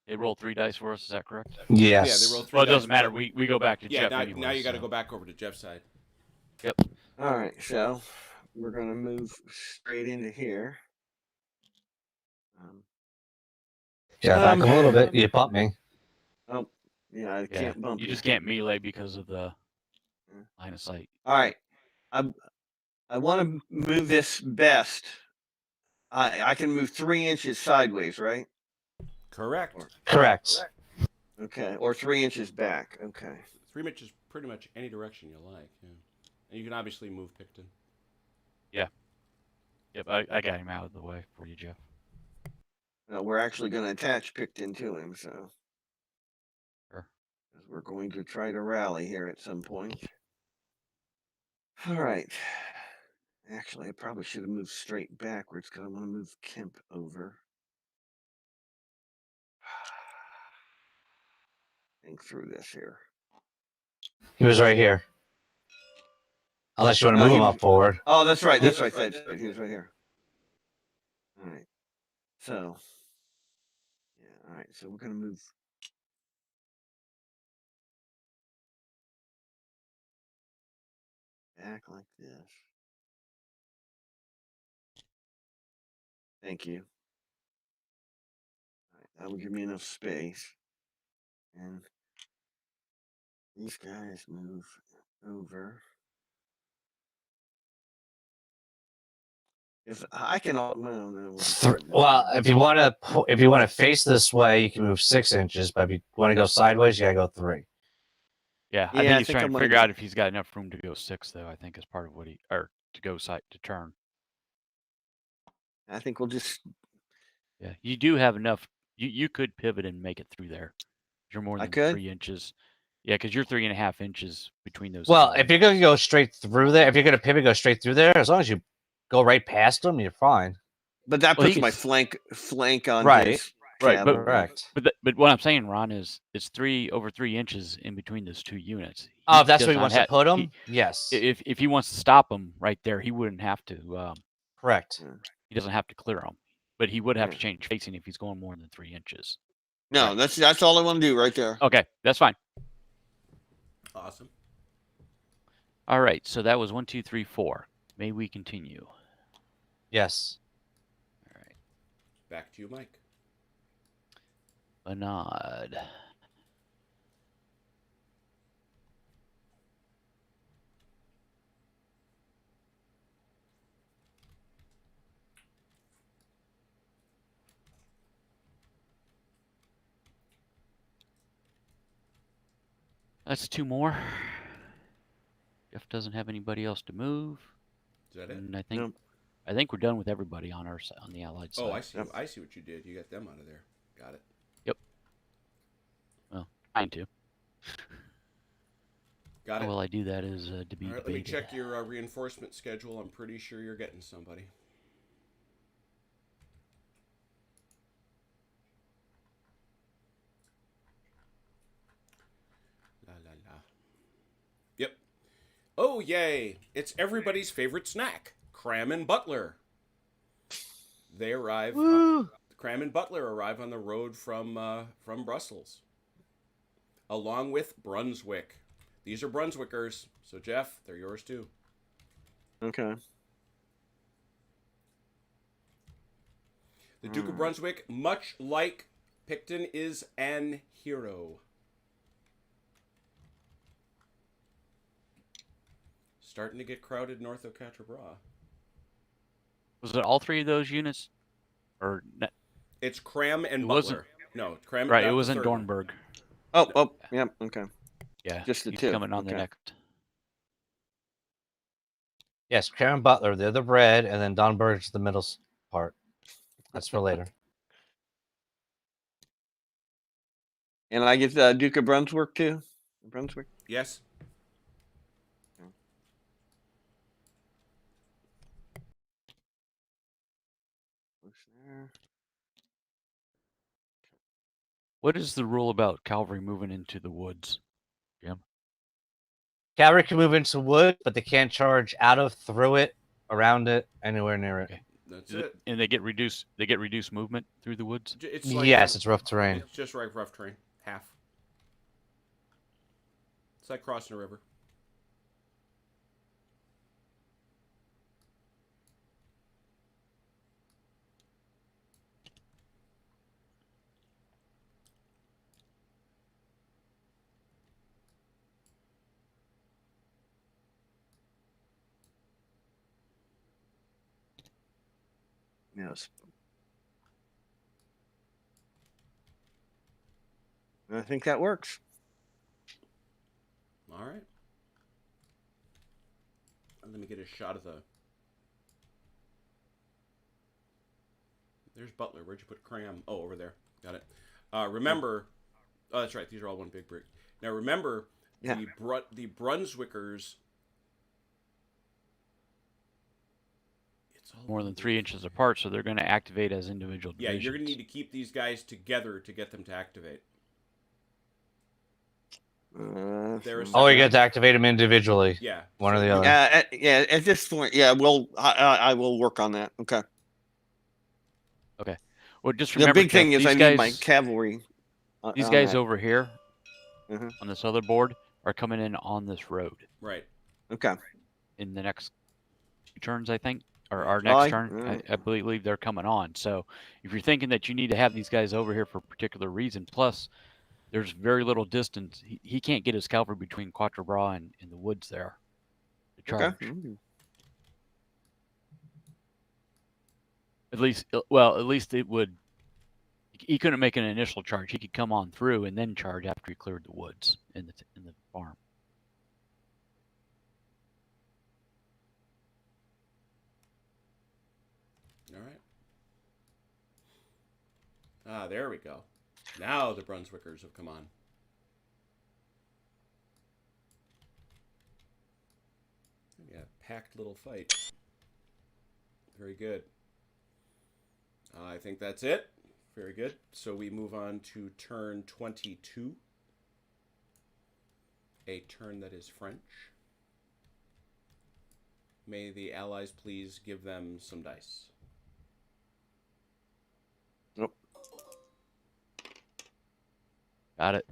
[SPEAKER 3] They rolled 3 dice for us. Is that correct?
[SPEAKER 2] Yes.
[SPEAKER 1] Yeah, they roll 3
[SPEAKER 3] Well, it
[SPEAKER 1] dice,
[SPEAKER 3] doesn't matter.
[SPEAKER 1] but-
[SPEAKER 3] We go back to
[SPEAKER 1] Yeah,
[SPEAKER 3] Jeff
[SPEAKER 1] now,
[SPEAKER 3] anyway.
[SPEAKER 1] now you got to
[SPEAKER 3] so-
[SPEAKER 1] go back over to Jeff's side.
[SPEAKER 3] Yep.
[SPEAKER 6] All right, so we're gonna move straight into here.
[SPEAKER 2] Yeah, back a little bit. You bump me.
[SPEAKER 6] Oh, yeah, I
[SPEAKER 3] Yeah.
[SPEAKER 6] can't bump
[SPEAKER 3] You
[SPEAKER 6] you.
[SPEAKER 3] just can't melee because of the line of sight.
[SPEAKER 6] All right, I want to move this best. I can move 3 inches sideways, right?
[SPEAKER 1] Correct.
[SPEAKER 2] Correct.
[SPEAKER 6] Okay, or 3 inches back. Okay.
[SPEAKER 1] 3 inches, pretty much any direction you like. Yeah. And you can obviously move Picton.
[SPEAKER 3] Yep, I got him out of the way for you, Jeff.
[SPEAKER 6] No, we're actually going to attach Picton to him, so.
[SPEAKER 3] Sure.
[SPEAKER 6] 'Cause we're going to try to rally here at some point. All right. Actually, I probably should have moved straight backwards because I want to move Kemp over. Think through this here.
[SPEAKER 2] He was right here. Unless you want to
[SPEAKER 6] No,
[SPEAKER 2] move him
[SPEAKER 6] he-
[SPEAKER 2] up forward.
[SPEAKER 6] Oh, that's right. That's right. That's right. He was right here. All right. So, yeah. All right. So we're gonna move. Back like this. Thank you. All right, that will give me enough space. And these guys move over. If I can, well, no,
[SPEAKER 2] Well, if you want to face this way, you can move 6 inches. But if you want to go sideways, you gotta go 3.
[SPEAKER 3] Yeah,
[SPEAKER 6] Yeah,
[SPEAKER 3] I
[SPEAKER 6] I
[SPEAKER 3] think he's
[SPEAKER 6] think
[SPEAKER 3] trying
[SPEAKER 6] I'm
[SPEAKER 3] to
[SPEAKER 6] gonna
[SPEAKER 3] figure
[SPEAKER 6] do-
[SPEAKER 3] out if he's got enough room to go 6, though. I think is part of what or to go side to turn.
[SPEAKER 6] I think we'll just.
[SPEAKER 3] Yeah, you do have enough. You could pivot and make it through there. You're more
[SPEAKER 6] I
[SPEAKER 3] than
[SPEAKER 6] could?
[SPEAKER 3] 3 inches. Yeah, because you're 3.5 inches between those.
[SPEAKER 2] Well,
[SPEAKER 3] two
[SPEAKER 2] if you're gonna
[SPEAKER 3] units.
[SPEAKER 2] go straight through there, if you're gonna pivot, go straight through there. As long as you go right past them, you're fine.
[SPEAKER 6] But that
[SPEAKER 3] Well, he
[SPEAKER 6] puts my
[SPEAKER 3] can-
[SPEAKER 6] flank on
[SPEAKER 2] Right.
[SPEAKER 6] his
[SPEAKER 3] Right, but-
[SPEAKER 6] cavalry.
[SPEAKER 2] Correct.
[SPEAKER 3] But what I'm saying, Ron, is it's over 3 inches in between those two units.
[SPEAKER 2] Oh, if that's
[SPEAKER 3] does
[SPEAKER 2] where he
[SPEAKER 3] not
[SPEAKER 2] wants to
[SPEAKER 3] ha-
[SPEAKER 2] put
[SPEAKER 3] he-
[SPEAKER 2] them, yes.
[SPEAKER 3] If he wants to stop them right there, he wouldn't have to.
[SPEAKER 2] Correct.
[SPEAKER 3] He doesn't have to clear them, but he would have to
[SPEAKER 6] Yeah.
[SPEAKER 3] change facing if he's going more than 3 inches.
[SPEAKER 6] No, that's all I want to do right there.
[SPEAKER 3] Okay, that's fine.
[SPEAKER 1] Awesome.
[SPEAKER 3] All right, so that was 1, 2, 3, 4. May we continue?
[SPEAKER 2] Yes.
[SPEAKER 3] All right,
[SPEAKER 1] Back to you, Mike.
[SPEAKER 3] Bernard. That's 2 more. Jeff doesn't have anybody else to move,
[SPEAKER 1] Is that it?
[SPEAKER 3] and I think
[SPEAKER 6] Nope.
[SPEAKER 3] we're done with everybody on our side, on the Allied side.
[SPEAKER 1] Oh, I see.
[SPEAKER 6] Yep.
[SPEAKER 1] I see what you did. You got them out of there. Got it.
[SPEAKER 3] Trying to.
[SPEAKER 1] Got
[SPEAKER 3] How
[SPEAKER 1] it.
[SPEAKER 3] will I do that is to be
[SPEAKER 1] All right,
[SPEAKER 3] debated.
[SPEAKER 1] let me check your reinforcement schedule. I'm pretty sure you're getting somebody. La la la. Yep. Oh yay! It's everybody's favorite snack, Cram and Butler. They arrive. Cram and Butler arrive on the road from Brussels, along with Brunswick. These are Brunswickers, so Jeff, they're yours too.
[SPEAKER 6] Okay.
[SPEAKER 1] The Duke of Brunswick, much like Picton, is an hero. Starting to get crowded north of Quatre.
[SPEAKER 3] Was it all 3 of those units, or
[SPEAKER 1] It's Cram and
[SPEAKER 3] It
[SPEAKER 1] Butler.
[SPEAKER 3] wasn't-
[SPEAKER 1] No, Cram.
[SPEAKER 3] right?
[SPEAKER 1] not
[SPEAKER 3] It
[SPEAKER 1] the
[SPEAKER 3] was in
[SPEAKER 1] third one.
[SPEAKER 3] Dornberg.
[SPEAKER 6] Oh, yep. Okay.
[SPEAKER 3] Yeah,
[SPEAKER 6] Just the
[SPEAKER 3] he's
[SPEAKER 6] 2.
[SPEAKER 3] coming on the
[SPEAKER 6] Okay.
[SPEAKER 3] next.
[SPEAKER 2] Yes, Karen Butler, they're the bread, and then Don Burge the middle part. That's for later.
[SPEAKER 6] And I get Duke of Brunswick too. Brunswick.
[SPEAKER 1] Yes.
[SPEAKER 3] What is the rule about cavalry moving into the woods, Jim?
[SPEAKER 2] Cavalry can move into wood, but they can't charge out of, through it, around it, anywhere near it.
[SPEAKER 3] Okay.
[SPEAKER 1] That's it.
[SPEAKER 3] And they get reduced. They get reduced movement through the woods.
[SPEAKER 1] It's
[SPEAKER 2] Yes, it's rough terrain.
[SPEAKER 1] It's just like rough terrain. Half. It's like crossing a river.
[SPEAKER 6] Yes. I think that works.
[SPEAKER 1] All right. Let me get a shot of the. There's Butler. Where'd you put Cram? Oh, over there. Got it. Remember. Oh, that's right. These are all one big brick. Now remember,
[SPEAKER 6] Yeah.
[SPEAKER 1] the Brunswickers. It's all
[SPEAKER 3] More than 3 inches apart, so they're going to activate as individual
[SPEAKER 1] Yeah,
[SPEAKER 3] divisions.
[SPEAKER 1] you're gonna need to keep these guys together to get them to activate. There's-
[SPEAKER 2] Oh, you get to activate them individually.
[SPEAKER 1] Yeah.
[SPEAKER 2] One or the
[SPEAKER 1] you-
[SPEAKER 2] other.
[SPEAKER 6] Yeah. At this point, yeah. Well, I will work on that. Okay.
[SPEAKER 3] Well, just
[SPEAKER 6] The
[SPEAKER 3] remember,
[SPEAKER 6] big thing
[SPEAKER 3] Jeff,
[SPEAKER 6] is I
[SPEAKER 3] these
[SPEAKER 6] need my
[SPEAKER 3] guys-
[SPEAKER 6] cavalry.
[SPEAKER 3] These
[SPEAKER 6] on
[SPEAKER 3] guys
[SPEAKER 6] that.
[SPEAKER 3] over here
[SPEAKER 6] Mhm.
[SPEAKER 3] on this other board are coming in on this road
[SPEAKER 1] Right.
[SPEAKER 6] Okay.
[SPEAKER 3] in the next 2 turns, I think, or
[SPEAKER 1] Right.
[SPEAKER 3] our next
[SPEAKER 6] Aye.
[SPEAKER 3] turn.
[SPEAKER 6] Alright.
[SPEAKER 3] I believe they're coming on. So if you're thinking that you need to have these guys over here for a particular reason, plus there's very little distance, he can't get his cavalry between Quatre and the woods there to charge.
[SPEAKER 6] Okay. Mm.
[SPEAKER 3] At least it would. He couldn't make an initial charge. He could come on through and then charge after he cleared the woods in the farm.
[SPEAKER 1] All right. Ah, there we go. Now the Brunswickers have come on. Yeah, packed little fight. Very good. I think that's it. Very good. So we move on to turn 22. A turn that is French. May the allies please give them some dice.
[SPEAKER 6] Nope.
[SPEAKER 3] Got it.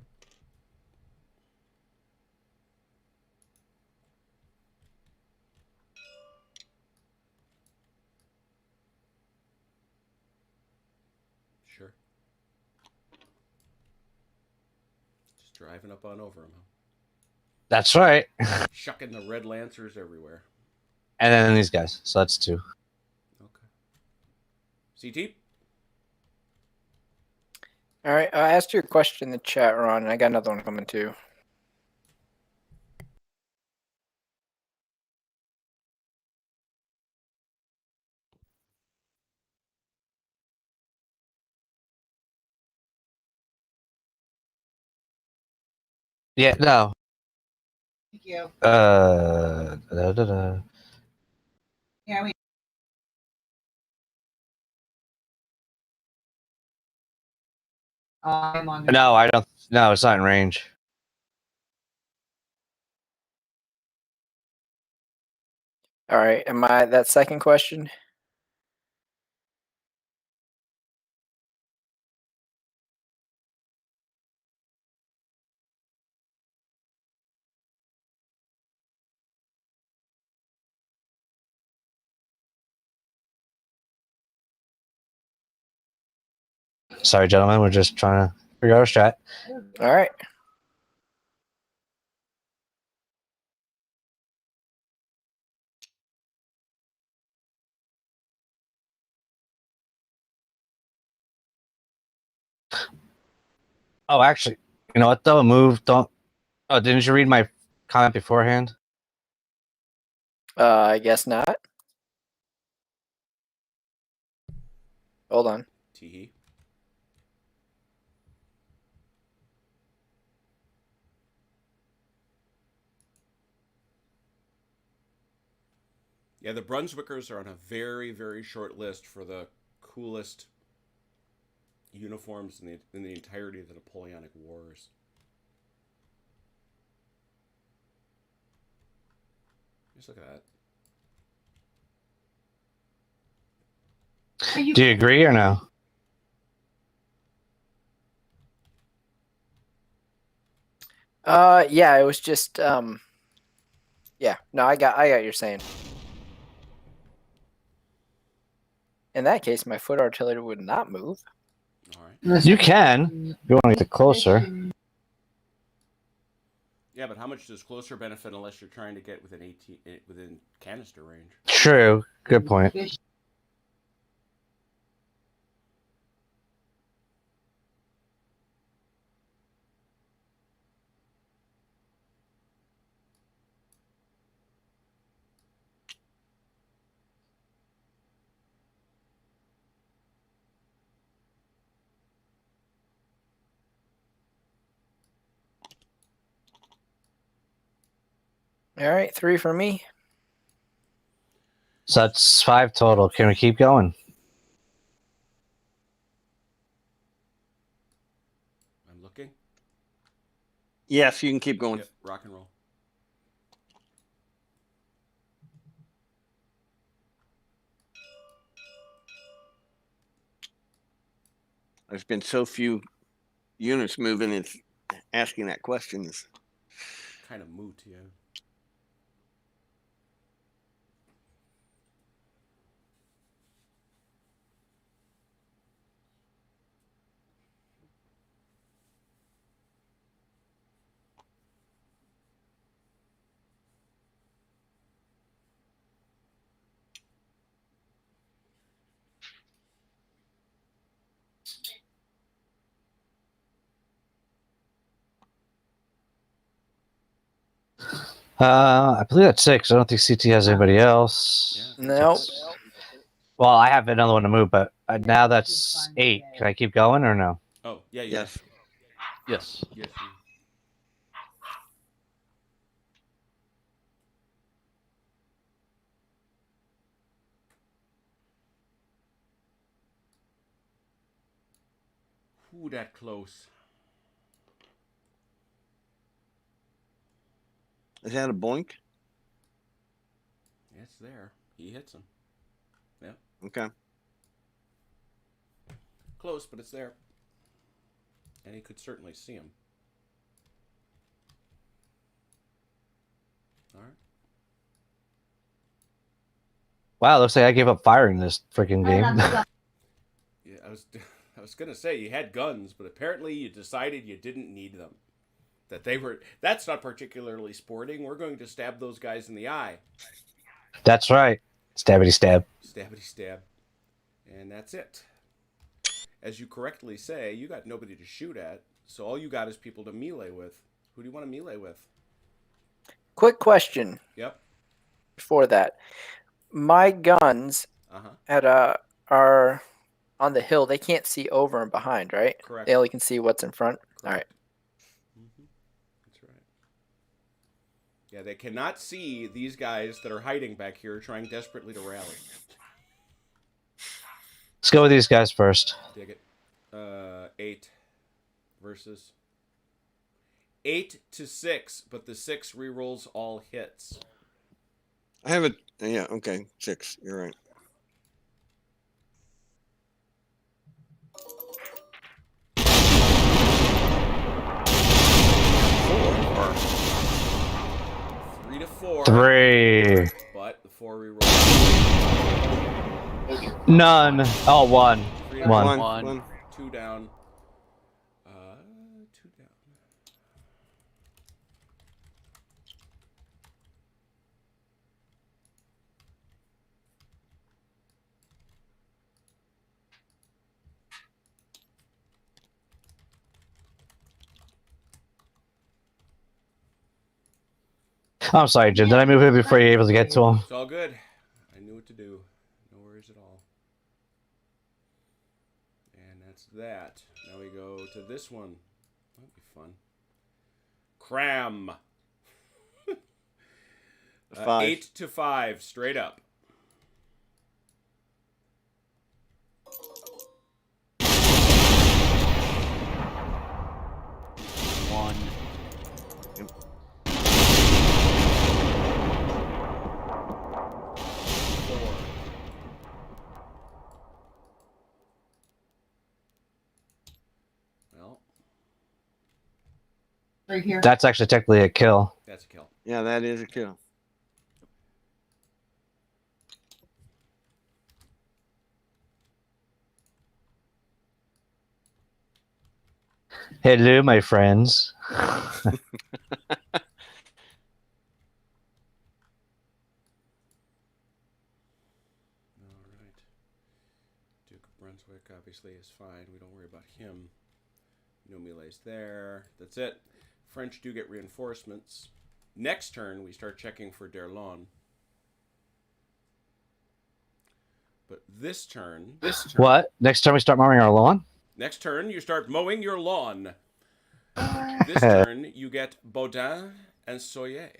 [SPEAKER 1] Sure. Just driving up on over them, huh?
[SPEAKER 2] That's right.
[SPEAKER 1] Shucking the red lancers everywhere.
[SPEAKER 2] And then these guys. So that's 2.
[SPEAKER 1] Okay. CT?
[SPEAKER 5] All right, I asked you a question in the chat, Ron, and I got another one coming too.
[SPEAKER 2] Yeah, no.
[SPEAKER 4] Thank you.
[SPEAKER 2] Da.
[SPEAKER 4] Yeah, I'm on.
[SPEAKER 2] No, I don't. No, it's not in range.
[SPEAKER 5] All right, am I that second question?
[SPEAKER 2] Sorry, gentlemen. We're just trying to figure out our strat.
[SPEAKER 5] All right.
[SPEAKER 2] Oh, actually, you know what though? Move. Don't. Oh, didn't you read my comment beforehand?
[SPEAKER 5] I guess not. Hold on.
[SPEAKER 1] Teehee. Yeah, the Brunswickers are on a very, very short list for the coolest uniforms in the entirety of the Napoleonic Wars. Just look at that.
[SPEAKER 2] Do you agree or no?
[SPEAKER 5] Yeah, it was just yeah. No, I got what you're saying. In that case, my foot artillery would not move.
[SPEAKER 1] All right.
[SPEAKER 2] You can. If you want to get closer.
[SPEAKER 1] Yeah, but how much does closer benefit unless you're trying to get within canister range?
[SPEAKER 2] True. Good point.
[SPEAKER 5] All right, 3 for me.
[SPEAKER 2] So that's 5 total. Can we keep going?
[SPEAKER 1] I'm looking.
[SPEAKER 6] Yes, you can keep going.
[SPEAKER 1] Yep, rock and roll.
[SPEAKER 6] There's been so few units moving. It's asking that question is
[SPEAKER 1] Kind of moot, yeah.
[SPEAKER 2] I believe that's 6. I don't think CT has anybody else.
[SPEAKER 1] Yeah.
[SPEAKER 5] Nope.
[SPEAKER 2] Well, I have another one to move, but now that's 8. Can I keep going or no?
[SPEAKER 1] Oh, yeah,
[SPEAKER 6] yes.
[SPEAKER 3] Yes.
[SPEAKER 1] Yes. Ooh, that close.
[SPEAKER 6] Is that a boink?
[SPEAKER 1] It's there. He hits him. Yep.
[SPEAKER 6] Okay.
[SPEAKER 1] Close, but it's there. And he could certainly see him. All right.
[SPEAKER 2] Wow, looks like I gave up firing this freaking game.
[SPEAKER 1] Yeah, I was gonna say you had guns, but apparently you decided you didn't need them. That's not particularly sporting. We're going to stab those guys in the eye.
[SPEAKER 2] That's right. Stabbity stab.
[SPEAKER 1] Stabbity stab. And that's it. As you correctly say, you got nobody to shoot at, so all you got is people to melee with. Who do you want to melee with?
[SPEAKER 5] Quick question
[SPEAKER 1] Yep.
[SPEAKER 5] before that. My guns are on the hill. They can't see over and behind, right?
[SPEAKER 1] Correct.
[SPEAKER 5] They only can see what's in front.
[SPEAKER 1] Correct.
[SPEAKER 5] All right.
[SPEAKER 1] That's right. Yeah, they cannot see these guys that are hiding back here trying desperately to rally.
[SPEAKER 2] Let's go with these guys first.
[SPEAKER 1] Dig it. 8 versus 8 to 6, but the 6 rerolls all hits.
[SPEAKER 6] I have it. Yeah. Okay. 6. You're right.
[SPEAKER 1] Three to 4.
[SPEAKER 2] 3.
[SPEAKER 1] But the 4 rerolls.
[SPEAKER 2] None. Oh, 1.
[SPEAKER 1] 3 to
[SPEAKER 2] 1.
[SPEAKER 3] 1.
[SPEAKER 1] 2 down. 2 down.
[SPEAKER 2] I'm sorry, Jim. Did I move him before you were able to get to him?
[SPEAKER 1] It's all good. I knew what to do. No worries at all. And that's that. Now we go to this one. That'll be fun. Cram.
[SPEAKER 6] 5.
[SPEAKER 1] 8 to 5, straight up.
[SPEAKER 3] One.
[SPEAKER 1] Four. Well,
[SPEAKER 4] Right here.
[SPEAKER 2] That's actually technically a kill.
[SPEAKER 1] that's a kill.
[SPEAKER 6] Yeah, that is a kill.
[SPEAKER 2] Hello, my friends.
[SPEAKER 1] All right. Duke of Brunswick obviously is fine. We don't worry about him. No melees there. That's it. French do get reinforcements. Next turn, we start checking for Derlon. But this turn...
[SPEAKER 2] What? Next time we start mowing our lawn?
[SPEAKER 1] Next turn, you start mowing your lawn. This turn, you get Baudin and Soyer.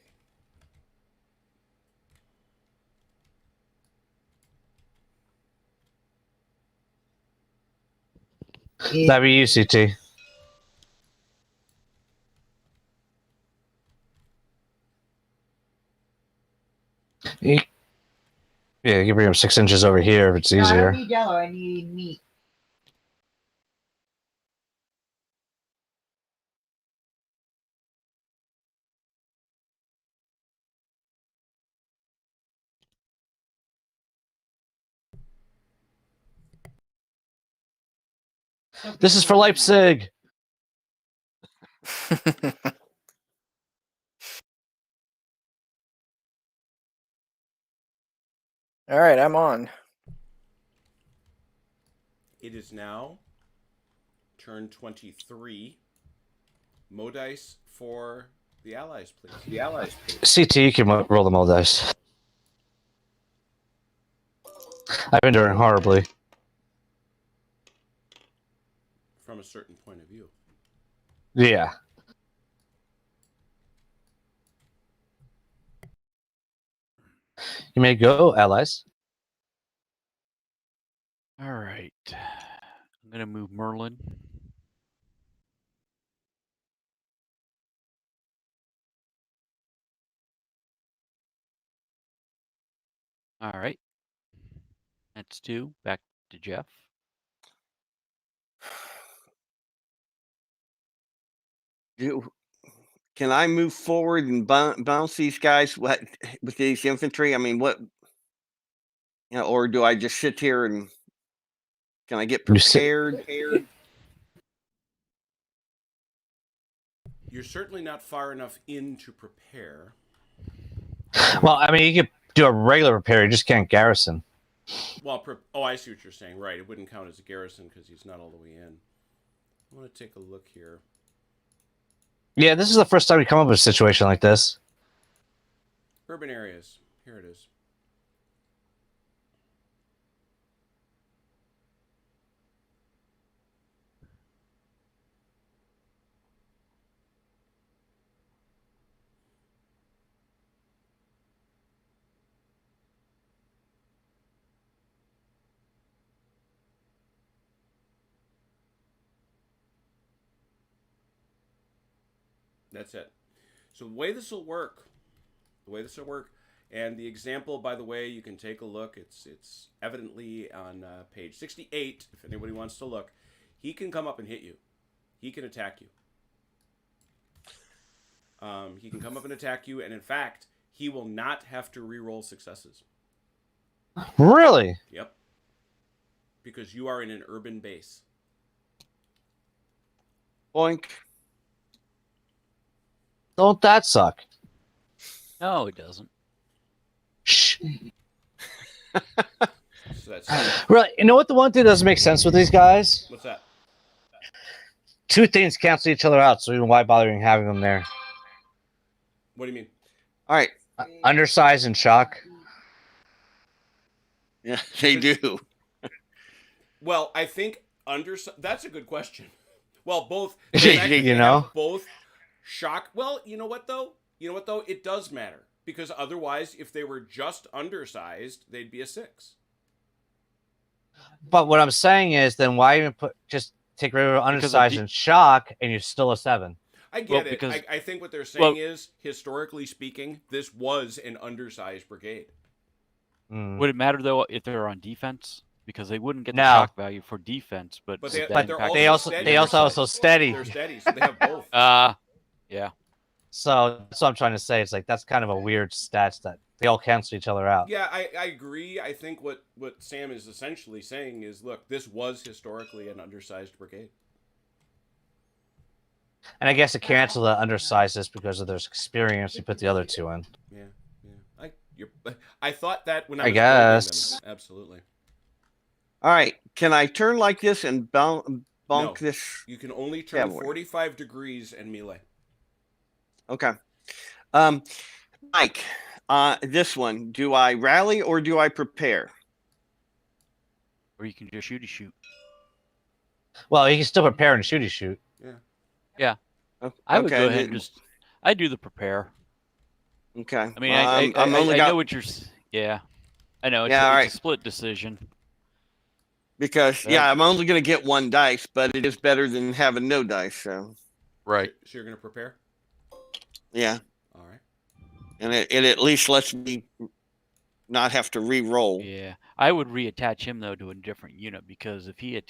[SPEAKER 2] That'd be you, CT. Yeah, you can bring him 6 inches over here if it's
[SPEAKER 4] No, I
[SPEAKER 2] easier.
[SPEAKER 4] don't need yellow. I need meat.
[SPEAKER 2] This is for Leipzig.
[SPEAKER 5] All right, I'm on.
[SPEAKER 1] It is now turn 23. Mow dice for the Allies, please. The Allies, please.
[SPEAKER 2] CT, you can roll the mold dice. I've been doing horribly.
[SPEAKER 1] From a certain point of view.
[SPEAKER 2] Yeah. You may go, allies.
[SPEAKER 3] All right. I'm going to move Merlin. All right. That's 2. Back to Jeff.
[SPEAKER 6] Can I move forward and bounce these guys with these infantry? I mean, what, or do I just sit here and can I get
[SPEAKER 2] You sit-
[SPEAKER 6] prepared?
[SPEAKER 1] You're certainly not far enough in to prepare.
[SPEAKER 2] Well, I mean, you could do a regular repair. You just can't garrison.
[SPEAKER 1] Well, I see what you're saying. Right, it wouldn't count as a garrison because he's not all the way in. I want to take a look here.
[SPEAKER 2] Yeah, this is the first time we come up with a situation like this.
[SPEAKER 1] Urban areas. Here it is. That's it. So the way this will work, and the example, by the way, you can take a look. It's evidently on page 68, if anybody wants to look. He can come up and hit you. He can attack you. He can come up and attack you, and in fact, he will not have to re-roll successes.
[SPEAKER 2] Really?
[SPEAKER 1] Yep. Because you are in an urban base.
[SPEAKER 6] Boink.
[SPEAKER 2] Don't that suck?
[SPEAKER 3] No, it doesn't.
[SPEAKER 2] Shh.
[SPEAKER 1] So that's
[SPEAKER 2] Really, you know what? The one thing that doesn't make sense with these guys?
[SPEAKER 1] what's that?
[SPEAKER 2] 2 things cancel each other out, so even why bothering having them there?
[SPEAKER 1] What do you mean?
[SPEAKER 6] All right.
[SPEAKER 2] Undersized and shock.
[SPEAKER 6] Yeah, they do.
[SPEAKER 1] Well, I think that's a good question. Well, both
[SPEAKER 2] You
[SPEAKER 1] the fact that they
[SPEAKER 2] know?
[SPEAKER 1] have both shock. Well, you know what though? It does matter because otherwise, if they were just undersized, they'd be a 6.
[SPEAKER 2] But what I'm saying is, then why even just take rid of undersized and shock, and you're still a 7?
[SPEAKER 1] I get
[SPEAKER 3] Well,
[SPEAKER 1] it.
[SPEAKER 3] because-
[SPEAKER 1] I think what they're saying is, historically speaking, this was an undersized brigade.
[SPEAKER 3] Would it matter though if they're on defense? Because they wouldn't get the
[SPEAKER 2] No.
[SPEAKER 3] shock value for defense, but
[SPEAKER 1] But
[SPEAKER 3] then
[SPEAKER 1] they're
[SPEAKER 3] back
[SPEAKER 2] They
[SPEAKER 3] to
[SPEAKER 2] also
[SPEAKER 1] steady.
[SPEAKER 2] they also steady.
[SPEAKER 1] They're steady, so they have both.
[SPEAKER 3] yeah.
[SPEAKER 2] So that's what I'm trying to say. It's like that's kind of a weird stats that they all cancel each other out.
[SPEAKER 1] Yeah, I agree. I think what Sam is essentially saying is, look, this was historically an undersized brigade.
[SPEAKER 2] And I guess to cancel the undersized is because of their experience. You put the other 2 in.
[SPEAKER 1] Yeah. I thought that when I
[SPEAKER 2] I
[SPEAKER 1] was building
[SPEAKER 2] guess.
[SPEAKER 1] them. Absolutely.
[SPEAKER 6] All right. Can I turn like this and bonk
[SPEAKER 1] No.
[SPEAKER 6] this?
[SPEAKER 1] You can only turn
[SPEAKER 6] Cavalry.
[SPEAKER 1] 45 degrees and melee.
[SPEAKER 6] Okay. Mike, this one, do I rally or do I prepare?
[SPEAKER 3] Or you can just shoot.
[SPEAKER 2] Well, you can still prepare and shooty shoot.
[SPEAKER 3] I would go
[SPEAKER 6] Okay,
[SPEAKER 3] ahead and I do the prepare.
[SPEAKER 6] Okay.
[SPEAKER 3] I mean,
[SPEAKER 6] I'm only
[SPEAKER 3] I
[SPEAKER 6] got
[SPEAKER 3] know what you're. Yeah, I know. It's,
[SPEAKER 6] Yeah, all
[SPEAKER 3] it's
[SPEAKER 6] right.
[SPEAKER 3] a split decision.
[SPEAKER 6] because I'm only going to get 1 dice, but it is better than having no dice. So
[SPEAKER 3] Right.
[SPEAKER 1] So you're going to prepare?
[SPEAKER 6] yeah,
[SPEAKER 1] All right.
[SPEAKER 6] and it at least lets me not have to re-roll.
[SPEAKER 3] Yeah, I would reattach him though to a different unit because if he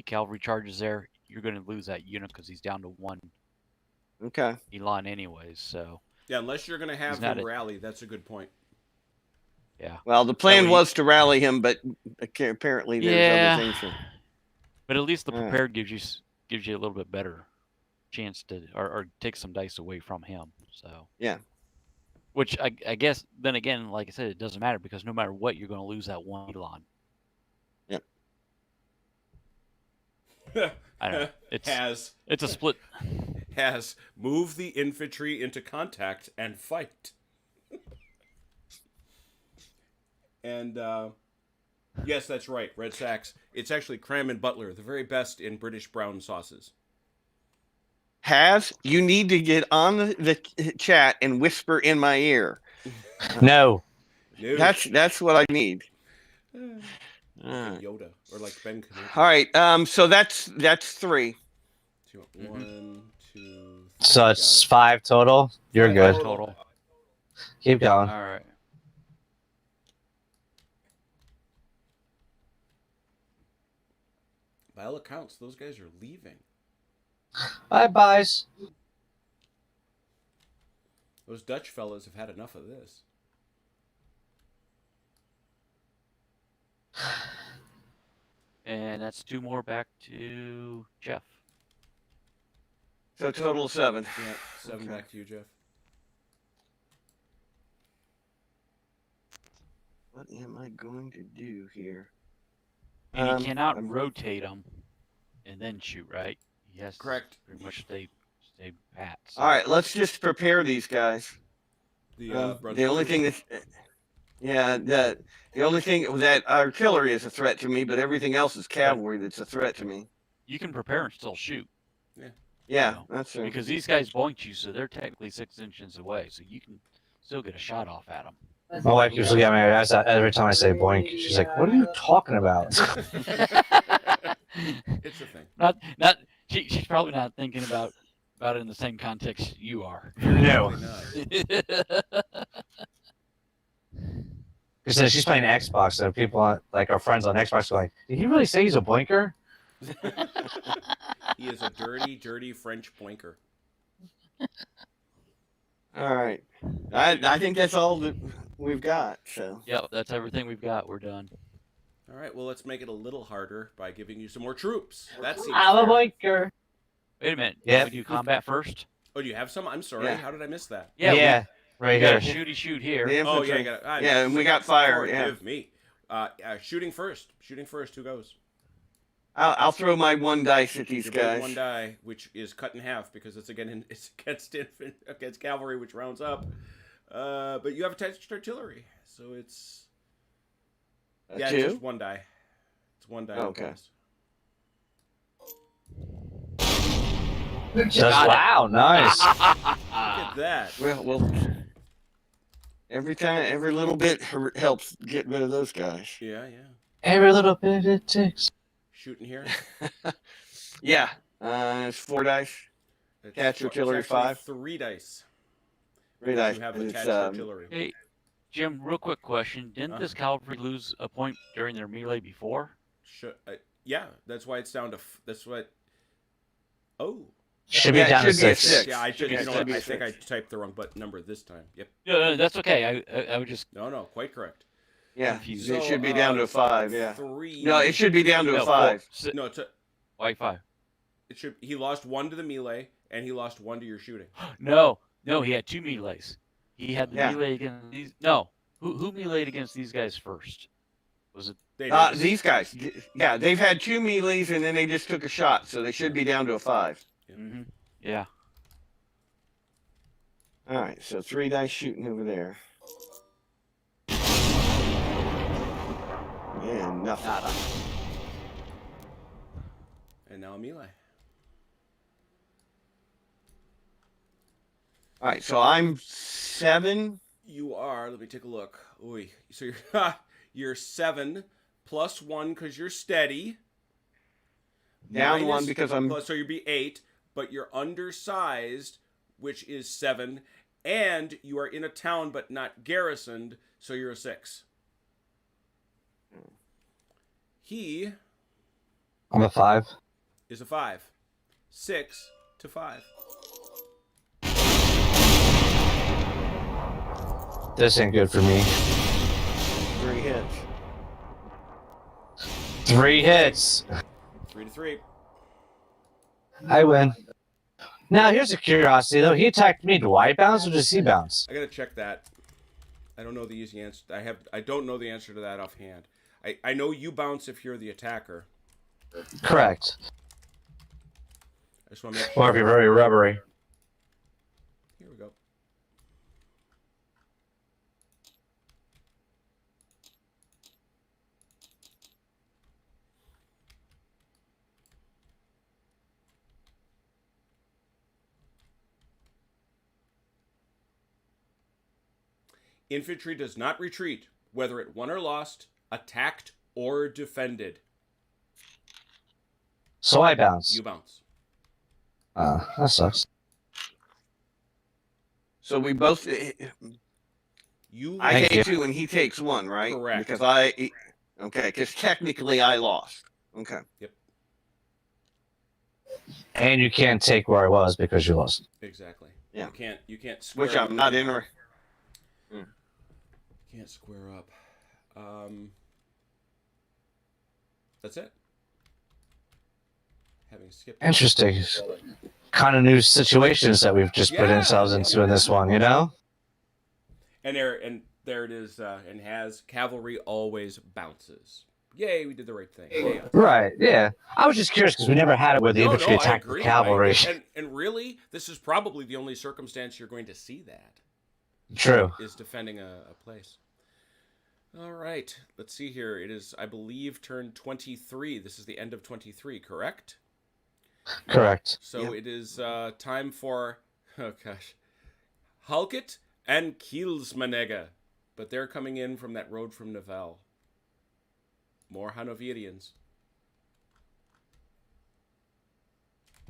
[SPEAKER 3] cavalry charges there, you're going to lose that unit because he's down to 1
[SPEAKER 6] Okay.
[SPEAKER 3] Elon anyways. So
[SPEAKER 1] Yeah, unless you're going to have
[SPEAKER 3] He's not
[SPEAKER 1] him
[SPEAKER 3] a-
[SPEAKER 1] rally. That's a good point.
[SPEAKER 3] yeah.
[SPEAKER 6] Well, the plan
[SPEAKER 3] way-
[SPEAKER 6] was to rally him, but apparently there's
[SPEAKER 3] Yeah.
[SPEAKER 6] other things. Here.
[SPEAKER 3] But at least the
[SPEAKER 6] Alright.
[SPEAKER 3] prepared gives you a little bit better chance to or take some dice away from him. So
[SPEAKER 6] Yeah.
[SPEAKER 3] Which I guess then again, like I said, it doesn't matter because no matter what, you're going to lose that 1 Elon. I don't know. It's a split.
[SPEAKER 1] Has move the infantry into contact and fight. And yes, that's right, Red Sacks. It's actually Cram and Butler, the very best in British brown sauces.
[SPEAKER 6] You need to get on the chat and whisper in my ear.
[SPEAKER 2] No.
[SPEAKER 1] No.
[SPEAKER 6] That's what I need.
[SPEAKER 1] Like Yoda or like Ben Kenobi.
[SPEAKER 6] All right. So that's 3.
[SPEAKER 1] 1, 2, 3.
[SPEAKER 2] So it's 5 total. You're
[SPEAKER 1] 5
[SPEAKER 2] good.
[SPEAKER 3] Total.
[SPEAKER 2] Keep going.
[SPEAKER 3] All right.
[SPEAKER 1] By all accounts, those guys are leaving.
[SPEAKER 2] Bye byes.
[SPEAKER 1] Those Dutch fellas have had enough of this.
[SPEAKER 3] And that's 2 more back to Jeff.
[SPEAKER 6] So total of 7.
[SPEAKER 1] Yeah, 7
[SPEAKER 6] Okay.
[SPEAKER 1] back to you, Jeff.
[SPEAKER 6] What am I going to do here?
[SPEAKER 3] And he cannot
[SPEAKER 6] I'm-
[SPEAKER 3] rotate him and then shoot, right? He has
[SPEAKER 1] Correct.
[SPEAKER 3] to pretty much stay pat. So.
[SPEAKER 6] All right, let's just prepare these guys.
[SPEAKER 1] The
[SPEAKER 6] The only thing the only thing that artillery is a threat to me, but everything else is cavalry that's a threat to me.
[SPEAKER 3] You can prepare and still shoot.
[SPEAKER 6] Yeah,
[SPEAKER 3] No,
[SPEAKER 6] that's true.
[SPEAKER 3] Because these guys boinked you, so they're technically 6 inches away, so you can still get a shot off at them.
[SPEAKER 2] My wife keeps looking at me every time I say boink. She's like, "What are you talking about?"
[SPEAKER 1] It's a thing.
[SPEAKER 3] She's probably not thinking about it in the same context you are.
[SPEAKER 2] No.
[SPEAKER 1] Probably not.
[SPEAKER 2] Because she's playing Xbox, and people like our friends on Xbox are like, "Did he really say he's a boinker?"
[SPEAKER 1] He is a dirty, dirty French boinker.
[SPEAKER 6] All right. I think that's all that we've got. So
[SPEAKER 3] Yep, that's everything we've got. We're done.
[SPEAKER 1] All right, well, let's make it a little harder by giving you some more troops. That seems
[SPEAKER 2] I'm a
[SPEAKER 1] fair.
[SPEAKER 2] boinker.
[SPEAKER 3] Wait a minute.
[SPEAKER 2] Yep.
[SPEAKER 3] We do combat first?
[SPEAKER 1] Oh, do you have some? I'm sorry.
[SPEAKER 6] Yeah.
[SPEAKER 1] How did I miss that?
[SPEAKER 2] Yeah,
[SPEAKER 3] We
[SPEAKER 2] right
[SPEAKER 3] got a
[SPEAKER 2] here.
[SPEAKER 3] shooty-shoot here.
[SPEAKER 6] The
[SPEAKER 1] Oh, yeah,
[SPEAKER 6] infantry-
[SPEAKER 1] you got it.
[SPEAKER 6] Yeah, and we got fire. Yeah,
[SPEAKER 1] Forgive me. Shooting first. Shooting first. Who goes?
[SPEAKER 6] I'll throw my 1 dice at these
[SPEAKER 1] You roll
[SPEAKER 6] guys.
[SPEAKER 1] 1 die, which is cut in half because it's against cavalry, which rounds up. But you have attached artillery, so it's
[SPEAKER 6] A
[SPEAKER 1] it's
[SPEAKER 6] two?
[SPEAKER 1] just one die. It's one die.
[SPEAKER 6] Okay.
[SPEAKER 1] bonus.
[SPEAKER 2] Wow, nice.
[SPEAKER 1] Look at that.
[SPEAKER 6] Well, every little bit helps get rid of those guys.
[SPEAKER 1] Yeah.
[SPEAKER 2] Every little bit it takes.
[SPEAKER 1] Shooting here.
[SPEAKER 6] Yeah. It's 4 dice.
[SPEAKER 1] It's
[SPEAKER 6] Attached artillery,
[SPEAKER 1] it's actually
[SPEAKER 6] 5.
[SPEAKER 1] 3 dice.
[SPEAKER 6] 3
[SPEAKER 1] because
[SPEAKER 6] dice.
[SPEAKER 1] You have
[SPEAKER 6] It's,
[SPEAKER 1] attached artillery.
[SPEAKER 3] Hey, Jim, real quick question. Didn't this cavalry lose a point during their melee before?
[SPEAKER 1] Yeah, that's why it's down to. That's what. Oh.
[SPEAKER 2] Should be
[SPEAKER 6] Yeah, it
[SPEAKER 2] down to
[SPEAKER 6] should be a
[SPEAKER 2] 6.
[SPEAKER 6] 6.
[SPEAKER 1] Yeah, I
[SPEAKER 6] Should
[SPEAKER 1] did.
[SPEAKER 6] be-
[SPEAKER 1] You know
[SPEAKER 6] should
[SPEAKER 1] what?
[SPEAKER 6] be a
[SPEAKER 1] I think I
[SPEAKER 6] 6.
[SPEAKER 1] typed the wrong number this time. Yep.
[SPEAKER 3] No, that's okay. I would just
[SPEAKER 1] No, quite correct.
[SPEAKER 6] Yeah.
[SPEAKER 3] confused.
[SPEAKER 6] It should be down to a 5. Yeah.
[SPEAKER 1] 3.
[SPEAKER 6] No, it should be down to a 5.
[SPEAKER 1] No, it's
[SPEAKER 3] White 5.
[SPEAKER 1] it should. He lost 1 to the melee, and he lost 1 to your shooting.
[SPEAKER 3] No, he had 2 melees. He had the
[SPEAKER 6] Yeah.
[SPEAKER 3] melee against these. No, who meleeed against these guys first? Was it?
[SPEAKER 1] They did.
[SPEAKER 6] These guys, yeah, they've had 2 melees and then they just took a shot, so they should be down to a 5.
[SPEAKER 3] Mm-hmm. Yeah.
[SPEAKER 6] All right, so 3 dice shooting over there. And nothing.
[SPEAKER 3] Nada.
[SPEAKER 1] And now a melee.
[SPEAKER 6] All right, so I'm 7.
[SPEAKER 1] You are. Let me take a look. Oy. So you're you're 7 plus 1 because you're steady.
[SPEAKER 6] Down
[SPEAKER 1] Minus-
[SPEAKER 6] 1 because I'm.
[SPEAKER 1] so you'd be 8, but you're undersized, which is 7, and you are in a town but not garrisoned, so you're a 6. He
[SPEAKER 2] I'm a 5.
[SPEAKER 1] is a 5. 6 to 5.
[SPEAKER 2] This ain't good for me.
[SPEAKER 6] 3 hits.
[SPEAKER 2] 3 hits.
[SPEAKER 1] 3 to 3.
[SPEAKER 2] I win. Now, here's a curiosity, though. He attacked me. Do I bounce or does he bounce?
[SPEAKER 1] I gotta check that. I don't know the easy answer. I don't know the answer to that offhand. I know you bounce if you're the attacker.
[SPEAKER 2] Correct.
[SPEAKER 1] I just want to make
[SPEAKER 2] Or if you're very rubbery.
[SPEAKER 1] Here we go. Infantry does not retreat, whether it won or lost, attacked or defended.
[SPEAKER 2] So I bounce.
[SPEAKER 1] You bounce.
[SPEAKER 2] That sucks.
[SPEAKER 6] So we both.
[SPEAKER 1] You
[SPEAKER 6] I
[SPEAKER 2] Thank
[SPEAKER 6] take
[SPEAKER 2] you.
[SPEAKER 6] 2 and he takes 1, right?
[SPEAKER 1] Correct.
[SPEAKER 6] Because okay, because technically I lost. Okay.
[SPEAKER 2] And you can't take where I was because you lost.
[SPEAKER 1] Exactly.
[SPEAKER 6] Yeah.
[SPEAKER 1] You can't square
[SPEAKER 6] Which
[SPEAKER 1] up.
[SPEAKER 6] I'm not in.
[SPEAKER 1] Can't square up. That's it. Having skipped.
[SPEAKER 2] Interesting. Kind of new situations that we've just put
[SPEAKER 1] Yeah,
[SPEAKER 2] ourselves into in this one, you know?
[SPEAKER 1] And there it is. And has cavalry always bounces. Yay, we did the right thing. Yay.
[SPEAKER 2] Right, yeah. I was just curious because we never had it where the infantry
[SPEAKER 1] I
[SPEAKER 2] attacked the
[SPEAKER 1] agree.
[SPEAKER 2] cavalry.
[SPEAKER 1] And really, this is probably the only circumstance you're going to see that.
[SPEAKER 2] True.
[SPEAKER 1] Is defending a place. All right, let's see here. It is, I believe, turn 23. This is the end of 23, correct?
[SPEAKER 2] Correct.
[SPEAKER 1] So it is time for, oh gosh, Halket and Kielsmanegge. But they're coming in from that road from Nivelle. More Hanoverians.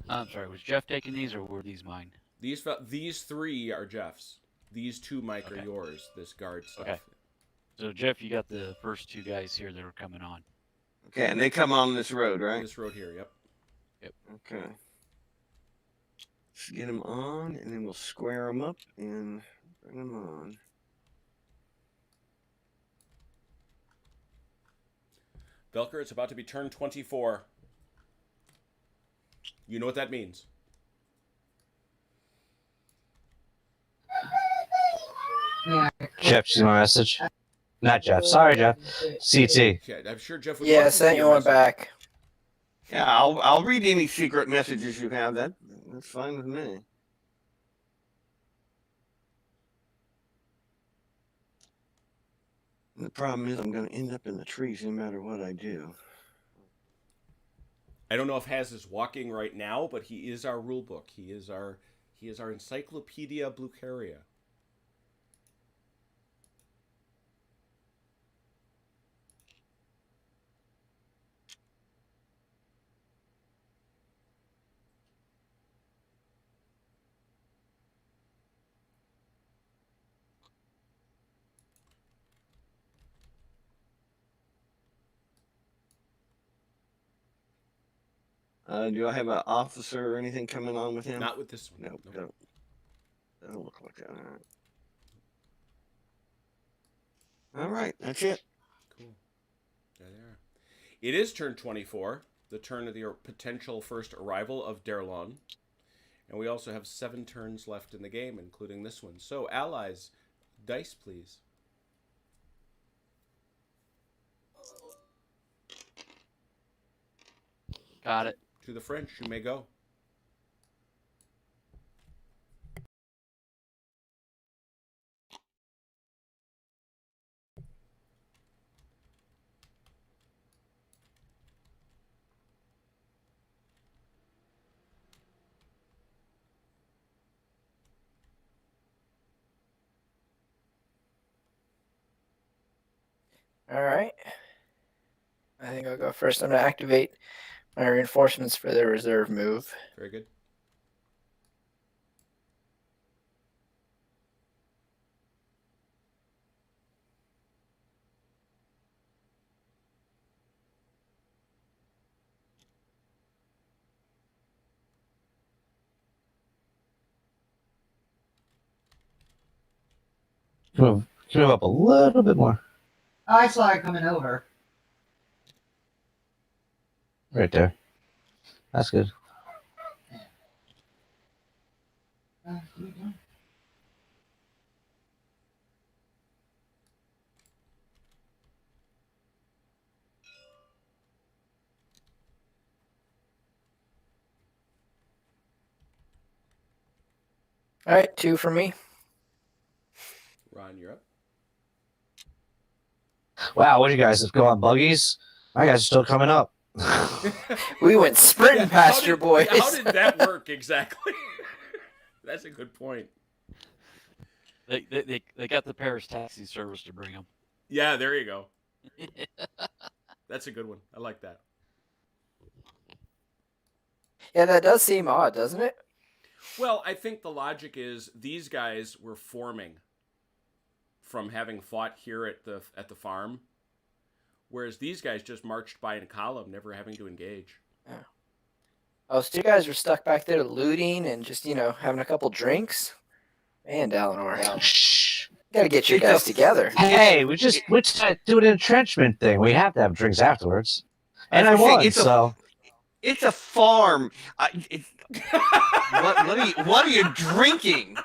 [SPEAKER 3] I'm sorry. Was Jeff taking these or were these mine?
[SPEAKER 1] These 3 are Jeff's. These 2, Mike, are
[SPEAKER 3] Okay.
[SPEAKER 1] yours. This guard stuff.
[SPEAKER 3] Okay. So Jeff, you got the first 2 guys here that are coming on.
[SPEAKER 6] Okay, and they come on this road, right?
[SPEAKER 1] This road here, yep.
[SPEAKER 6] Okay. Let's get them on, and then we'll square them up and bring them on.
[SPEAKER 1] Velker, it's about to be turn 24. You know what that means.
[SPEAKER 2] Jeff, see my message? Not Jeff. Sorry, Jeff. CT.
[SPEAKER 1] Yeah, I'm sure Jeff would
[SPEAKER 5] Yeah,
[SPEAKER 1] love
[SPEAKER 5] I
[SPEAKER 1] to see
[SPEAKER 5] sent
[SPEAKER 1] your
[SPEAKER 5] you one
[SPEAKER 1] message.
[SPEAKER 5] back.
[SPEAKER 6] Yeah, I'll read any secret messages you have. That's fine with me. And the problem is I'm going to end up in the trees no matter what I do.
[SPEAKER 1] I don't know if Haz is walking right now, but he is our rule book. He is our Encyclopedia Blucheria.
[SPEAKER 6] Do I have an officer or anything coming on with him?
[SPEAKER 1] Not with this one.
[SPEAKER 6] Nope.
[SPEAKER 1] Nope.
[SPEAKER 6] Doesn't look like that. All right, that's it.
[SPEAKER 1] Cool. There they are. It is turn 24, the turn of the potential first arrival of Derlon. And we also have 7 turns left in the game, including this one. So, allies, dice, please.
[SPEAKER 3] Got it.
[SPEAKER 1] To the French, you may go.
[SPEAKER 5] All right. I think I'll go first. I'm going to activate my reinforcements for the reserve move.
[SPEAKER 1] Very good.
[SPEAKER 2] Move up a little bit more.
[SPEAKER 4] Oh, I saw it coming over.
[SPEAKER 2] Right there. That's good.
[SPEAKER 5] All right, 2 for me.
[SPEAKER 1] Ron, you're up.
[SPEAKER 2] Wow, what do you guys go on buggies? My guys are still coming up.
[SPEAKER 5] We went sprinting past your boys.
[SPEAKER 1] How did that work exactly? That's a good point.
[SPEAKER 3] They got the Paris taxi service to bring them.
[SPEAKER 1] Yeah, there you go. That's a good one. I like that.
[SPEAKER 5] Yeah, that does seem odd, doesn't it?
[SPEAKER 1] Well, I think the logic is these guys were forming from having fought here at the farm, whereas these guys just marched by in a column, never having to engage.
[SPEAKER 5] Yeah. Oh, so you guys were stuck back there looting and just, having a couple drinks? Man, Dalinor.
[SPEAKER 2] Shh.
[SPEAKER 5] Gotta get you guys together.
[SPEAKER 2] Hey, we just do an entrenchment thing. We have to have drinks afterwards. And I won, so.
[SPEAKER 6] It's a farm. What are you drinking?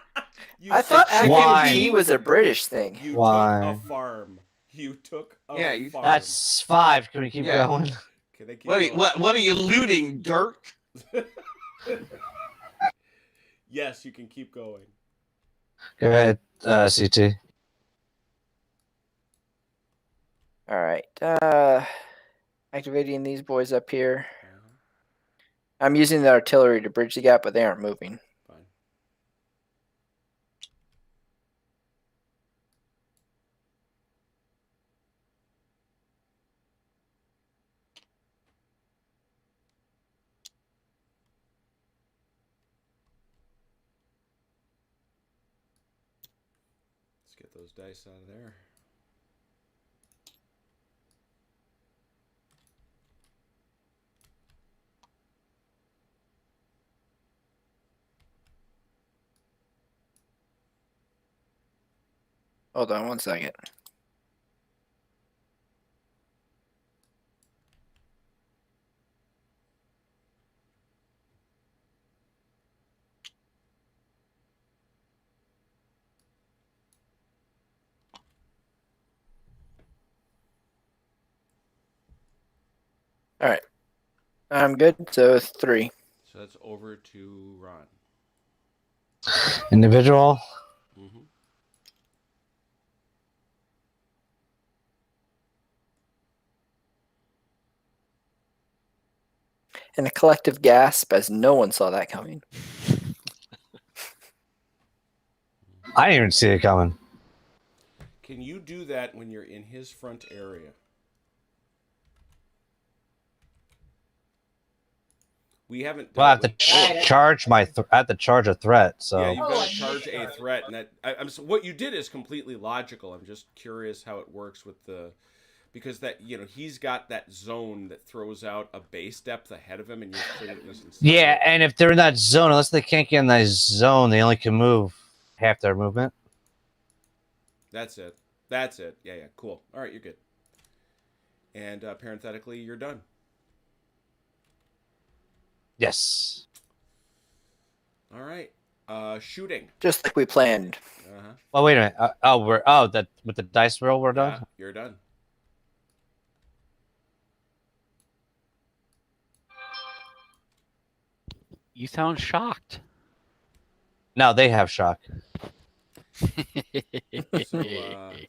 [SPEAKER 5] I thought
[SPEAKER 2] Wine.
[SPEAKER 5] acting tea was a British thing.
[SPEAKER 1] You
[SPEAKER 2] Wine.
[SPEAKER 1] took a farm. You took a farm.
[SPEAKER 2] That's 5. Can we keep going?
[SPEAKER 1] Can they keep
[SPEAKER 6] What are you looting, dirt?
[SPEAKER 1] Yes, you can keep going.
[SPEAKER 2] Go ahead, CT.
[SPEAKER 5] All right. Activating these boys up here. I'm using the artillery to bridge the gap, but they aren't moving.
[SPEAKER 1] Fine. Let's get those dice out of there.
[SPEAKER 5] Hold on 1 second. All right. I'm good. So 3.
[SPEAKER 1] So that's over to Ron.
[SPEAKER 2] Individual.
[SPEAKER 1] Mm-hmm.
[SPEAKER 5] And a collective gasp as no one saw that coming.
[SPEAKER 2] I didn't even see it coming.
[SPEAKER 1] Can you do that when you're in his front area? We haven't
[SPEAKER 2] Well, I
[SPEAKER 1] dealt
[SPEAKER 2] have to
[SPEAKER 1] with...
[SPEAKER 2] charge I have to charge a threat. So
[SPEAKER 1] Yeah, you've got to charge a threat, and that what you did is completely logical. I'm just curious how it works with the, because that he's got that zone that throws out a base depth ahead of him, and you're putting this inside.
[SPEAKER 2] yeah, and if they're in that zone, unless they can't get in that zone, they only can move half their movement.
[SPEAKER 1] That's it. That's it. Yeah, yeah, cool. All right, you're good. And parenthetically, you're done.
[SPEAKER 2] Yes.
[SPEAKER 1] All right. Shooting.
[SPEAKER 5] Just like we planned.
[SPEAKER 1] Uh-huh.
[SPEAKER 2] Well, wait a minute. That with the dice roll, we're done.
[SPEAKER 1] Yeah, you're done.
[SPEAKER 3] You sound shocked.
[SPEAKER 2] No, they have shock.
[SPEAKER 1] So,
[SPEAKER 2] I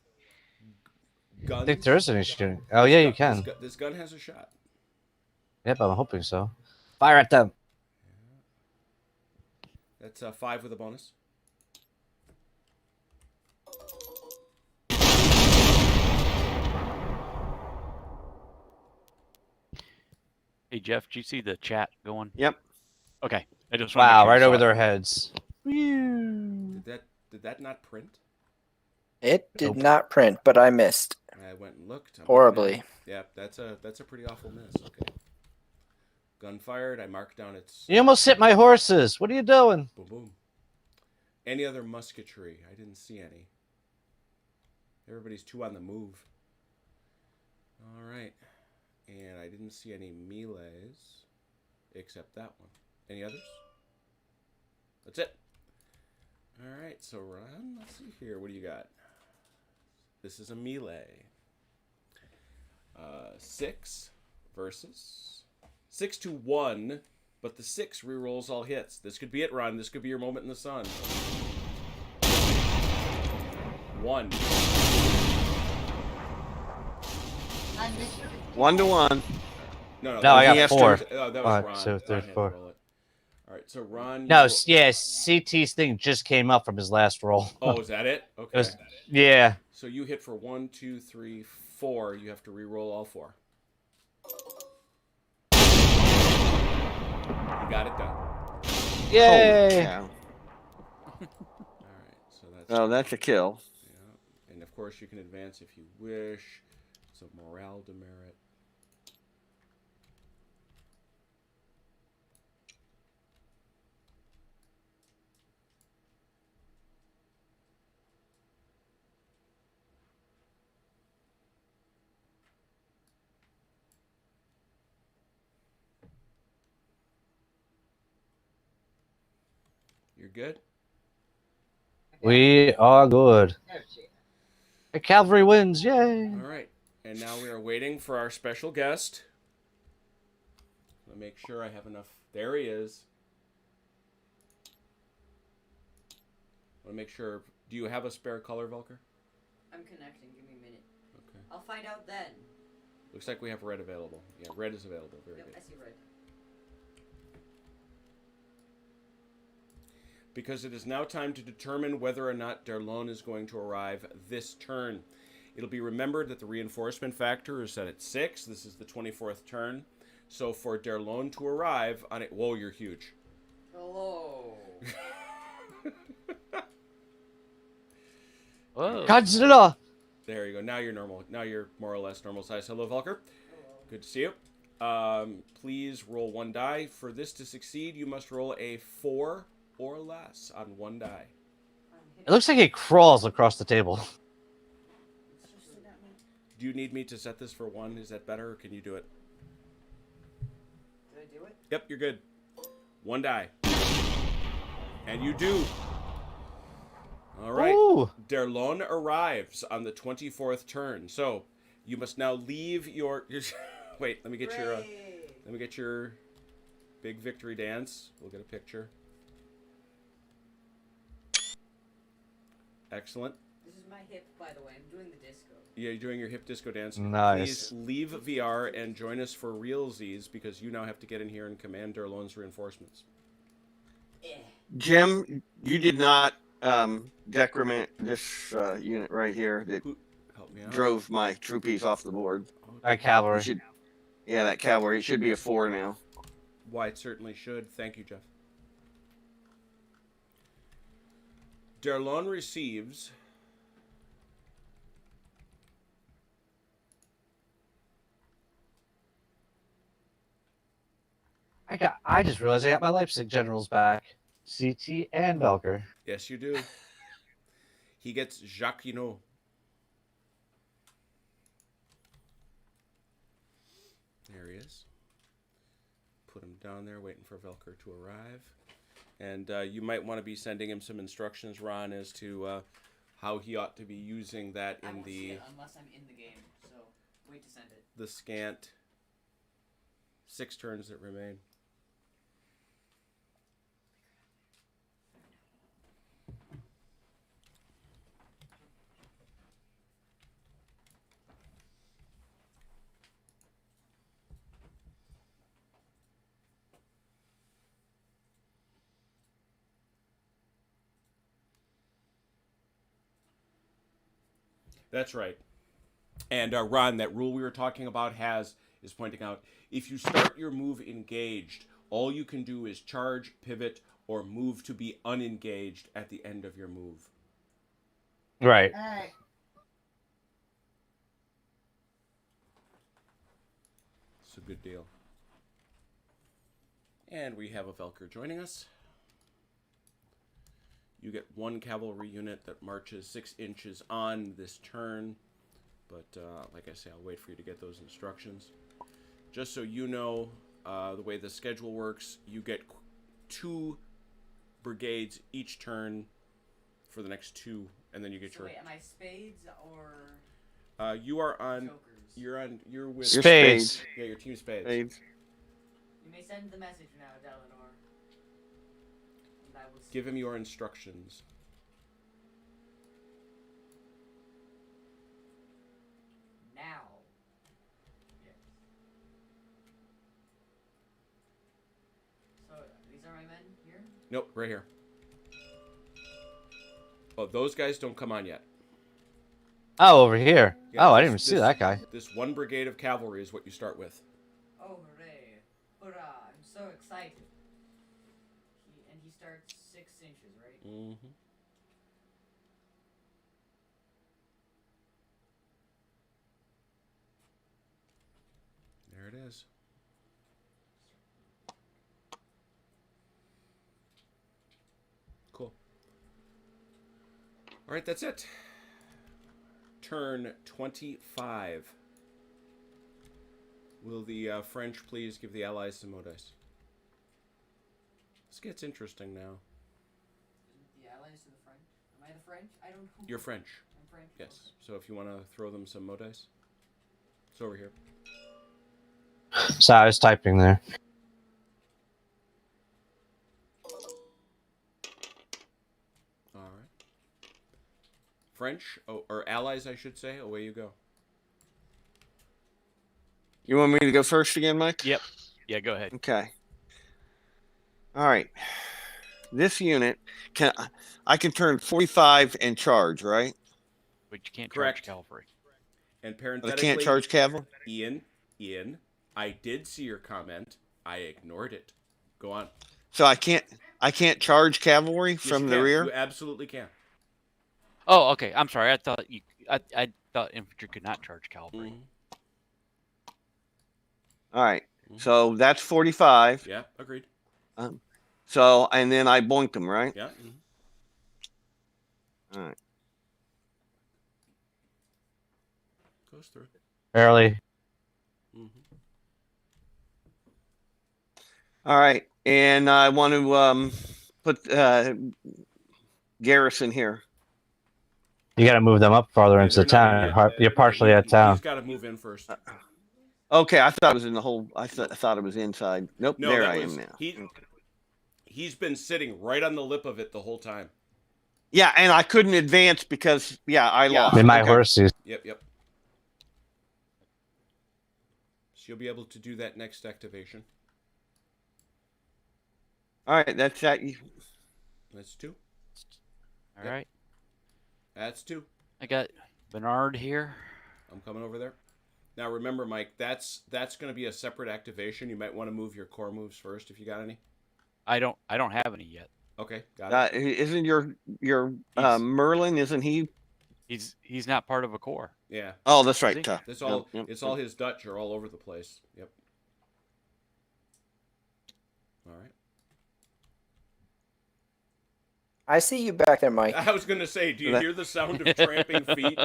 [SPEAKER 1] guns.
[SPEAKER 2] think there is any shooting. Oh yeah, you can.
[SPEAKER 1] This gun has a shot.
[SPEAKER 2] Yep, I'm hoping so. Fire at them.
[SPEAKER 1] That's 5 with a bonus.
[SPEAKER 3] Hey Jeff, did you see the chat going?
[SPEAKER 6] Yep.
[SPEAKER 3] Okay, I just wanna make
[SPEAKER 2] Wow,
[SPEAKER 3] sure you
[SPEAKER 2] right
[SPEAKER 3] saw
[SPEAKER 2] over
[SPEAKER 3] it.
[SPEAKER 2] their heads.
[SPEAKER 1] Did that not print?
[SPEAKER 5] It did
[SPEAKER 2] Nope.
[SPEAKER 5] not print, but I missed
[SPEAKER 1] I went and looked.
[SPEAKER 5] horribly.
[SPEAKER 1] Yeah, that's a pretty awful miss. Okay. Gun fired. I marked down its.
[SPEAKER 2] You almost hit my horses. What are you doing?
[SPEAKER 1] Boom boom. Any other musketry? I didn't see any. Everybody's too on the move. All right. And I didn't see any melees except that one. Any others? That's it. All right. So Ron, let's see here. What do you got? This is a melee. 6 versus 6 to 1, but the 6 rerolls all hits. This could be it, Ron. This could be your moment in the sun. 1.
[SPEAKER 6] 1-1.
[SPEAKER 1] No,
[SPEAKER 2] No, I
[SPEAKER 6] he
[SPEAKER 2] got
[SPEAKER 6] has to-
[SPEAKER 2] 4.
[SPEAKER 1] Oh, that was
[SPEAKER 2] 1,
[SPEAKER 1] Ron.
[SPEAKER 2] 2,
[SPEAKER 1] Ron
[SPEAKER 2] 3,
[SPEAKER 1] had to
[SPEAKER 2] 4.
[SPEAKER 1] roll it. All right, so Ron.
[SPEAKER 2] No, yeah, CT's thing just came up from his last roll.
[SPEAKER 1] Oh, is that it? Okay.
[SPEAKER 2] Yeah.
[SPEAKER 1] So you hit for 1, 2, 3, 4. You have to re-roll all 4. You got it done.
[SPEAKER 2] Yay!
[SPEAKER 6] Cow.
[SPEAKER 1] All right, so that's.
[SPEAKER 6] Oh, that's a kill.
[SPEAKER 1] Yeah, and of course you can advance if you wish. It's a morale demerit. You're good?
[SPEAKER 2] We are good. The cavalry wins. Yay!
[SPEAKER 1] All right. And now we are waiting for our special guest. Let me make sure I have enough. There he is. I want to make sure. Do you have a spare color, Velker?
[SPEAKER 7] I'm connecting. Give me a minute.
[SPEAKER 1] Okay.
[SPEAKER 7] I'll find out then.
[SPEAKER 1] Looks like we have red available. Yeah, red is available. Very
[SPEAKER 7] Yep,
[SPEAKER 1] good.
[SPEAKER 7] I see red.
[SPEAKER 1] Because it is now time to determine whether or not Derlone is going to arrive this turn. It'll be remembered that the reinforcement factor is set at 6. This is the 24th turn. So for Derlone to arrive on it... Whoa, you're huge.
[SPEAKER 7] Hello.
[SPEAKER 3] Whoa.
[SPEAKER 2] Godzilla!
[SPEAKER 1] There you go. Now you're normal. Now you're more or less normal size. Hello, Volker. Good to see you. Please roll 1 die. For this to succeed, you must roll a 4 or less on 1 die.
[SPEAKER 2] It looks like it crawls across the table.
[SPEAKER 1] Do you need me to set this for 1? Is that better, or can you do it?
[SPEAKER 7] Did I do it?
[SPEAKER 1] Yep, you're good. 1 die. And you do. All right.
[SPEAKER 2] Ooh.
[SPEAKER 1] Derlone arrives on the 24th turn. So you must now leave your wait, let me get your big victory dance. We'll get a picture. Excellent.
[SPEAKER 7] This is my hip, by the way. I'm doing the disco.
[SPEAKER 1] Yeah, you're doing your hip disco dance.
[SPEAKER 2] Nice.
[SPEAKER 1] Please leave VR and join us for realsies because you now have to get in here and command Darlon's reinforcements.
[SPEAKER 6] Jim, you did not decrement this unit right here that
[SPEAKER 1] Help me out.
[SPEAKER 6] drove my troopies off the board.
[SPEAKER 2] Cavalry.
[SPEAKER 6] Yeah, that cavalry. It should be a 4 now.
[SPEAKER 1] Why, it certainly should. Thank you, Jeff. Darlon receives...
[SPEAKER 2] I just realized I got my Leipzig generals back. CT and Belker.
[SPEAKER 1] Yes, you do. He gets Jacquinot. There he is. Put him down there, waiting for Velker to arrive. And you might want to be sending him some instructions, Ron, as to how he ought to be using that
[SPEAKER 7] I
[SPEAKER 1] in
[SPEAKER 7] won't see
[SPEAKER 1] the
[SPEAKER 7] it unless I'm in the game, so wait to send it.
[SPEAKER 1] the scant 6 turns that remain. That's right. And Ron, that rule we were talking about is pointing out, if you start your move engaged, all you can do is charge, pivot, or move to be unengaged at the end of your move.
[SPEAKER 2] Right.
[SPEAKER 4] Hey,
[SPEAKER 1] It's a good deal. And we have a Velker joining us. You get 1 cavalry unit that marches 6 inches on this turn. But like I say, I'll wait for you to get those instructions. Just so you know, the way the schedule works, you get 2 brigades each turn for the next 2, and then you get
[SPEAKER 7] So
[SPEAKER 1] your...
[SPEAKER 7] wait, am I spades or
[SPEAKER 1] you are on...
[SPEAKER 7] jokers?
[SPEAKER 1] You're with...
[SPEAKER 6] Your
[SPEAKER 2] Spades.
[SPEAKER 1] Yeah, your team spades.
[SPEAKER 6] Spades.
[SPEAKER 7] You may send the message now, Delanor. And I will see.
[SPEAKER 1] Give him your instructions.
[SPEAKER 7] Now. Yes. So, these are my men here?
[SPEAKER 1] Nope, right here. Oh, those guys don't come on yet.
[SPEAKER 2] Oh, over here.
[SPEAKER 1] Yeah,
[SPEAKER 2] Oh, I
[SPEAKER 1] this-
[SPEAKER 2] didn't even see
[SPEAKER 1] this-
[SPEAKER 2] that guy.
[SPEAKER 1] This 1 brigade of cavalry is what you start with.
[SPEAKER 7] Oh, hooray. Hurrah. I'm so excited. He starts 6 inches, right?
[SPEAKER 1] Mm-hmm. There it is. Cool. All right, that's it. Turn 25. Will the French please give the Allies some dice? This gets interesting now.
[SPEAKER 7] The allies to the French. Am I the French? I don't know.
[SPEAKER 1] You're French.
[SPEAKER 7] I'm French.
[SPEAKER 1] Yes. So if you want to throw them some dice, it's over here.
[SPEAKER 2] So I was typing there.
[SPEAKER 1] All right. French, or allies, I should say. Away you go.
[SPEAKER 6] You want me to go first again, Mike?
[SPEAKER 3] Yep. Yeah, go ahead.
[SPEAKER 6] Okay. All right. This unit I can turn 45 and charge, right?
[SPEAKER 3] But you can't
[SPEAKER 1] Correct.
[SPEAKER 3] charge cavalry.
[SPEAKER 1] And
[SPEAKER 6] I
[SPEAKER 1] parenthetically,
[SPEAKER 6] can't charge cavalry.
[SPEAKER 1] Ian, I did see your comment. I ignored it. Go on.
[SPEAKER 6] So I can't charge cavalry
[SPEAKER 1] Yes,
[SPEAKER 6] from
[SPEAKER 1] you
[SPEAKER 6] the
[SPEAKER 1] can.
[SPEAKER 6] rear.
[SPEAKER 1] You absolutely can.
[SPEAKER 3] Oh, okay. I'm sorry. I thought I thought infantry could not charge cavalry.
[SPEAKER 1] Mhm.
[SPEAKER 6] All right.
[SPEAKER 1] Mhm.
[SPEAKER 6] So that's 45.
[SPEAKER 1] Yeah, agreed.
[SPEAKER 6] So and then I boinked them, right?
[SPEAKER 1] Yeah.
[SPEAKER 6] All right.
[SPEAKER 1] Goes through.
[SPEAKER 2] Early.
[SPEAKER 1] Mm-hmm.
[SPEAKER 6] All right. And I want to put garrison here.
[SPEAKER 2] You got to move them up farther
[SPEAKER 1] Yeah,
[SPEAKER 2] into the
[SPEAKER 1] they're not in
[SPEAKER 2] town.
[SPEAKER 1] yet.
[SPEAKER 2] You're partially at town.
[SPEAKER 1] He's got to move in first.
[SPEAKER 6] Okay, I thought it was in the whole. I thought it was inside. Nope,
[SPEAKER 1] No,
[SPEAKER 6] there
[SPEAKER 1] that
[SPEAKER 6] I
[SPEAKER 1] was
[SPEAKER 6] am now.
[SPEAKER 1] he's been sitting right on the lip of it the whole time.
[SPEAKER 6] Yeah, and I couldn't advance because I lost.
[SPEAKER 2] With my
[SPEAKER 6] Okay.
[SPEAKER 2] horses.
[SPEAKER 1] Yep. you'll be able to do that next activation.
[SPEAKER 6] All right, that's that.
[SPEAKER 1] That's 2.
[SPEAKER 3] All
[SPEAKER 1] Yep.
[SPEAKER 3] right.
[SPEAKER 1] That's 2.
[SPEAKER 3] I got Bernard here.
[SPEAKER 1] I'm coming over there. Now remember, Mike, that's going to be a separate activation. You might want to move your core moves first if you got any.
[SPEAKER 3] I don't have any yet.
[SPEAKER 1] Okay, got it.
[SPEAKER 6] Isn't your Merlin? Isn't he?
[SPEAKER 3] He's not part of a core.
[SPEAKER 1] Yeah.
[SPEAKER 6] Oh, that's right.
[SPEAKER 3] he?
[SPEAKER 1] It's all
[SPEAKER 6] Yep.
[SPEAKER 1] it's all his Dutch are all over the place. Yep. All right.
[SPEAKER 5] I see you back there, Mike.
[SPEAKER 1] I was going to say, do you hear the sound of tramping feet?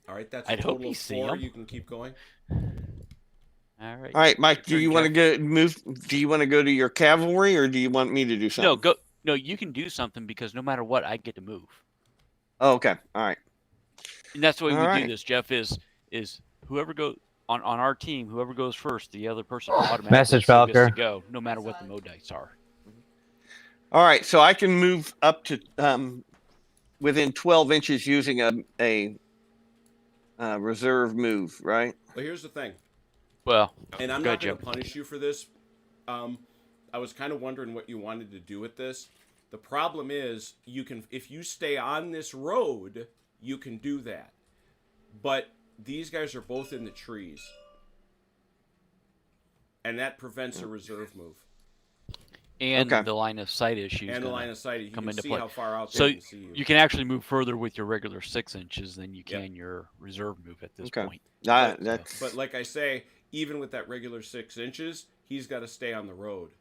[SPEAKER 1] All right, that's a
[SPEAKER 3] I'd hope
[SPEAKER 1] total
[SPEAKER 3] you
[SPEAKER 1] of
[SPEAKER 3] see
[SPEAKER 1] 4.
[SPEAKER 3] 'em.
[SPEAKER 1] You can keep going.
[SPEAKER 3] All right.
[SPEAKER 6] All right, Mike. Do
[SPEAKER 3] Turn,
[SPEAKER 6] you want to
[SPEAKER 3] Jeff.
[SPEAKER 6] go move? Do you want to go to your cavalry, or do you want me to do something?
[SPEAKER 3] No, go. No, you can do something because no matter what, I get to move.
[SPEAKER 6] Oh, okay. All right.
[SPEAKER 3] And that's the way
[SPEAKER 6] All
[SPEAKER 3] we
[SPEAKER 6] right.
[SPEAKER 3] do this, Jeff. Is whoever goes on our team, whoever goes first, the other person automatically
[SPEAKER 2] Message,
[SPEAKER 3] still gets to
[SPEAKER 2] Valker.
[SPEAKER 3] go, no matter what the modites are.
[SPEAKER 6] All right. So I can move up to within 12 inches using a reserve move, right?
[SPEAKER 1] But here's the thing,
[SPEAKER 3] Well,
[SPEAKER 1] and I'm
[SPEAKER 3] go
[SPEAKER 1] not
[SPEAKER 3] ahead,
[SPEAKER 1] going to
[SPEAKER 3] Jeff.
[SPEAKER 1] punish you for this. I was kind of wondering what you wanted to do with this. The problem is, you can, if you stay on this road, you can do that. But these guys are both in the trees, and that prevents a reserve move.
[SPEAKER 3] And
[SPEAKER 6] Okay.
[SPEAKER 3] the line of sight issues.
[SPEAKER 1] And the
[SPEAKER 3] gonna
[SPEAKER 1] line of sight, you
[SPEAKER 3] come
[SPEAKER 1] can
[SPEAKER 3] into
[SPEAKER 1] see
[SPEAKER 3] play.
[SPEAKER 1] how far out
[SPEAKER 3] So
[SPEAKER 1] they can see you.
[SPEAKER 3] you can actually move further with your regular 6 inches than you
[SPEAKER 1] Yep.
[SPEAKER 3] can your reserve move at this
[SPEAKER 6] Okay.
[SPEAKER 3] point.
[SPEAKER 6] That's
[SPEAKER 1] But like I say, even with that regular 6 inches, he's got to stay on the road.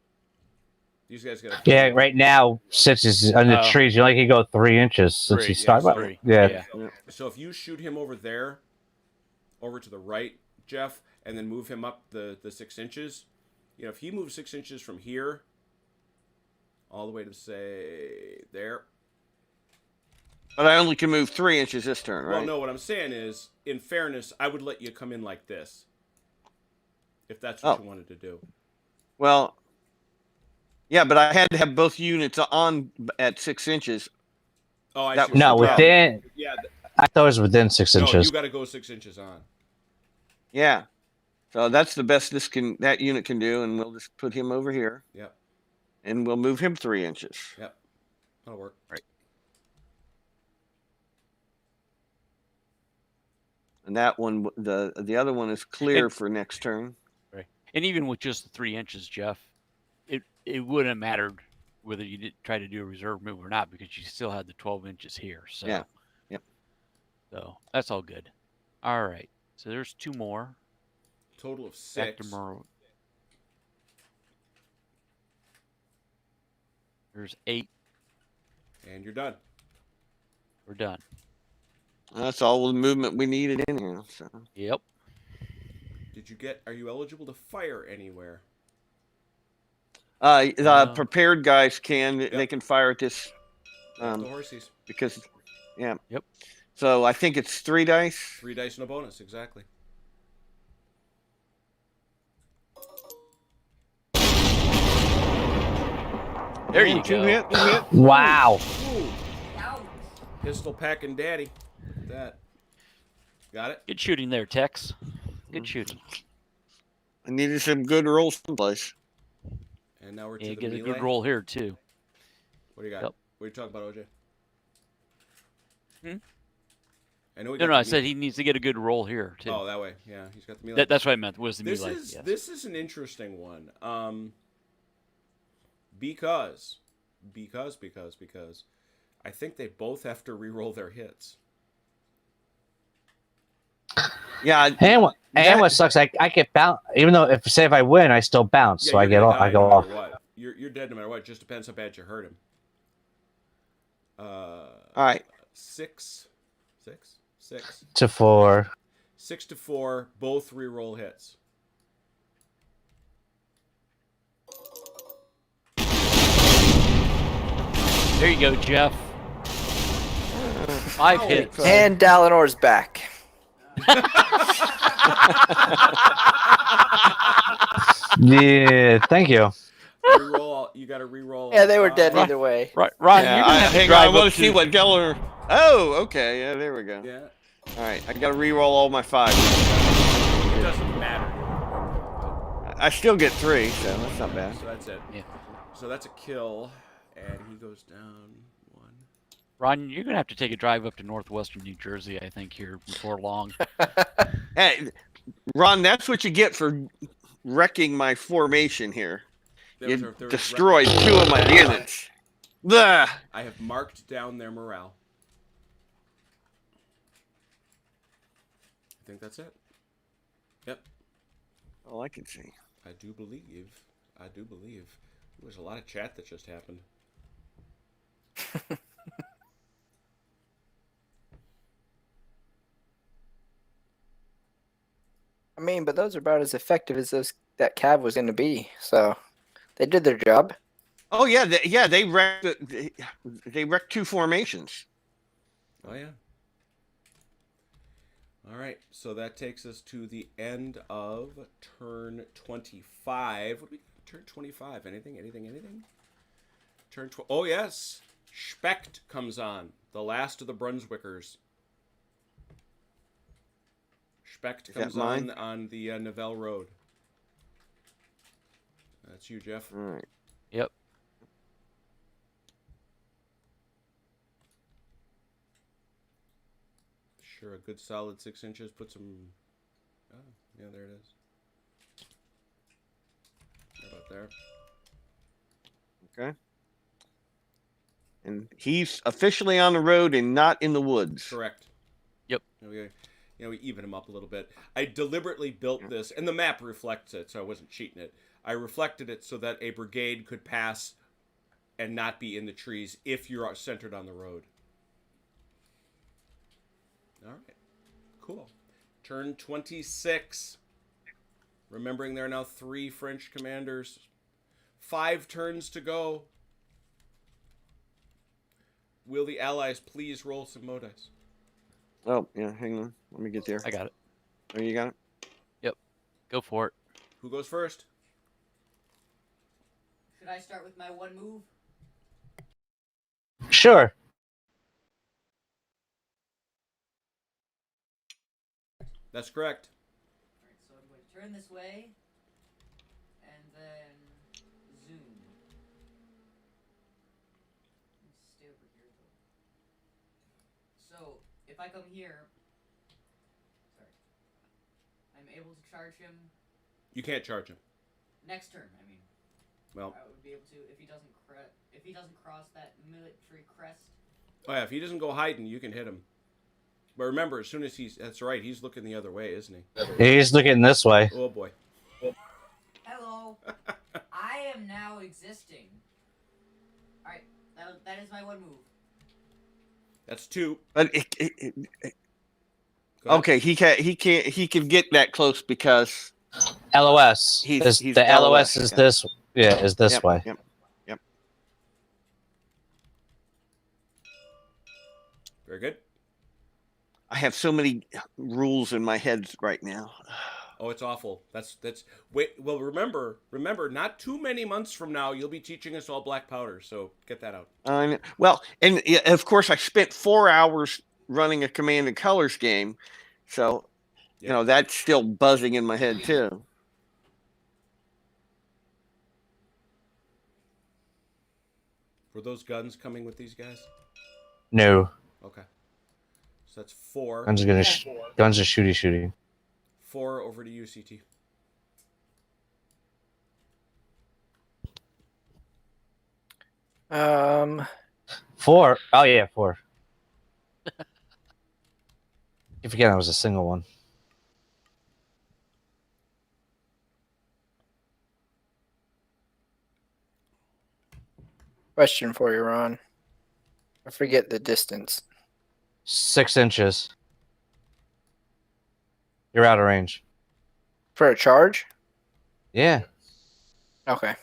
[SPEAKER 1] These guys got to.
[SPEAKER 2] Yeah, right now, since he's in the
[SPEAKER 3] Oh.
[SPEAKER 2] trees, you only can go 3 inches since
[SPEAKER 3] Three,
[SPEAKER 2] he
[SPEAKER 3] yeah,
[SPEAKER 2] started.
[SPEAKER 3] three.
[SPEAKER 2] Yeah.
[SPEAKER 1] So if you shoot him over there, over to the right, Jeff, and then move him up the 6 inches, if he moves 6 inches from here, all the way to say there.
[SPEAKER 6] But I only can move 3 inches this turn, right?
[SPEAKER 1] Well, no, what I'm saying is, in fairness, I would let you come in like this, if that's what you wanted to do.
[SPEAKER 6] Well, yeah, but I had to have both units on at 6 inches.
[SPEAKER 1] Oh, I
[SPEAKER 6] That
[SPEAKER 1] see.
[SPEAKER 6] was
[SPEAKER 2] No,
[SPEAKER 6] the problem.
[SPEAKER 2] within.
[SPEAKER 1] Yeah.
[SPEAKER 2] I thought it was within 6
[SPEAKER 1] No,
[SPEAKER 2] inches.
[SPEAKER 1] you got to go 6 inches on.
[SPEAKER 6] Yeah. So that's the best that unit can do, and we'll just put him over here.
[SPEAKER 1] Yep.
[SPEAKER 6] And we'll move him 3 inches.
[SPEAKER 1] Yep. That'll work.
[SPEAKER 3] Right.
[SPEAKER 6] And that one, the other one is clear
[SPEAKER 3] And-
[SPEAKER 6] for next turn.
[SPEAKER 3] Right. And even with just the 3 inches, Jeff, it wouldn't have mattered whether you did try to do a reserve move or not because you still had the 12 inches here. So
[SPEAKER 6] Yeah. Yep.
[SPEAKER 3] So that's all good. All right. So there's 2 more.
[SPEAKER 1] Total of
[SPEAKER 3] Back
[SPEAKER 1] 6.
[SPEAKER 3] to Merle. There's 8.
[SPEAKER 1] And you're done.
[SPEAKER 3] We're done.
[SPEAKER 6] That's all the movement we needed in here. So.
[SPEAKER 3] Yep.
[SPEAKER 1] Are you eligible to fire anywhere?
[SPEAKER 6] The prepared guys can.
[SPEAKER 1] Yep.
[SPEAKER 6] They can fire at this.
[SPEAKER 1] The horsies.
[SPEAKER 6] Because, yeah.
[SPEAKER 3] Yep.
[SPEAKER 6] So I think it's 3 dice.
[SPEAKER 1] 3 dice and a bonus, exactly.
[SPEAKER 3] There you
[SPEAKER 6] Two
[SPEAKER 3] go.
[SPEAKER 6] hit.
[SPEAKER 2] Wow.
[SPEAKER 1] Ooh,
[SPEAKER 7] Ouch.
[SPEAKER 1] pistol packing daddy. Look at that. Got it?
[SPEAKER 3] Good shooting there, Tex. Good shooting.
[SPEAKER 6] I needed some good rolls someplace.
[SPEAKER 1] And now we're to
[SPEAKER 3] Yeah,
[SPEAKER 1] the
[SPEAKER 3] get a
[SPEAKER 1] melee.
[SPEAKER 3] good roll here too.
[SPEAKER 1] What do you got?
[SPEAKER 3] Yep.
[SPEAKER 1] What are you talking about, OJ?
[SPEAKER 3] Hmm?
[SPEAKER 1] I know we
[SPEAKER 3] No,
[SPEAKER 1] got
[SPEAKER 3] no, I
[SPEAKER 1] the
[SPEAKER 3] said he needs to get a good roll here too.
[SPEAKER 1] Oh, that way. Yeah, he's got the melee.
[SPEAKER 3] That's what I meant. Was the
[SPEAKER 1] This
[SPEAKER 3] melee?
[SPEAKER 1] is
[SPEAKER 3] Yes.
[SPEAKER 1] this is an interesting one. Because I think they both have to re-roll their hits.
[SPEAKER 6] Yeah.
[SPEAKER 2] And what sucks, I get bounce. Even though if I win, I still bounce,
[SPEAKER 1] Yeah,
[SPEAKER 2] so I
[SPEAKER 1] you're
[SPEAKER 2] get
[SPEAKER 1] gonna
[SPEAKER 2] off. I
[SPEAKER 1] die
[SPEAKER 2] go
[SPEAKER 1] no
[SPEAKER 2] off.
[SPEAKER 1] matter what. You're dead no matter what. It just depends how bad you hurt him.
[SPEAKER 6] All right.
[SPEAKER 1] 6
[SPEAKER 2] To 4.
[SPEAKER 1] 6 to 4, both re-roll hits.
[SPEAKER 3] There you go, Jeff. 5 hits.
[SPEAKER 5] And Dalinor's back.
[SPEAKER 2] Yeah, thank you.
[SPEAKER 1] Re-roll. You got to re-roll.
[SPEAKER 5] Yeah, they were dead
[SPEAKER 1] 5.
[SPEAKER 5] either way.
[SPEAKER 3] Right, Ryan,
[SPEAKER 6] Yeah,
[SPEAKER 3] you're gonna have to
[SPEAKER 6] hang on,
[SPEAKER 3] drive
[SPEAKER 6] I want
[SPEAKER 3] up
[SPEAKER 6] to see what Geller. Oh, okay. Yeah, there we go.
[SPEAKER 1] Yeah.
[SPEAKER 6] All right, I got to re-roll all my 5.
[SPEAKER 1] It doesn't matter.
[SPEAKER 6] I still get 3, so that's not bad.
[SPEAKER 1] So that's it.
[SPEAKER 3] Yeah.
[SPEAKER 1] So that's a kill, and he goes down 1.
[SPEAKER 3] Ron, you're gonna have to take a drive up to northwestern New Jersey, I think, here before long.
[SPEAKER 6] Hey, Ron, that's what you get for wrecking my formation here. You
[SPEAKER 1] There was
[SPEAKER 6] destroyed 2 of my units. Blah.
[SPEAKER 1] I have marked down their morale. I think that's it. Yep.
[SPEAKER 6] All I can see.
[SPEAKER 1] I do believe. There's a lot of chat that just happened.
[SPEAKER 5] I mean, but those are about as effective as that cav was going to be. So they did their job.
[SPEAKER 6] Oh yeah, they wrecked. They wrecked 2 formations.
[SPEAKER 1] Oh yeah. All right, so that takes us to the end of turn 25. What do we got? Turn 25. Anything? Turn 12. Oh yes, Specht comes on. The last of the Brunswickers. Specht comes on the Nivelle Road. That's you, Jeff.
[SPEAKER 6] All right.
[SPEAKER 3] Yep.
[SPEAKER 1] Sure, a good solid 6 inches. Put some. Oh, yeah, there it is. How about there?
[SPEAKER 6] Okay. And he's officially on the road and not in the woods.
[SPEAKER 1] Correct.
[SPEAKER 3] Yep.
[SPEAKER 1] We even him up a little bit. I deliberately built this, and the map reflects it, so I wasn't cheating it. I reflected it so that a brigade could pass and not be in the trees if you're centered on the road. All right. Cool. Turn 26. Remembering there are now 3 French commanders. 5 turns to go. Will the Allies please roll some Modice?
[SPEAKER 6] Oh, yeah, hang on. Let me get there.
[SPEAKER 3] I got it.
[SPEAKER 6] Oh, you got it?
[SPEAKER 3] Yep. Go for it.
[SPEAKER 1] Who goes first?
[SPEAKER 7] Should I start with my 1 move?
[SPEAKER 2] Sure.
[SPEAKER 1] That's correct.
[SPEAKER 7] Alright, so I'm going to turn this way, and then zoom. Let's stay over here, though. So, if I come here, sorry, I'm able to charge him
[SPEAKER 1] You can't charge him.
[SPEAKER 7] next turn. I mean,
[SPEAKER 1] Well,
[SPEAKER 7] I would be able to if he doesn't cross that military crest.
[SPEAKER 1] oh yeah, if he doesn't go hiding, you can hit him. But remember, as soon as that's right, he's looking the other way, isn't he?
[SPEAKER 2] He's looking this way.
[SPEAKER 1] Oh boy.
[SPEAKER 7] Hello, I am now existing. All right, that is my 1 move.
[SPEAKER 1] That's 2.
[SPEAKER 6] But
[SPEAKER 1] Go ahead.
[SPEAKER 6] okay, he can get that close because
[SPEAKER 2] LOS.
[SPEAKER 6] He's
[SPEAKER 2] The
[SPEAKER 6] LOS,
[SPEAKER 2] LOS is
[SPEAKER 6] yeah.
[SPEAKER 2] this. Yeah, is this
[SPEAKER 6] Yep,
[SPEAKER 2] way.
[SPEAKER 6] Yep.
[SPEAKER 1] Very good.
[SPEAKER 6] I have so many rules in my head right now.
[SPEAKER 1] Oh, it's awful. That's wait. Well, remember, not too many months from now, you'll be teaching us all black powder. So get that out.
[SPEAKER 6] Well, and of course, I spent 4 hours running a Command and Colors game, so you know that's still buzzing in my head too.
[SPEAKER 1] Were those guns coming with these guys?
[SPEAKER 2] No.
[SPEAKER 1] Okay. So that's 4.
[SPEAKER 2] Guns are shooty.
[SPEAKER 1] 4 over to you, CT.
[SPEAKER 2] Um, 4. Oh yeah, 4. You forget I was a single one.
[SPEAKER 5] Question for you, Ron. I forget the distance.
[SPEAKER 2] 6 inches. You're out of range.
[SPEAKER 5] For a charge?
[SPEAKER 2] Yeah.
[SPEAKER 5] Okay.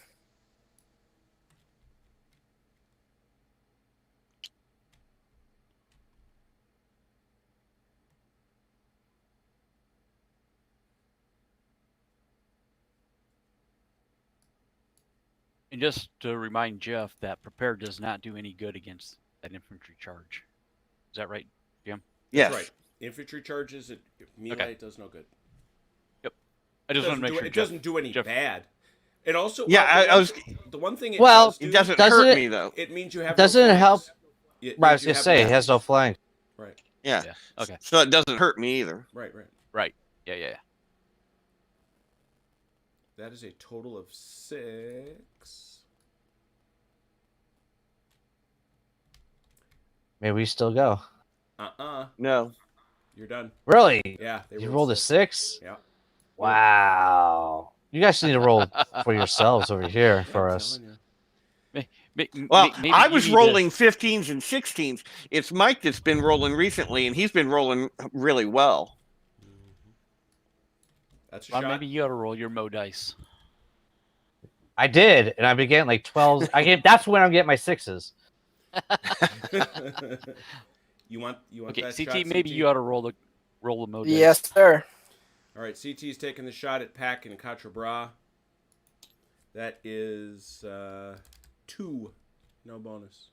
[SPEAKER 3] And just to remind Jeff that prepared does not do any good against that infantry charge. Is that right, Jim?
[SPEAKER 6] Yes.
[SPEAKER 1] That's right. Infantry charges, melee does no good.
[SPEAKER 3] Yep. I just want to make sure
[SPEAKER 1] it doesn't do any bad. It also the one thing it does do,
[SPEAKER 6] it doesn't
[SPEAKER 2] doesn't
[SPEAKER 6] hurt
[SPEAKER 2] it-
[SPEAKER 6] me though.
[SPEAKER 1] it means you have
[SPEAKER 2] Doesn't
[SPEAKER 1] no
[SPEAKER 2] it help?
[SPEAKER 1] flanks. It
[SPEAKER 2] Right, I
[SPEAKER 1] means
[SPEAKER 2] was
[SPEAKER 1] you
[SPEAKER 2] gonna
[SPEAKER 1] have
[SPEAKER 2] say
[SPEAKER 1] no
[SPEAKER 2] it has no
[SPEAKER 1] flanks.
[SPEAKER 2] flank.
[SPEAKER 1] Right.
[SPEAKER 6] Yeah.
[SPEAKER 3] Yeah. Okay.
[SPEAKER 6] So it doesn't hurt me either.
[SPEAKER 1] Right.
[SPEAKER 3] Yeah.
[SPEAKER 1] That is a total of 6.
[SPEAKER 2] Maybe we still go.
[SPEAKER 6] No.
[SPEAKER 1] You're done.
[SPEAKER 2] Really?
[SPEAKER 1] Yeah. They
[SPEAKER 2] You rolled a 6?
[SPEAKER 1] Yeah.
[SPEAKER 2] Wow. You guys need to roll for yourselves over here for
[SPEAKER 1] I'm
[SPEAKER 2] us.
[SPEAKER 1] telling you.
[SPEAKER 6] Well,
[SPEAKER 3] maybe
[SPEAKER 6] I
[SPEAKER 3] you
[SPEAKER 6] was
[SPEAKER 3] need
[SPEAKER 6] rolling 15s and 16s. It's Mike that's been rolling recently, and he's been rolling really well.
[SPEAKER 1] That's a
[SPEAKER 3] Well,
[SPEAKER 1] shot.
[SPEAKER 3] maybe you ought to roll your Mo dice.
[SPEAKER 2] I did, and I've been getting like 12s. That's when I'm getting my 6s.
[SPEAKER 1] you want
[SPEAKER 3] Okay,
[SPEAKER 1] that
[SPEAKER 3] CT,
[SPEAKER 1] shot,
[SPEAKER 3] maybe you ought to roll the Mo dice.
[SPEAKER 5] Yes, sir.
[SPEAKER 1] All right, CT's taking the shot at Pack and Quatre. That is 2. No bonus.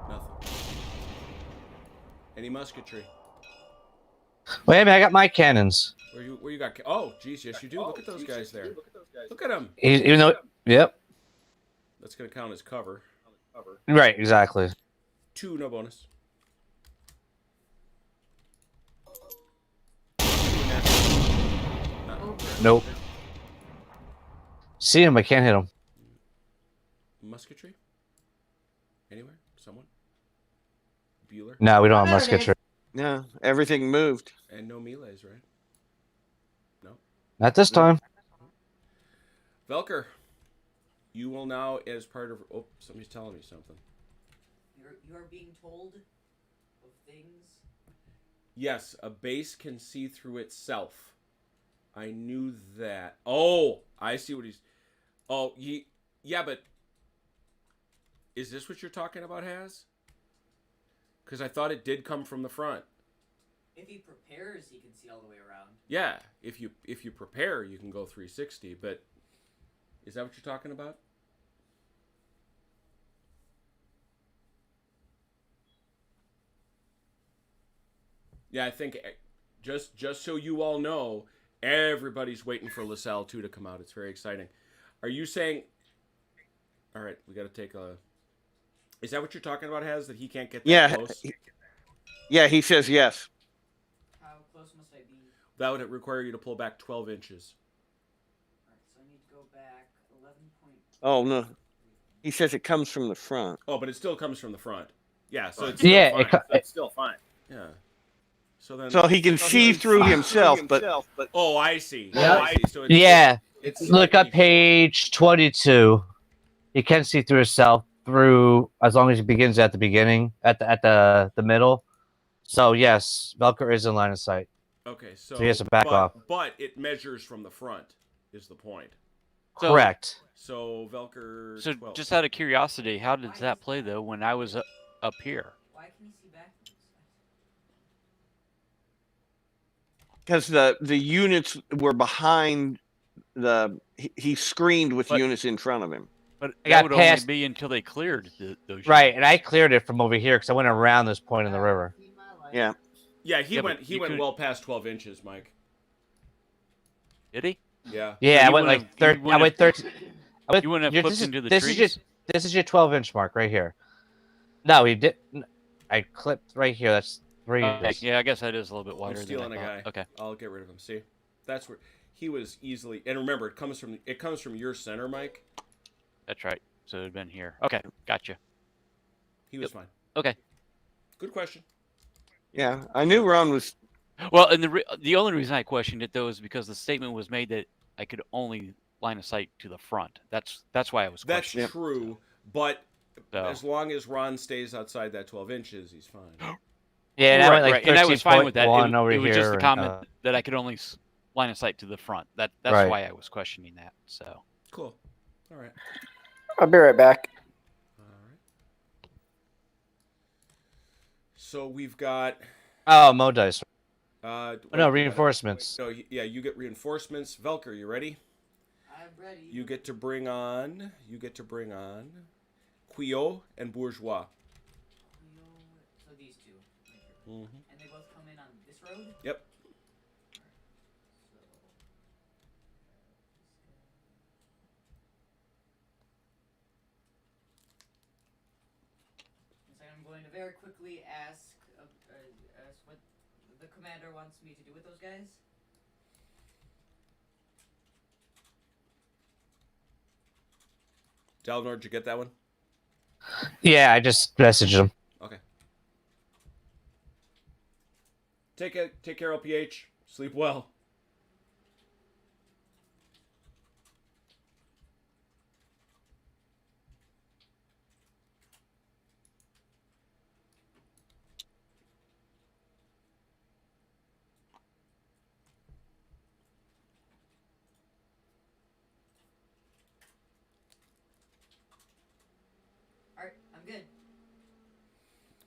[SPEAKER 1] Nothing. Any musketry?
[SPEAKER 2] Wait a minute, I got my cannons.
[SPEAKER 1] Where you got? Oh, geez, yes you do. Look at those guys there. Look at them.
[SPEAKER 2] Even though, yep,
[SPEAKER 1] That's gonna count as cover.
[SPEAKER 2] right, exactly.
[SPEAKER 1] 2, no bonus.
[SPEAKER 2] Nope. See him, I can't hit him.
[SPEAKER 1] Musketry? Anywhere? Someone? Bueller?
[SPEAKER 2] No, we don't have
[SPEAKER 4] There it
[SPEAKER 2] musketry.
[SPEAKER 6] No, everything moved.
[SPEAKER 1] And no melees, right? No.
[SPEAKER 2] Not this time.
[SPEAKER 1] Velker, you will now, as part of... Oh, somebody's telling me something.
[SPEAKER 7] You're being told of things.
[SPEAKER 1] Yes, a base can see through itself. I knew that. Oh, I see what he's... Oh, yeah, but... Is this what you're talking about, Haz? Because I thought it did come from the front.
[SPEAKER 7] If he prepares, he can see all the way around.
[SPEAKER 1] Yeah, if you prepare, you can go 360, but... Is that what you're talking about? Yeah, I think just so you all know, everybody's waiting for LaSalle 2 to come out. It's very exciting. Are you saying... All right, we got to take a... Is that what you're talking about, Haz? That he can't get that close?
[SPEAKER 6] Yeah, he says yes.
[SPEAKER 7] How close must I be?
[SPEAKER 1] That would require you to pull back 12 inches.
[SPEAKER 7] Alright, so I need to go back 11 point.
[SPEAKER 6] Oh, no. He says it comes from the front.
[SPEAKER 1] Oh, but it still comes from the front. Yeah, so it's
[SPEAKER 2] Yeah,
[SPEAKER 1] still fine.
[SPEAKER 8] That's still fine.
[SPEAKER 1] Yeah. So then...
[SPEAKER 6] So he can see through himself, but
[SPEAKER 1] Oh, I see.
[SPEAKER 4] Yeah.
[SPEAKER 1] Oh, I see. So it's,
[SPEAKER 2] Yeah,
[SPEAKER 1] it's
[SPEAKER 2] look up
[SPEAKER 1] slightly-
[SPEAKER 2] page 22. He can see through himself through as long as he begins at the beginning, at the middle. So yes, Velker is in line of sight.
[SPEAKER 1] Okay, so
[SPEAKER 2] he has to back off.
[SPEAKER 1] But it measures from the front, is the point.
[SPEAKER 3] So-
[SPEAKER 2] Correct.
[SPEAKER 1] So Velker.
[SPEAKER 3] So
[SPEAKER 1] 12.
[SPEAKER 3] just out of curiosity, how did that play though when I was up here?
[SPEAKER 7] Why can he see back?
[SPEAKER 6] because the units were behind he screened with
[SPEAKER 3] But-
[SPEAKER 6] units in front of him.
[SPEAKER 3] But
[SPEAKER 2] I
[SPEAKER 3] that
[SPEAKER 2] got
[SPEAKER 3] would only
[SPEAKER 2] past-
[SPEAKER 3] be until they cleared those.
[SPEAKER 2] Right, and I cleared it from over here because I went around this point in the river.
[SPEAKER 6] Yeah.
[SPEAKER 1] Yeah, he
[SPEAKER 3] Yeah, but
[SPEAKER 1] went. He
[SPEAKER 3] you
[SPEAKER 1] went
[SPEAKER 3] could-
[SPEAKER 1] well past 12 inches, Mike.
[SPEAKER 3] Did he?
[SPEAKER 1] Yeah.
[SPEAKER 2] Yeah,
[SPEAKER 3] So
[SPEAKER 2] I
[SPEAKER 3] you
[SPEAKER 2] went
[SPEAKER 3] wouldn't
[SPEAKER 2] like
[SPEAKER 3] have-
[SPEAKER 2] 30.
[SPEAKER 3] you
[SPEAKER 2] I
[SPEAKER 3] wouldn't
[SPEAKER 2] went
[SPEAKER 3] have-
[SPEAKER 2] 13. I went,
[SPEAKER 3] You wouldn't have
[SPEAKER 2] you're-
[SPEAKER 3] flipped
[SPEAKER 2] this is-
[SPEAKER 3] into the
[SPEAKER 2] this
[SPEAKER 3] trees?
[SPEAKER 2] This is your 12-inch mark right here. No, he didn't. I clipped right here. That's 3
[SPEAKER 3] Okay,
[SPEAKER 2] inches.
[SPEAKER 3] yeah, I guess that is a little bit
[SPEAKER 1] I'm
[SPEAKER 3] wider than
[SPEAKER 1] stealing
[SPEAKER 3] I
[SPEAKER 1] a
[SPEAKER 3] thought.
[SPEAKER 1] guy.
[SPEAKER 3] Okay.
[SPEAKER 1] I'll get rid of him. See, that's where he was easily. And remember, it comes from your center, Mike.
[SPEAKER 3] That's right. So it had been here. Okay, gotcha.
[SPEAKER 1] He was fine.
[SPEAKER 3] Okay.
[SPEAKER 1] Good question.
[SPEAKER 6] Yeah, I knew Ron was.
[SPEAKER 3] Well, and the only reason I questioned it though is because the statement was made that I could only line of sight to the front. That's why I was
[SPEAKER 1] That's
[SPEAKER 3] questioning.
[SPEAKER 1] true, but
[SPEAKER 3] So-
[SPEAKER 1] as long as Ron stays outside that 12 inches, he's fine.
[SPEAKER 2] Yeah, and I went like
[SPEAKER 3] right, and I was fine with that.
[SPEAKER 2] 13.1
[SPEAKER 3] It,
[SPEAKER 2] over
[SPEAKER 3] it was
[SPEAKER 2] here.
[SPEAKER 3] just a
[SPEAKER 2] and,
[SPEAKER 3] comment that I could only line of sight to the front. That's
[SPEAKER 2] Right.
[SPEAKER 3] why I was questioning that. So
[SPEAKER 1] Cool. All right.
[SPEAKER 5] I'll be right back.
[SPEAKER 1] All right. So we've got.
[SPEAKER 2] oh, Mo dice.
[SPEAKER 1] Oh,
[SPEAKER 2] no, reinforcements.
[SPEAKER 1] So yeah, you get reinforcements. Velker, you ready?
[SPEAKER 7] I'm ready.
[SPEAKER 1] You get to bring on. Quillot and Bourgeois.
[SPEAKER 7] So these two.
[SPEAKER 1] Mm-hmm.
[SPEAKER 7] And they both come in on this road?
[SPEAKER 1] Yep.
[SPEAKER 7] So I'm going to very quickly ask what the commander wants me to do with those guys.
[SPEAKER 1] Dalnor, did you get that one?
[SPEAKER 2] Yeah, I just messaged him.
[SPEAKER 1] Okay. Take care, LPH. Sleep well.
[SPEAKER 7] Alright, I'm good.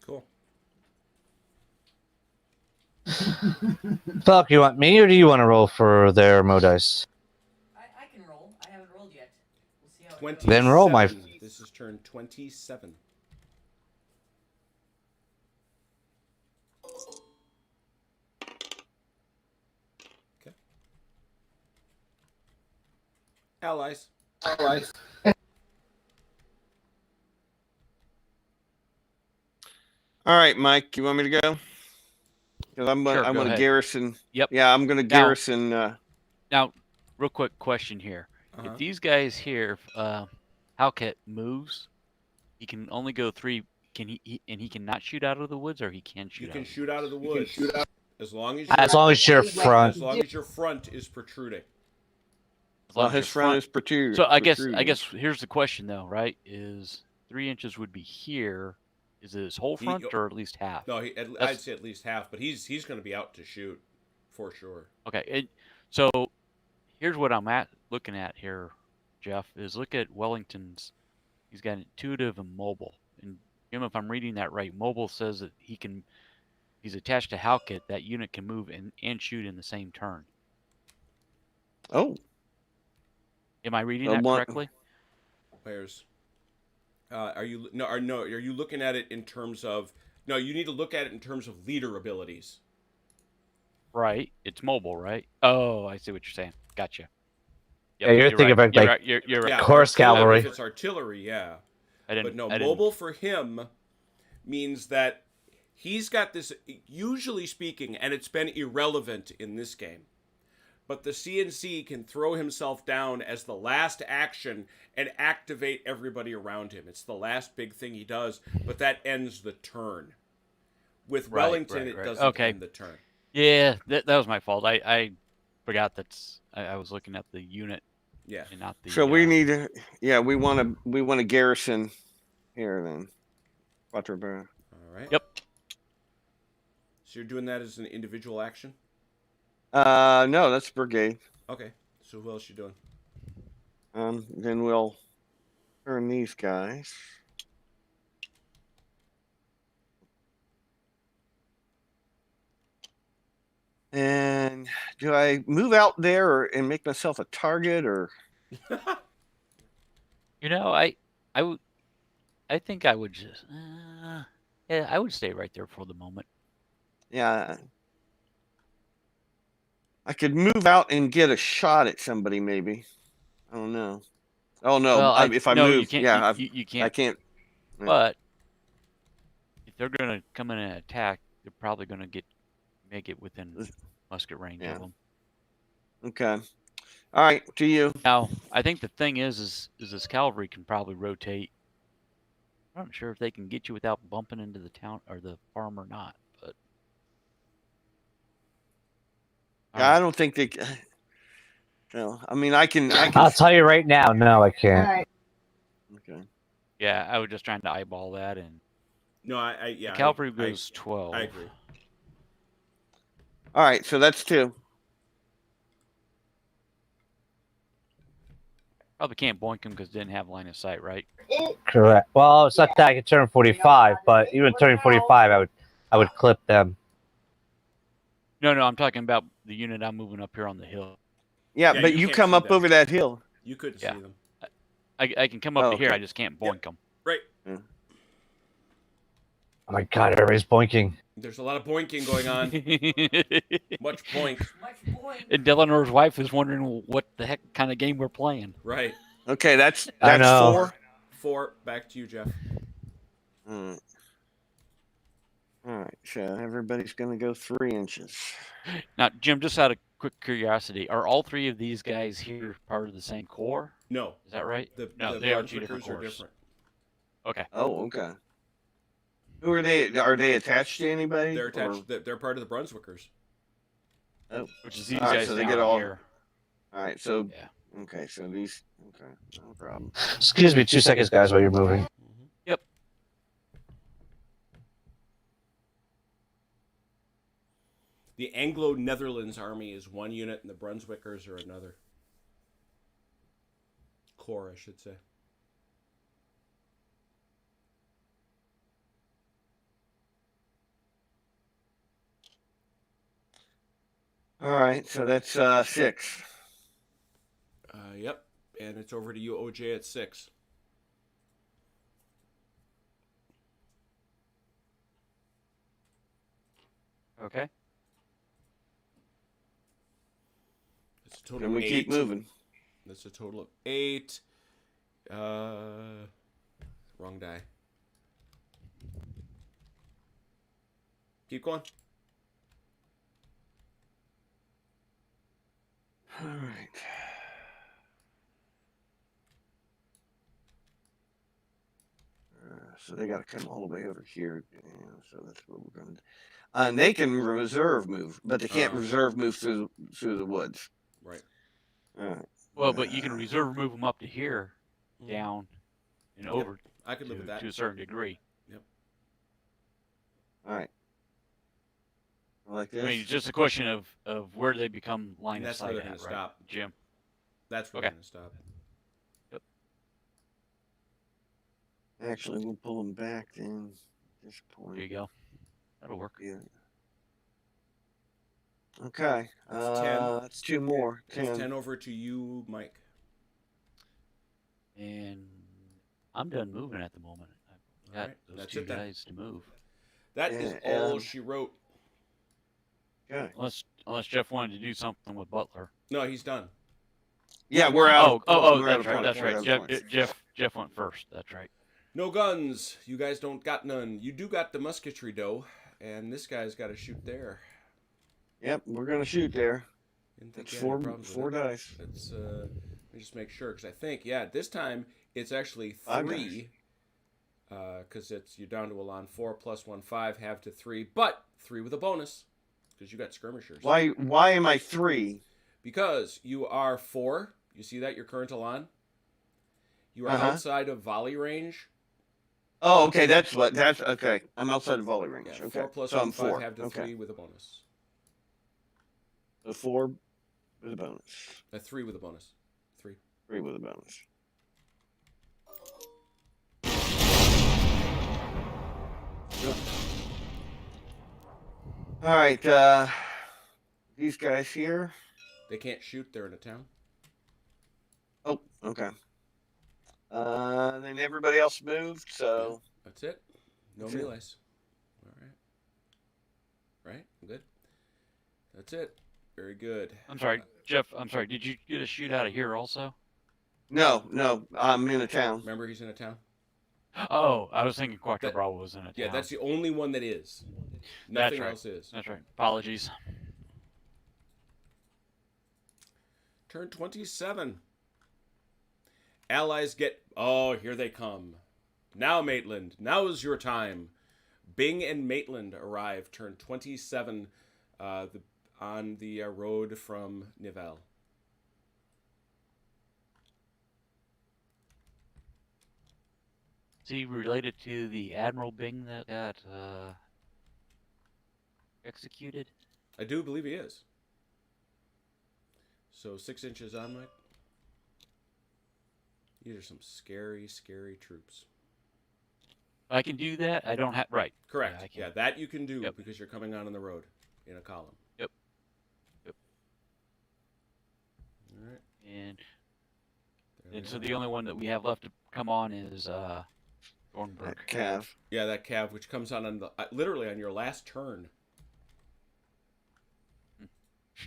[SPEAKER 1] Cool.
[SPEAKER 2] Fuck, you want me or do you want to roll for their Mo dice?
[SPEAKER 7] I can roll. I haven't rolled yet. We'll see how it
[SPEAKER 1] 27.
[SPEAKER 7] goes.
[SPEAKER 2] Then roll, my-
[SPEAKER 1] This is turn 27. Okay. Allies.
[SPEAKER 6] All right, Mike, you want me to go? Because I'm
[SPEAKER 3] Sure,
[SPEAKER 6] I'm
[SPEAKER 3] go
[SPEAKER 6] going to
[SPEAKER 3] ahead.
[SPEAKER 6] garrison.
[SPEAKER 3] Yep.
[SPEAKER 6] Yeah, I'm going to garrison.
[SPEAKER 3] Now, real quick question here.
[SPEAKER 1] Uh-huh.
[SPEAKER 3] If these guys here, Halket moves, he can only go 3. Can he cannot shoot out of the woods, or he can shoot?
[SPEAKER 1] You
[SPEAKER 3] out
[SPEAKER 1] can
[SPEAKER 3] of the
[SPEAKER 1] shoot out of the woods. As long as
[SPEAKER 2] your front.
[SPEAKER 1] as long as your front is protruding.
[SPEAKER 3] As long
[SPEAKER 6] Well,
[SPEAKER 3] as
[SPEAKER 6] his
[SPEAKER 3] your
[SPEAKER 6] front is protrude.
[SPEAKER 3] So I guess here's the question though, right? Is 3 inches would be here? Is it his whole front or at least half?
[SPEAKER 1] No, I'd say at least half, but he's going to be out to shoot for sure.
[SPEAKER 3] Okay, so here's what I'm looking at here, Jeff. Is look at Wellington's. He's got intuitive and mobile. And Jim, if I'm reading that right, mobile says that he's attached to Halkett. That unit can move and shoot in the same turn.
[SPEAKER 6] Oh,
[SPEAKER 3] Am I reading that correctly?
[SPEAKER 1] Where's are you looking at it in terms of you need to look at it in terms of leader abilities.
[SPEAKER 3] Right. It's mobile, right? Oh, I see what you're saying. Gotcha. Yep,
[SPEAKER 2] Yeah, you're thinking
[SPEAKER 3] right.
[SPEAKER 2] about,
[SPEAKER 3] You're
[SPEAKER 2] like,
[SPEAKER 3] right. You're right.
[SPEAKER 1] Yeah,
[SPEAKER 2] Horse cavalry.
[SPEAKER 1] If it's artillery, yeah.
[SPEAKER 3] But
[SPEAKER 1] Mobile for him means that he's got this, usually speaking, and it's been irrelevant in this game, but the CNC can throw himself down as the last action and activate everybody around him. It's the last big thing he does, but that ends the turn. With Wellington, it doesn't end the turn.
[SPEAKER 3] Yeah, that was my fault. I forgot that I was looking at the unit.
[SPEAKER 1] Yeah.
[SPEAKER 3] And not the.
[SPEAKER 6] so we need to. Yeah, we want to garrison here then. Quatre.
[SPEAKER 1] All right.
[SPEAKER 3] Yep.
[SPEAKER 1] So you're doing that as an individual action?
[SPEAKER 6] No, that's brigade.
[SPEAKER 1] Okay. So who else you doing?
[SPEAKER 6] Then we'll turn these guys. And do I move out there and make myself a target, or?
[SPEAKER 3] I think I would just. Yeah, I would stay right there for the moment.
[SPEAKER 6] Yeah. I could move out and get a shot at somebody, maybe. I don't know. Oh no!
[SPEAKER 3] Well,
[SPEAKER 6] if I
[SPEAKER 3] no,
[SPEAKER 6] move,
[SPEAKER 3] you can't,
[SPEAKER 6] yeah,
[SPEAKER 3] you can't.
[SPEAKER 6] I can't.
[SPEAKER 3] But if they're gonna come in and attack, they're probably gonna make it within musket range of them.
[SPEAKER 6] Okay. All right, to you.
[SPEAKER 3] Now, I think the thing is this cavalry can probably rotate. I'm not sure if they can get you without bumping into the town or the farm or not, but
[SPEAKER 6] Yeah, I don't think they. No, I mean I can.
[SPEAKER 2] I'll tell you right now, no, I can't.
[SPEAKER 4] Alright.
[SPEAKER 6] Okay.
[SPEAKER 3] yeah, I was just trying to eyeball that, and
[SPEAKER 1] No, the
[SPEAKER 3] cavalry goes 12.
[SPEAKER 1] I agree.
[SPEAKER 6] All right, so that's 2.
[SPEAKER 3] Probably can't boink them because it didn't have line of sight, right?
[SPEAKER 2] Correct. Well, it's not that I can turn 45, but even turning 45, I would clip them.
[SPEAKER 3] No, I'm talking about the unit I'm moving up here on the hill.
[SPEAKER 6] Yeah,
[SPEAKER 1] Yeah,
[SPEAKER 6] but
[SPEAKER 1] you
[SPEAKER 6] you
[SPEAKER 1] can't
[SPEAKER 6] come
[SPEAKER 1] see
[SPEAKER 6] up
[SPEAKER 1] that.
[SPEAKER 6] over that hill.
[SPEAKER 1] You couldn't
[SPEAKER 3] Yeah.
[SPEAKER 1] see them.
[SPEAKER 3] I can come up
[SPEAKER 6] Oh,
[SPEAKER 3] to here.
[SPEAKER 6] okay.
[SPEAKER 3] I just can't boink them.
[SPEAKER 1] Right.
[SPEAKER 2] Oh my god, everybody's boinking.
[SPEAKER 1] There's a lot of boinking going on. Much boink.
[SPEAKER 7] Much point.
[SPEAKER 3] And Delanor's wife is wondering what the heck kind of game we're playing.
[SPEAKER 1] Right.
[SPEAKER 6] Okay, that's
[SPEAKER 2] I know.
[SPEAKER 6] 4.
[SPEAKER 1] 4. Back to you, Jeff.
[SPEAKER 6] All right. So everybody's going to go 3 inches.
[SPEAKER 3] Now, Jim, just out of quick curiosity, are all 3 of these guys here part of the same core?
[SPEAKER 1] No.
[SPEAKER 3] Is that right?
[SPEAKER 1] The
[SPEAKER 3] they are 2 different
[SPEAKER 1] Brunswickers are
[SPEAKER 3] cores.
[SPEAKER 1] different.
[SPEAKER 3] Okay.
[SPEAKER 6] Oh, okay. Who are they? Are they attached to anybody?
[SPEAKER 1] They're attached. They're part of the Brunswickers.
[SPEAKER 6] Oh,
[SPEAKER 3] Which is these
[SPEAKER 6] All right,
[SPEAKER 3] guys
[SPEAKER 6] so they
[SPEAKER 3] down
[SPEAKER 6] get all-
[SPEAKER 3] here.
[SPEAKER 6] all right. So
[SPEAKER 3] Yeah.
[SPEAKER 6] okay, so these. Okay, no problem.
[SPEAKER 2] Excuse me, 2 seconds, guys, while you're moving.
[SPEAKER 3] Yep.
[SPEAKER 1] The Anglo-Netherlands army is one unit, and the Brunswickers are another. Corps, I should say.
[SPEAKER 6] All right, so that's 6.
[SPEAKER 1] Yep. And it's over to you, OJ, at 6.
[SPEAKER 3] Okay.
[SPEAKER 1] It's a total
[SPEAKER 6] And we
[SPEAKER 1] of 8.
[SPEAKER 6] keep moving.
[SPEAKER 1] That's a total of 8. Wrong die. Keep going.
[SPEAKER 6] All right. So they got to come all the way over here. Yeah, so that's what we're going to do. And they can reserve move, but they can't reserve move through the woods.
[SPEAKER 1] Right.
[SPEAKER 6] All right.
[SPEAKER 3] Well, but you can reserve move them up to here, down, and over
[SPEAKER 1] I could live with that.
[SPEAKER 3] to a certain degree.
[SPEAKER 6] All right. Like this.
[SPEAKER 3] I mean, it's just a question of where they become line
[SPEAKER 1] And
[SPEAKER 3] of
[SPEAKER 1] that's where
[SPEAKER 3] sight
[SPEAKER 1] they're
[SPEAKER 3] at,
[SPEAKER 1] gonna
[SPEAKER 3] right,
[SPEAKER 1] stop.
[SPEAKER 3] Jim?
[SPEAKER 1] That's where
[SPEAKER 3] Okay.
[SPEAKER 1] we're going to stop.
[SPEAKER 6] Actually, we'll pull them back then. At this point.
[SPEAKER 3] There you go. That'll work.
[SPEAKER 6] Yeah. Okay.
[SPEAKER 1] That's 10.
[SPEAKER 6] That's 2 more.
[SPEAKER 1] It's
[SPEAKER 6] 10.
[SPEAKER 1] 10 over to you, Mike.
[SPEAKER 3] And I'm done moving at the moment. I've got
[SPEAKER 1] Alright,
[SPEAKER 3] those
[SPEAKER 1] that's
[SPEAKER 3] 2
[SPEAKER 1] it then.
[SPEAKER 3] guys to move.
[SPEAKER 1] That is
[SPEAKER 6] Yeah,
[SPEAKER 1] all she wrote.
[SPEAKER 6] Okay.
[SPEAKER 3] Unless Jeff wanted to do something with Butler.
[SPEAKER 1] No, he's done.
[SPEAKER 6] Yeah, we're out.
[SPEAKER 3] Oh,
[SPEAKER 6] we're out
[SPEAKER 3] that's
[SPEAKER 6] of
[SPEAKER 3] right.
[SPEAKER 6] point.
[SPEAKER 3] That's
[SPEAKER 6] We're out
[SPEAKER 3] right.
[SPEAKER 6] of point.
[SPEAKER 3] Jeff went first. That's right.
[SPEAKER 1] No guns. You guys don't got none. You do got the musketry, though. And this guy's got to shoot there.
[SPEAKER 6] Yep, we're gonna shoot there.
[SPEAKER 1] Didn't think
[SPEAKER 6] That's
[SPEAKER 1] you had any problems with
[SPEAKER 6] 4
[SPEAKER 1] it.
[SPEAKER 6] dice.
[SPEAKER 1] Let's let me just make sure, because I think, yeah, this time it's actually
[SPEAKER 6] 5
[SPEAKER 1] 3. Because you're down to a lawn 4 plus 1, 5, half to 3, but 3 with a bonus, because you got skirmishers.
[SPEAKER 6] Why am I 3?
[SPEAKER 1] Because you are 4. You see that? Your current Elan? You are
[SPEAKER 6] Uh-huh.
[SPEAKER 1] outside of volley range.
[SPEAKER 6] Oh, okay. That's okay. I'm outside of volley range.
[SPEAKER 1] Yeah,
[SPEAKER 6] Okay.
[SPEAKER 1] 4 plus
[SPEAKER 6] so
[SPEAKER 1] 1,
[SPEAKER 6] I'm
[SPEAKER 1] 5,
[SPEAKER 6] 4.
[SPEAKER 1] half to
[SPEAKER 6] Okay.
[SPEAKER 1] 3 with a bonus.
[SPEAKER 6] So 4 with a bonus.
[SPEAKER 1] 3 with a bonus. 3.
[SPEAKER 6] 3 with a bonus. All right. These guys here.
[SPEAKER 1] They can't shoot. They're in a town.
[SPEAKER 6] Oh, okay. Then everybody else moved, so
[SPEAKER 1] That's it. No
[SPEAKER 6] That's it.
[SPEAKER 1] melees. All right. Right? I'm good. That's it. Very good.
[SPEAKER 3] I'm sorry, Jeff. I'm sorry. Did you get a shoot out of here also?
[SPEAKER 6] no, I'm in a town.
[SPEAKER 1] Remember, he's in a town?
[SPEAKER 3] Oh, I was thinking Quatre
[SPEAKER 1] That-
[SPEAKER 3] Bravo was in it.
[SPEAKER 1] Yeah, that's the only one that is. Nothing
[SPEAKER 3] right.
[SPEAKER 1] else is.
[SPEAKER 3] That's right. Apologies.
[SPEAKER 1] Turn 27. Allies get... Oh, here they come. Now, Maitland. Now is your time. Bing and Maitland arrive. Turn 27 on the road from Nivelle.
[SPEAKER 3] Is he related to the Admiral Bing that got executed?
[SPEAKER 1] I do believe he is. So 6 inches on, Mike. These are some scary, scary troops.
[SPEAKER 3] I can do that. I don't have right.
[SPEAKER 1] Correct.
[SPEAKER 3] Yeah, I can.
[SPEAKER 1] Yeah, that you can do
[SPEAKER 3] Yep.
[SPEAKER 1] because you're coming on the road in a column.
[SPEAKER 3] Yep.
[SPEAKER 1] All right.
[SPEAKER 3] And And so the only one that we have left to come on is
[SPEAKER 6] That
[SPEAKER 3] Thornburg.
[SPEAKER 6] Cav.
[SPEAKER 1] Yeah, that cav, which comes on the literally on your last turn.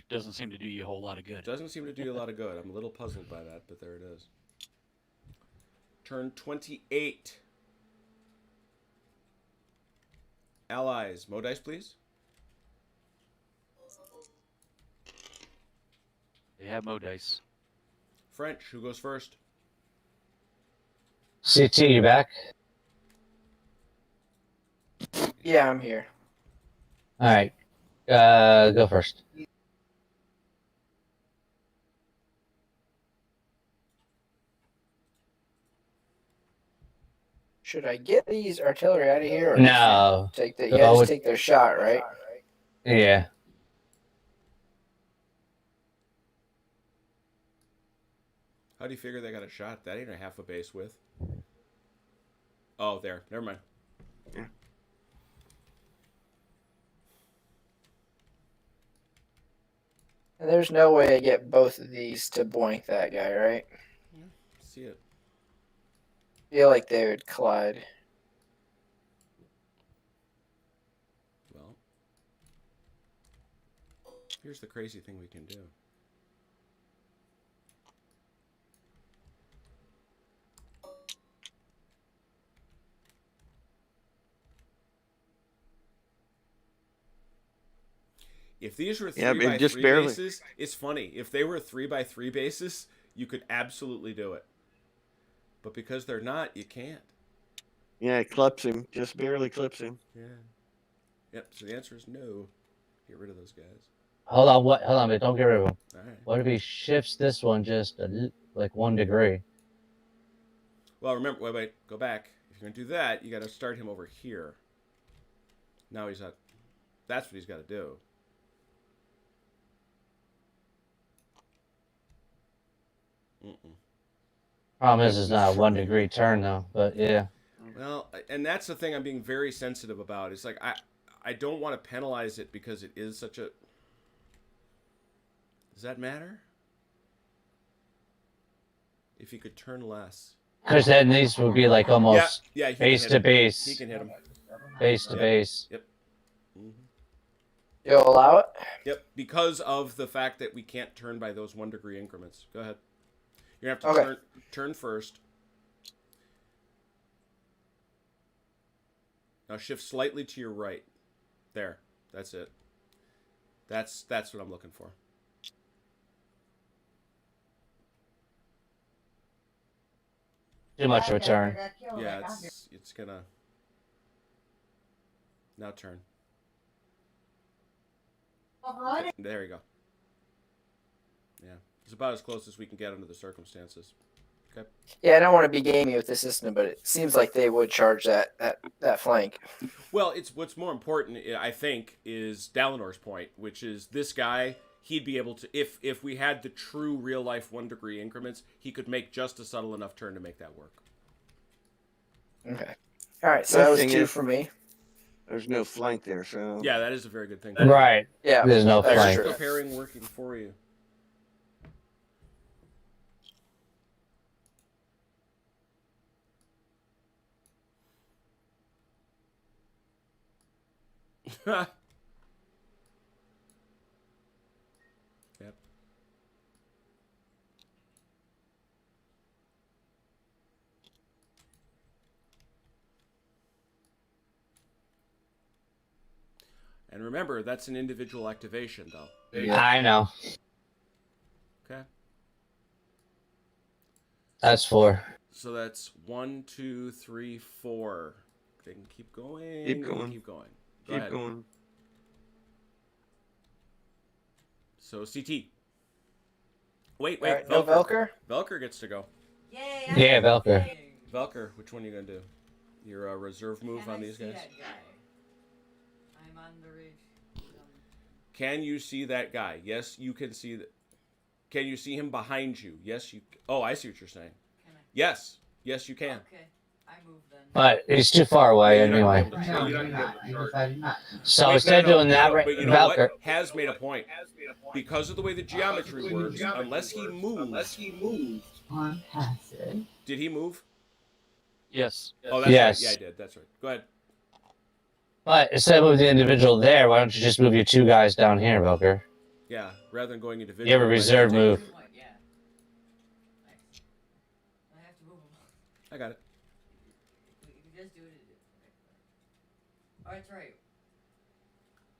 [SPEAKER 3] Doesn't seem to do you a whole lot of good.
[SPEAKER 1] Doesn't seem to do you a lot of good. I'm a little puzzled by that, but there it is. Turn 28. Allies. Mo dice, please.
[SPEAKER 3] They have Mo dice.
[SPEAKER 1] French. Who goes first?
[SPEAKER 2] CT, you back?
[SPEAKER 5] Yeah, I'm here.
[SPEAKER 2] All right. Go first.
[SPEAKER 5] Should I get these artillery out of here? Or
[SPEAKER 2] No.
[SPEAKER 5] Take the,
[SPEAKER 2] No,
[SPEAKER 5] yeah, just
[SPEAKER 2] it-
[SPEAKER 5] take their shot, right?
[SPEAKER 2] Yeah.
[SPEAKER 1] How do you figure they got a shot? That ain't a half a base width. Oh, there. Never mind.
[SPEAKER 6] Yeah.
[SPEAKER 5] And there's no way I get both of these to boink that guy, right?
[SPEAKER 1] See it.
[SPEAKER 5] Feel like they would collide.
[SPEAKER 1] Well, here's the crazy thing we can do. If these were 3x3
[SPEAKER 6] barely.
[SPEAKER 1] bases, it's funny. If they were 3x3 bases, you could absolutely do it. But because they're not, you can't.
[SPEAKER 6] Yeah, it clips him. Just barely clips him.
[SPEAKER 1] Yeah. Yep. So the answer is no. Get rid of those guys.
[SPEAKER 2] Hold on. What? Hold on, but don't get rid of him.
[SPEAKER 1] All right.
[SPEAKER 2] What if he shifts this one just like 1 degree?
[SPEAKER 1] Well, remember. Wait. Go back. If you're gonna do that, you got to start him over here. Now he's not. That's what he's got to do.
[SPEAKER 2] Problem is, it's not a 1 degree turn though. But yeah.
[SPEAKER 1] Well, and that's the thing I'm being very sensitive about. It's like I don't want to penalize it because it is such a. Does that matter? If he could turn less.
[SPEAKER 2] Because then these would be like almost
[SPEAKER 1] Yeah, he can
[SPEAKER 2] base
[SPEAKER 1] hit
[SPEAKER 2] to
[SPEAKER 1] him.
[SPEAKER 2] base.
[SPEAKER 1] He can hit him.
[SPEAKER 2] Base to
[SPEAKER 1] Yep.
[SPEAKER 2] base.
[SPEAKER 1] Yep. Mm-hmm.
[SPEAKER 5] You'll allow it?
[SPEAKER 1] Yep. Because of the fact that we can't turn by those 1 degree increments. Go ahead. You're gonna have to turn first. Now shift slightly to your right. There. That's it. That's what I'm looking for.
[SPEAKER 2] Too much of a turn.
[SPEAKER 1] Yeah, it's gonna. Now turn. There you go. Yeah, it's about as close as we can get under the circumstances. Okay.
[SPEAKER 5] Yeah, I don't want to be gamey with the system, but it seems like they would charge that flank.
[SPEAKER 1] Well, it's what's more important, I think, is Dalinor's point, which is this guy. He'd be able to, if we had the true real life 1 degree increments, he could make just a subtle enough turn to make that work.
[SPEAKER 5] Okay. All right, so that was 2 for me.
[SPEAKER 6] There's no flank there, so.
[SPEAKER 1] Yeah, that is a very good thing.
[SPEAKER 2] Right.
[SPEAKER 5] Yeah.
[SPEAKER 2] There's no
[SPEAKER 5] that's
[SPEAKER 2] flank.
[SPEAKER 5] true.
[SPEAKER 1] Preparing working for you. Yep. And remember, that's an individual activation, though.
[SPEAKER 2] I know.
[SPEAKER 1] Okay.
[SPEAKER 2] That's 4.
[SPEAKER 1] So that's 1, 2, 3, 4. They can keep going.
[SPEAKER 6] Keep going.
[SPEAKER 1] Keep going. Go
[SPEAKER 6] Keep
[SPEAKER 1] ahead.
[SPEAKER 6] going.
[SPEAKER 1] So CT. Wait.
[SPEAKER 5] All right, no Velker?
[SPEAKER 1] Velker gets to go.
[SPEAKER 7] Yay!
[SPEAKER 2] Yeah, Velker.
[SPEAKER 1] Velker, which one are you gonna do? Your reserve move on these guys?
[SPEAKER 7] That guy? I'm on the ridge.
[SPEAKER 1] Can you see that guy? Yes, you can see that. Can you see him behind you? Yes, you. Oh, I see what you're saying.
[SPEAKER 7] Can I?
[SPEAKER 1] Yes, you can.
[SPEAKER 7] Okay, I move then.
[SPEAKER 2] But he's too far away anyway. So instead of doing that,
[SPEAKER 1] But you know
[SPEAKER 2] Velker.
[SPEAKER 1] what? Has made a point. Because of the way the geometry works, unless he moves,
[SPEAKER 4] on passive.
[SPEAKER 1] Did he move?
[SPEAKER 3] Yes.
[SPEAKER 1] Oh, that's
[SPEAKER 2] Yes.
[SPEAKER 1] right. Yeah, I did. That's right. Go ahead.
[SPEAKER 2] But instead of moving the individual there, why don't you just move your 2 guys down here, Velker?
[SPEAKER 1] Yeah, rather than going individual.
[SPEAKER 2] You have a reserve move.
[SPEAKER 7] Good point, yeah. Nice. I have to move them.
[SPEAKER 1] I got it.
[SPEAKER 7] You can just do it. Okay. Oh, that's right.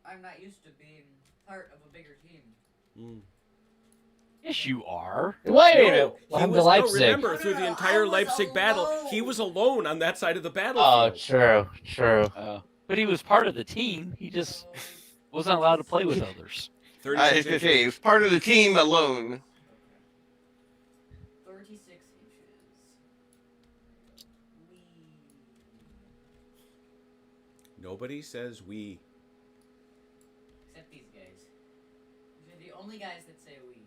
[SPEAKER 7] I'm not used to being part of a bigger team.
[SPEAKER 1] Mm.
[SPEAKER 3] Yes, you are.
[SPEAKER 2] Wait a minute.
[SPEAKER 1] No,
[SPEAKER 2] What
[SPEAKER 1] he
[SPEAKER 2] happened
[SPEAKER 1] was,
[SPEAKER 2] to Leipzig?
[SPEAKER 1] remember,
[SPEAKER 7] No,
[SPEAKER 1] through
[SPEAKER 7] no,
[SPEAKER 1] the
[SPEAKER 7] no,
[SPEAKER 1] entire
[SPEAKER 7] I was
[SPEAKER 1] Leipzig battle,
[SPEAKER 7] alone.
[SPEAKER 1] he was alone on that side of the
[SPEAKER 2] Oh,
[SPEAKER 1] battlefield.
[SPEAKER 2] true.
[SPEAKER 3] But he was part of the team. He just wasn't allowed to play with others.
[SPEAKER 1] 36
[SPEAKER 6] I
[SPEAKER 1] inches.
[SPEAKER 6] say, he was part of the team alone.
[SPEAKER 7] 36 inches. Wee.
[SPEAKER 1] Nobody says we.
[SPEAKER 7] Except these guys. These are the only guys that say we.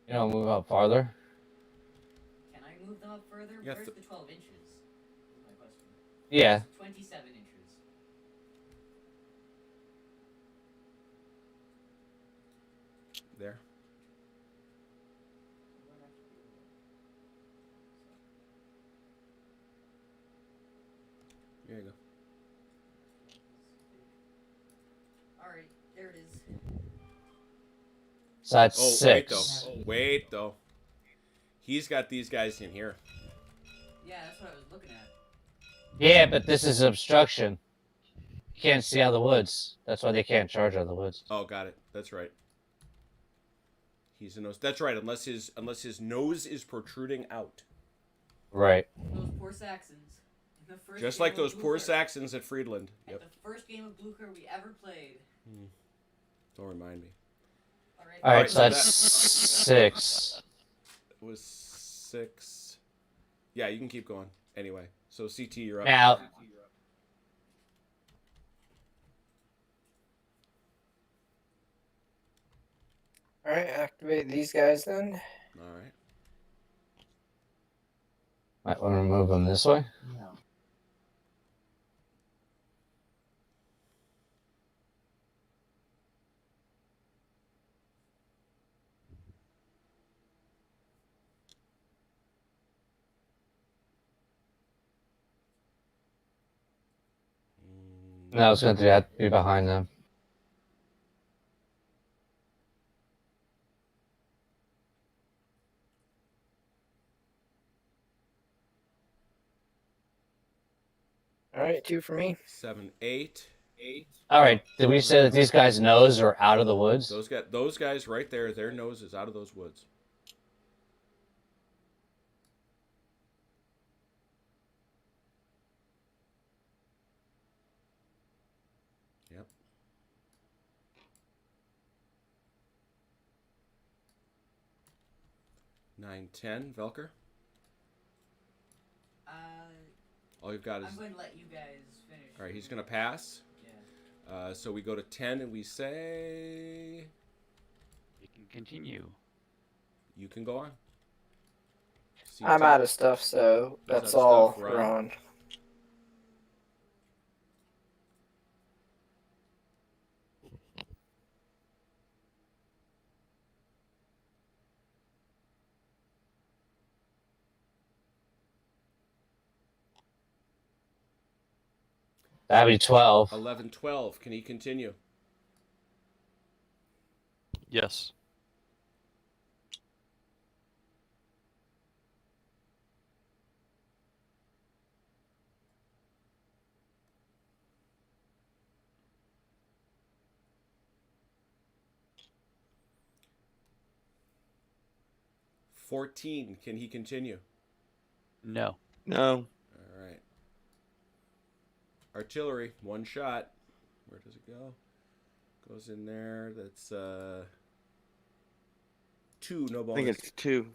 [SPEAKER 2] You know, move up farther.
[SPEAKER 7] Can I move them up further?
[SPEAKER 1] Yeah,
[SPEAKER 7] Where's the 12 inches? Is my question.
[SPEAKER 2] Yeah.
[SPEAKER 7] 27 inches.
[SPEAKER 1] There. There you go.
[SPEAKER 7] Alright, there it is.
[SPEAKER 2] So that's
[SPEAKER 1] Oh,
[SPEAKER 2] 6.
[SPEAKER 1] Wait, though. He's got these guys in here.
[SPEAKER 7] Yeah, that's what I was looking at.
[SPEAKER 2] Yeah, but this is obstruction. You can't see out of the woods. That's why they can't charge out of the woods.
[SPEAKER 1] Oh, got it. That's right. He's a nose. That's right. Unless his nose is protruding out.
[SPEAKER 2] Right.
[SPEAKER 7] Those poor Saxons. In the first
[SPEAKER 1] Just
[SPEAKER 7] game
[SPEAKER 1] like
[SPEAKER 7] of
[SPEAKER 1] those poor
[SPEAKER 7] Blucher.
[SPEAKER 1] Saxons at Friedland.
[SPEAKER 7] At
[SPEAKER 1] Yep.
[SPEAKER 7] the first game of Blucher we ever played.
[SPEAKER 1] Don't remind me.
[SPEAKER 7] Alright,
[SPEAKER 2] All right,
[SPEAKER 1] so
[SPEAKER 2] so that's 6.
[SPEAKER 1] It was 6. Yeah, you can keep going. Anyway, so CT, you're up.
[SPEAKER 2] Now,
[SPEAKER 5] Alright, activate these guys then.
[SPEAKER 1] All right.
[SPEAKER 2] might want to move them this way.
[SPEAKER 4] No.
[SPEAKER 2] No, I was going to do that. Be behind them.
[SPEAKER 5] Alright, 2 for me.
[SPEAKER 1] 7, 8.
[SPEAKER 2] All right. Did we say that these guys' nose are out of the woods?
[SPEAKER 1] Those guys right there, their nose is out of those woods. Yep. Nine, 10, Velker. All you've got is.
[SPEAKER 7] I'm going to let you guys finish.
[SPEAKER 1] All right, he's gonna pass.
[SPEAKER 7] Yeah.
[SPEAKER 1] So we go to 10 and we say
[SPEAKER 3] You can continue.
[SPEAKER 1] you can go on.
[SPEAKER 5] I'm
[SPEAKER 1] CT.
[SPEAKER 5] out of stuff, so
[SPEAKER 1] He's out
[SPEAKER 5] that's
[SPEAKER 1] of
[SPEAKER 5] all
[SPEAKER 1] stuff,
[SPEAKER 5] we're
[SPEAKER 1] right.
[SPEAKER 5] on.
[SPEAKER 2] That'd be 12.
[SPEAKER 1] 11, 12. Can he continue?
[SPEAKER 3] Yes.
[SPEAKER 1] $14. Can he continue?
[SPEAKER 3] No.
[SPEAKER 6] No.
[SPEAKER 1] All right. Artillery, 1 shot. Where does it go? Goes in there. That's 2, no
[SPEAKER 6] I
[SPEAKER 1] bonus.
[SPEAKER 6] think it's 2.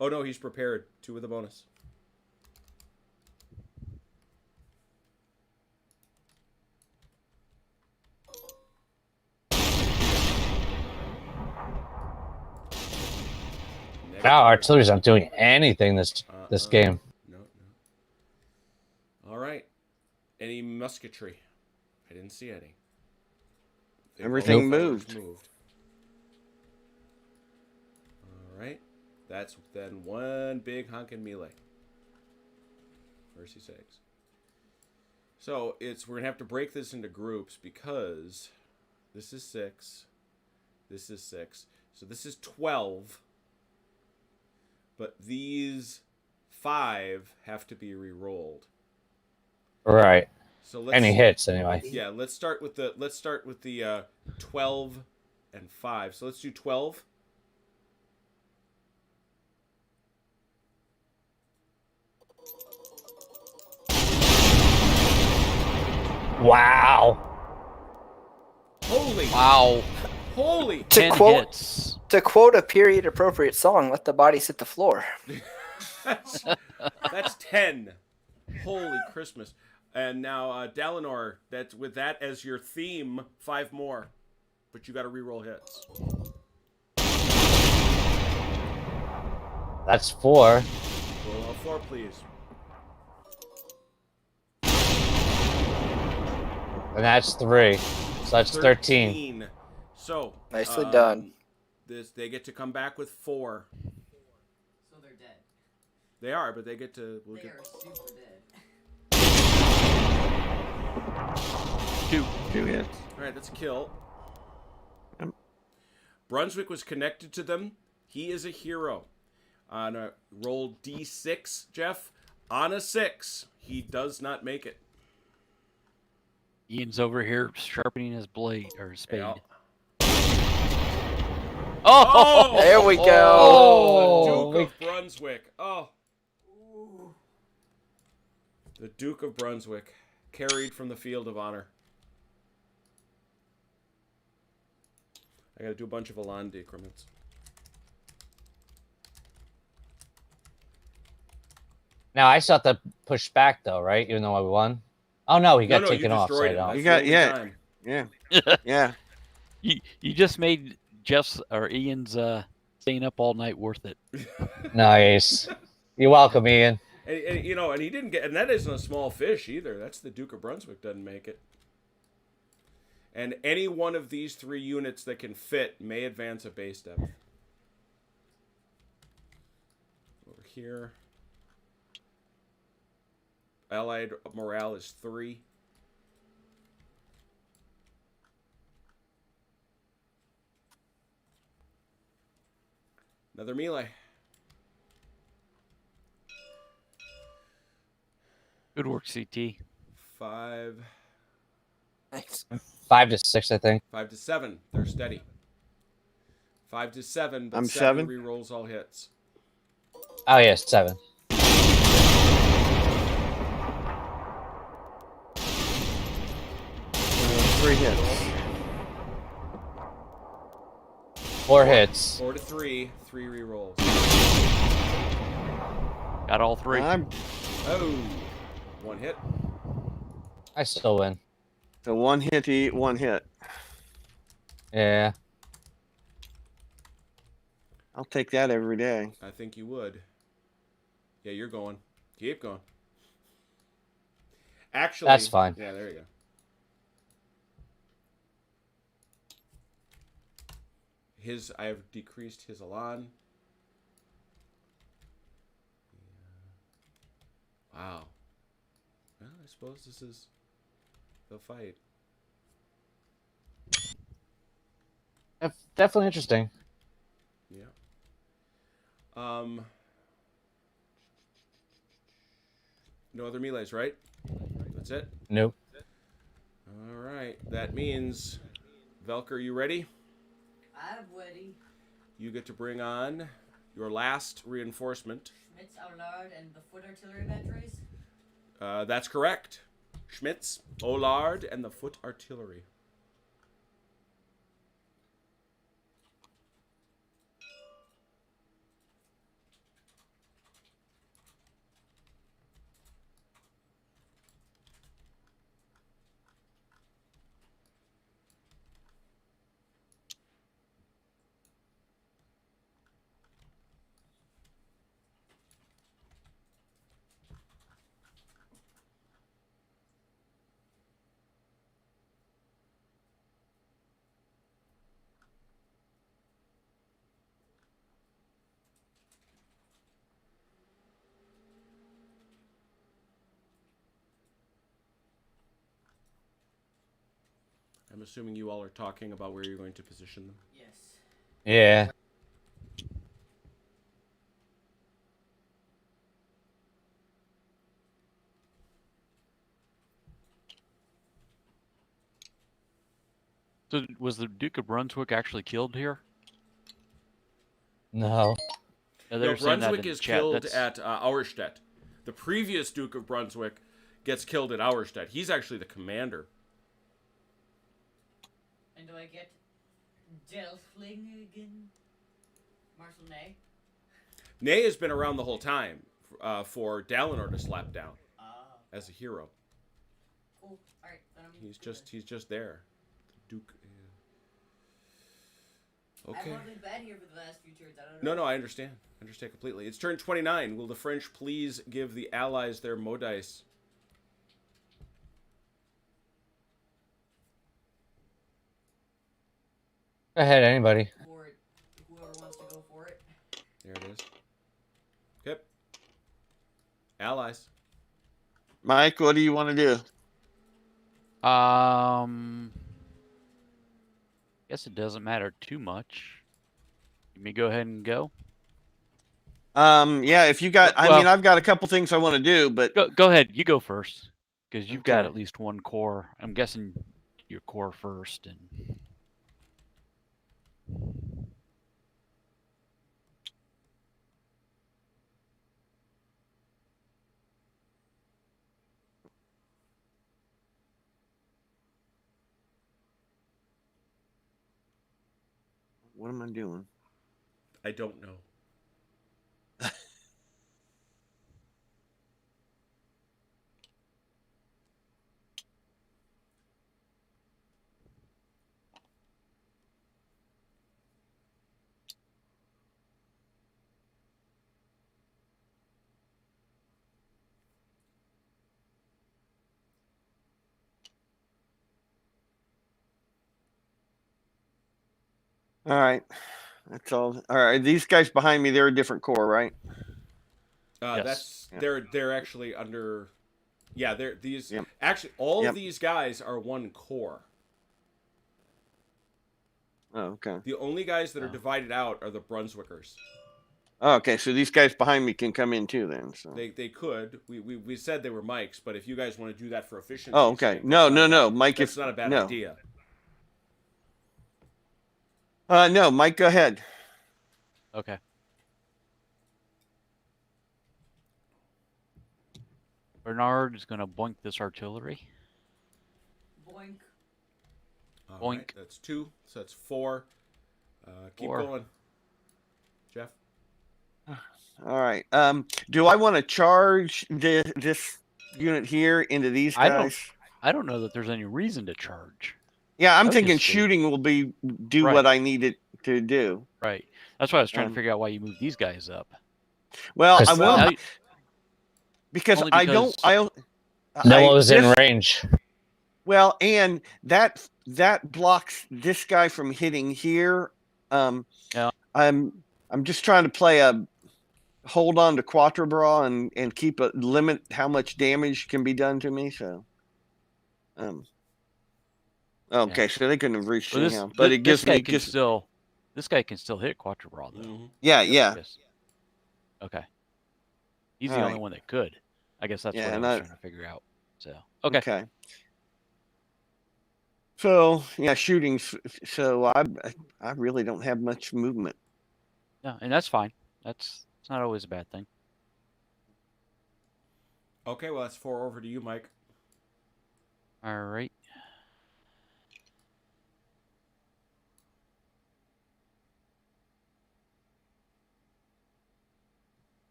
[SPEAKER 1] Oh no, he's prepared. 2 with a bonus.
[SPEAKER 2] Wow, artillery's not doing anything this game.
[SPEAKER 1] No. All right. Any musketry? I didn't see any.
[SPEAKER 6] Everything
[SPEAKER 1] All
[SPEAKER 6] moved.
[SPEAKER 1] All right. That's then one big honkin' melee. Mercy sakes. So we're gonna have to break this into groups because this is 6. This is 6. So this is 12. But these 5 have to be re-rolled.
[SPEAKER 2] Right.
[SPEAKER 1] So let's
[SPEAKER 2] Any hits anyway.
[SPEAKER 1] Yeah, let's start with the 12 and 5. So let's do 12.
[SPEAKER 2] Wow.
[SPEAKER 1] Holy.
[SPEAKER 3] Wow.
[SPEAKER 1] Holy.
[SPEAKER 3] 10 hits.
[SPEAKER 5] To quote a period appropriate song, let the bodies hit the floor.
[SPEAKER 1] That's 10. Holy Christmas. And now, Dalinor, that's with that as your theme, 5 more. But you got to reroll hits.
[SPEAKER 2] That's 4.
[SPEAKER 1] Roll all 4, please.
[SPEAKER 2] And that's 3. So that's 13.
[SPEAKER 1] So
[SPEAKER 5] Nicely done.
[SPEAKER 1] They get to come back with 4.
[SPEAKER 7] So they're dead.
[SPEAKER 1] They are, but they get to.
[SPEAKER 7] They are super dead.
[SPEAKER 6] 2 hits.
[SPEAKER 1] All right, that's a kill.
[SPEAKER 6] Yep.
[SPEAKER 1] Brunswick was connected to them. He is a hero. On a roll D6, Jeff. On a 6, he does not make it.
[SPEAKER 3] Ian's over here sharpening his blade or his spade.
[SPEAKER 1] Yeah.
[SPEAKER 3] Oh!
[SPEAKER 5] There we go.
[SPEAKER 1] Oh, the Duke of Brunswick. Oh. The Duke of Brunswick, carried from the field of honor. I gotta do a bunch of Elan decrements.
[SPEAKER 2] Now I still have to push back though, right? Even though I won. Oh no, he got taken
[SPEAKER 1] you
[SPEAKER 2] off.
[SPEAKER 1] destroyed
[SPEAKER 2] So
[SPEAKER 1] him.
[SPEAKER 2] I don't.
[SPEAKER 6] You
[SPEAKER 1] That's
[SPEAKER 6] got-
[SPEAKER 1] the only
[SPEAKER 6] yeah.
[SPEAKER 1] time.
[SPEAKER 6] Yeah. Yeah.
[SPEAKER 3] You just made Jeff's or Ian's staying up all night worth it.
[SPEAKER 2] Nice. You're welcome, Ian.
[SPEAKER 1] And you know, and he didn't get, and that isn't a small fish either. That's the Duke of Brunswick doesn't make it. And any one of these 3 units that can fit may advance a base depth. Over here. Allied morale is 3. Another melee.
[SPEAKER 3] Good work, CT.
[SPEAKER 1] 5.
[SPEAKER 5] Thanks.
[SPEAKER 2] 5 to 6, I think.
[SPEAKER 1] 5 to 7. They're steady. 5 to 7. But
[SPEAKER 6] I'm
[SPEAKER 1] 7
[SPEAKER 6] 7.
[SPEAKER 1] re-rolls all hits.
[SPEAKER 2] Oh yeah, 7.
[SPEAKER 6] Three hits.
[SPEAKER 2] 4 hits.
[SPEAKER 1] 4 to 3. 3 re-rolls.
[SPEAKER 3] Got all 3.
[SPEAKER 6] I'm
[SPEAKER 1] Oh. 1 hit.
[SPEAKER 2] I still win.
[SPEAKER 6] the 1 hit to eat 1 hit.
[SPEAKER 2] Yeah.
[SPEAKER 6] I'll take that every day.
[SPEAKER 1] I think you would. Yeah, you're going. Keep going. Actually,
[SPEAKER 2] That's fine.
[SPEAKER 1] Yeah, there you go. I have decreased his Elan. Wow. Well, I suppose this is the fight.
[SPEAKER 2] Definitely interesting.
[SPEAKER 1] Yeah. No other melees, right? That's it?
[SPEAKER 2] Nope.
[SPEAKER 1] All right. That means, Velker, you ready?
[SPEAKER 7] I'm ready.
[SPEAKER 1] You get to bring on your last reinforcement.
[SPEAKER 7] Schmitz, Allard, and the foot artillery batteries.
[SPEAKER 1] That's correct. Schmitz, Ollard, and the foot artillery. I'm assuming you all are talking about where you're going to position them.
[SPEAKER 7] Yes.
[SPEAKER 2] Yeah.
[SPEAKER 3] So was the Duke of Brunswick actually killed here?
[SPEAKER 2] No.
[SPEAKER 3] Yeah, they
[SPEAKER 1] No,
[SPEAKER 3] were saying that
[SPEAKER 1] Brunswick
[SPEAKER 3] in
[SPEAKER 1] is
[SPEAKER 3] the chat.
[SPEAKER 1] killed
[SPEAKER 3] That's-
[SPEAKER 1] at Auerstedt. The previous Duke of Brunswick gets killed at Auerstedt. He's actually the commander.
[SPEAKER 7] And do I get Delfling again? Marshal Ney?
[SPEAKER 1] Ney has been around the whole time for Dalinor to slap down
[SPEAKER 7] Ah.
[SPEAKER 1] as a hero.
[SPEAKER 7] Cool. Alright, then I'm
[SPEAKER 1] He's
[SPEAKER 7] good.
[SPEAKER 1] just there. The Duke. Okay.
[SPEAKER 7] I've only been here for the last few turns. I don't know.
[SPEAKER 1] No, I understand. I understand completely. It's turn 29. Will the French please give the Allies their Modice?
[SPEAKER 2] Go ahead, anybody.
[SPEAKER 7] For it, whoever wants to go for it.
[SPEAKER 1] There it is. Okay. Allies.
[SPEAKER 6] Mike, what do you want to do?
[SPEAKER 3] Guess it doesn't matter too much. Let me go ahead and go.
[SPEAKER 6] Yeah, if you got, I
[SPEAKER 3] Well-
[SPEAKER 6] mean, I've got a couple things I want to do, but
[SPEAKER 3] Go ahead. You go first, because you've got
[SPEAKER 6] Okay.
[SPEAKER 3] at least one core. I'm guessing your core first, and
[SPEAKER 6] what am I doing?
[SPEAKER 1] I don't know.
[SPEAKER 6] All right, that's all. All right, these guys behind me, they're a different core, right?
[SPEAKER 3] Yes.
[SPEAKER 1] That's
[SPEAKER 6] Yeah.
[SPEAKER 1] they're actually under. Yeah, they're these.
[SPEAKER 6] Yep.
[SPEAKER 1] Actually, all
[SPEAKER 6] Yep.
[SPEAKER 1] of these guys are one core.
[SPEAKER 6] Oh, okay.
[SPEAKER 1] The only guys that are
[SPEAKER 3] Oh.
[SPEAKER 1] divided out are the Brunswickers.
[SPEAKER 6] Oh, okay, so these guys behind me can come in too, then. So.
[SPEAKER 1] They could. We said they were Mike's, but if you guys want to do that for efficiency.
[SPEAKER 6] Oh, okay. No, Mike.
[SPEAKER 1] That's
[SPEAKER 6] If
[SPEAKER 1] not a bad
[SPEAKER 6] no,
[SPEAKER 1] idea.
[SPEAKER 6] no, Mike, go ahead.
[SPEAKER 3] okay. Bernard is gonna boink this artillery.
[SPEAKER 7] Boink.
[SPEAKER 1] All
[SPEAKER 3] Boink.
[SPEAKER 1] right, that's 2, so that's 4. Keep
[SPEAKER 3] 4.
[SPEAKER 1] going, Jeff.
[SPEAKER 6] All right. Do I want to charge this unit here into these
[SPEAKER 3] I
[SPEAKER 6] guys?
[SPEAKER 3] I don't know that there's any reason to charge.
[SPEAKER 6] Yeah, I'm thinking
[SPEAKER 3] Obviously.
[SPEAKER 6] shooting will do
[SPEAKER 3] Right.
[SPEAKER 6] what I need it to do.
[SPEAKER 3] Right. That's why I was trying
[SPEAKER 6] Um,
[SPEAKER 3] to figure out why you moved these guys up.
[SPEAKER 6] Well, I
[SPEAKER 2] Because-
[SPEAKER 6] will
[SPEAKER 3] Now you-
[SPEAKER 6] because
[SPEAKER 3] only
[SPEAKER 6] I don't.
[SPEAKER 3] because-
[SPEAKER 6] I don't.
[SPEAKER 2] No
[SPEAKER 6] I-
[SPEAKER 2] one was in
[SPEAKER 6] this-
[SPEAKER 2] range.
[SPEAKER 6] Well, and that blocks this guy from hitting here.
[SPEAKER 3] Yeah.
[SPEAKER 6] I'm just trying to play a hold on to Quatre Bras and keep a limit how much damage can be done to me. So, okay, so they couldn't have reached
[SPEAKER 3] Well,
[SPEAKER 6] anyhow, but it gives me
[SPEAKER 3] this guy can still hit Quatre Bras though.
[SPEAKER 1] Mhm.
[SPEAKER 6] yeah.
[SPEAKER 3] Yes. Okay. He's the
[SPEAKER 6] All
[SPEAKER 3] only
[SPEAKER 6] right.
[SPEAKER 3] one that could. I guess that's
[SPEAKER 6] Yeah,
[SPEAKER 3] what I
[SPEAKER 6] and
[SPEAKER 3] was
[SPEAKER 6] I-
[SPEAKER 3] trying to figure out. So okay.
[SPEAKER 6] Okay. So yeah, shooting. So I really don't have much movement.
[SPEAKER 3] Yeah, and that's fine. It's not always a bad thing.
[SPEAKER 1] Okay, well that's 4 over to you, Mike.
[SPEAKER 3] All right.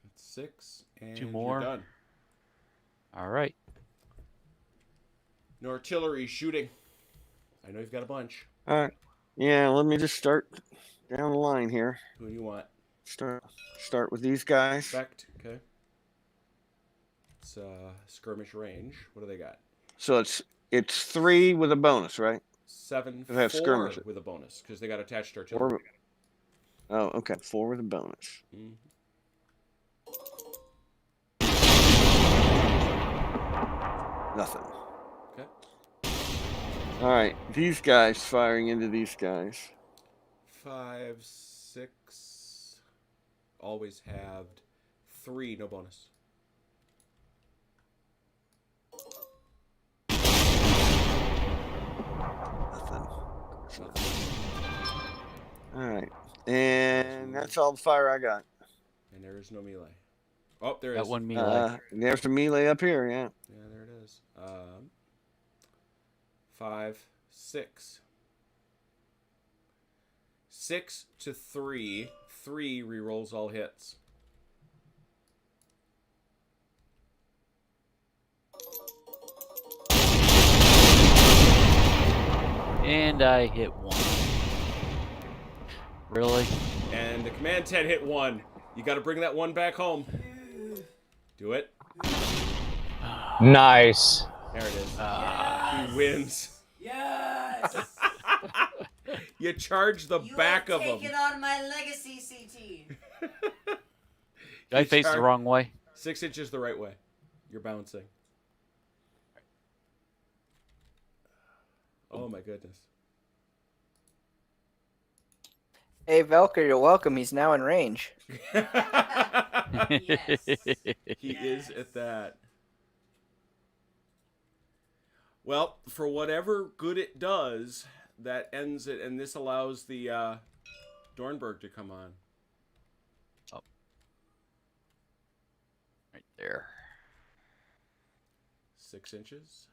[SPEAKER 1] That's 6, and
[SPEAKER 3] 2 more.
[SPEAKER 1] You're done.
[SPEAKER 3] All right.
[SPEAKER 1] No artillery shooting. I know you've got a bunch.
[SPEAKER 6] All right. Yeah, let me just start down the line here.
[SPEAKER 1] Who do you want?
[SPEAKER 6] Start with these guys.
[SPEAKER 1] Effect. Okay. It's skirmish range. What do they got?
[SPEAKER 6] So it's 3 with a bonus, right?
[SPEAKER 1] 7,
[SPEAKER 6] They have
[SPEAKER 1] 4
[SPEAKER 6] skirmish.
[SPEAKER 1] with a bonus because they got attached artillery.
[SPEAKER 6] 4. Oh, okay. 4 with a bonus.
[SPEAKER 1] Mhm.
[SPEAKER 6] Nothing. All right, these guys firing into these guys.
[SPEAKER 1] 5, 6. Always halved. 3, no bonus.
[SPEAKER 6] Nothing. All right, and that's all the fire I got.
[SPEAKER 1] And there is no melee. Oh, there
[SPEAKER 3] That
[SPEAKER 1] is.
[SPEAKER 3] one melee.
[SPEAKER 6] There's the melee up here. Yeah.
[SPEAKER 1] Yeah, there it is. 5, 6. 6 to 3. 3 rerolls all hits.
[SPEAKER 3] And I hit 1. Really?
[SPEAKER 1] And the command 10 hit 1. You got to bring that 1 back home. Do it.
[SPEAKER 2] Nice.
[SPEAKER 1] There it is.
[SPEAKER 7] Yes!
[SPEAKER 1] He wins.
[SPEAKER 7] Yes!
[SPEAKER 1] You charge the
[SPEAKER 7] You
[SPEAKER 1] back
[SPEAKER 7] have
[SPEAKER 1] of him.
[SPEAKER 7] taken on my legacy, CT.
[SPEAKER 3] Did I face the wrong way?
[SPEAKER 1] 6 inches the right way. You're bouncing. Oh my goodness.
[SPEAKER 5] Hey, Velker, you're welcome. He's now in range.
[SPEAKER 7] Yes.
[SPEAKER 1] He is at that. Well, for whatever good it does, that ends it, and this allows the Dornberg to come on.
[SPEAKER 3] Right there.
[SPEAKER 1] 6 inches.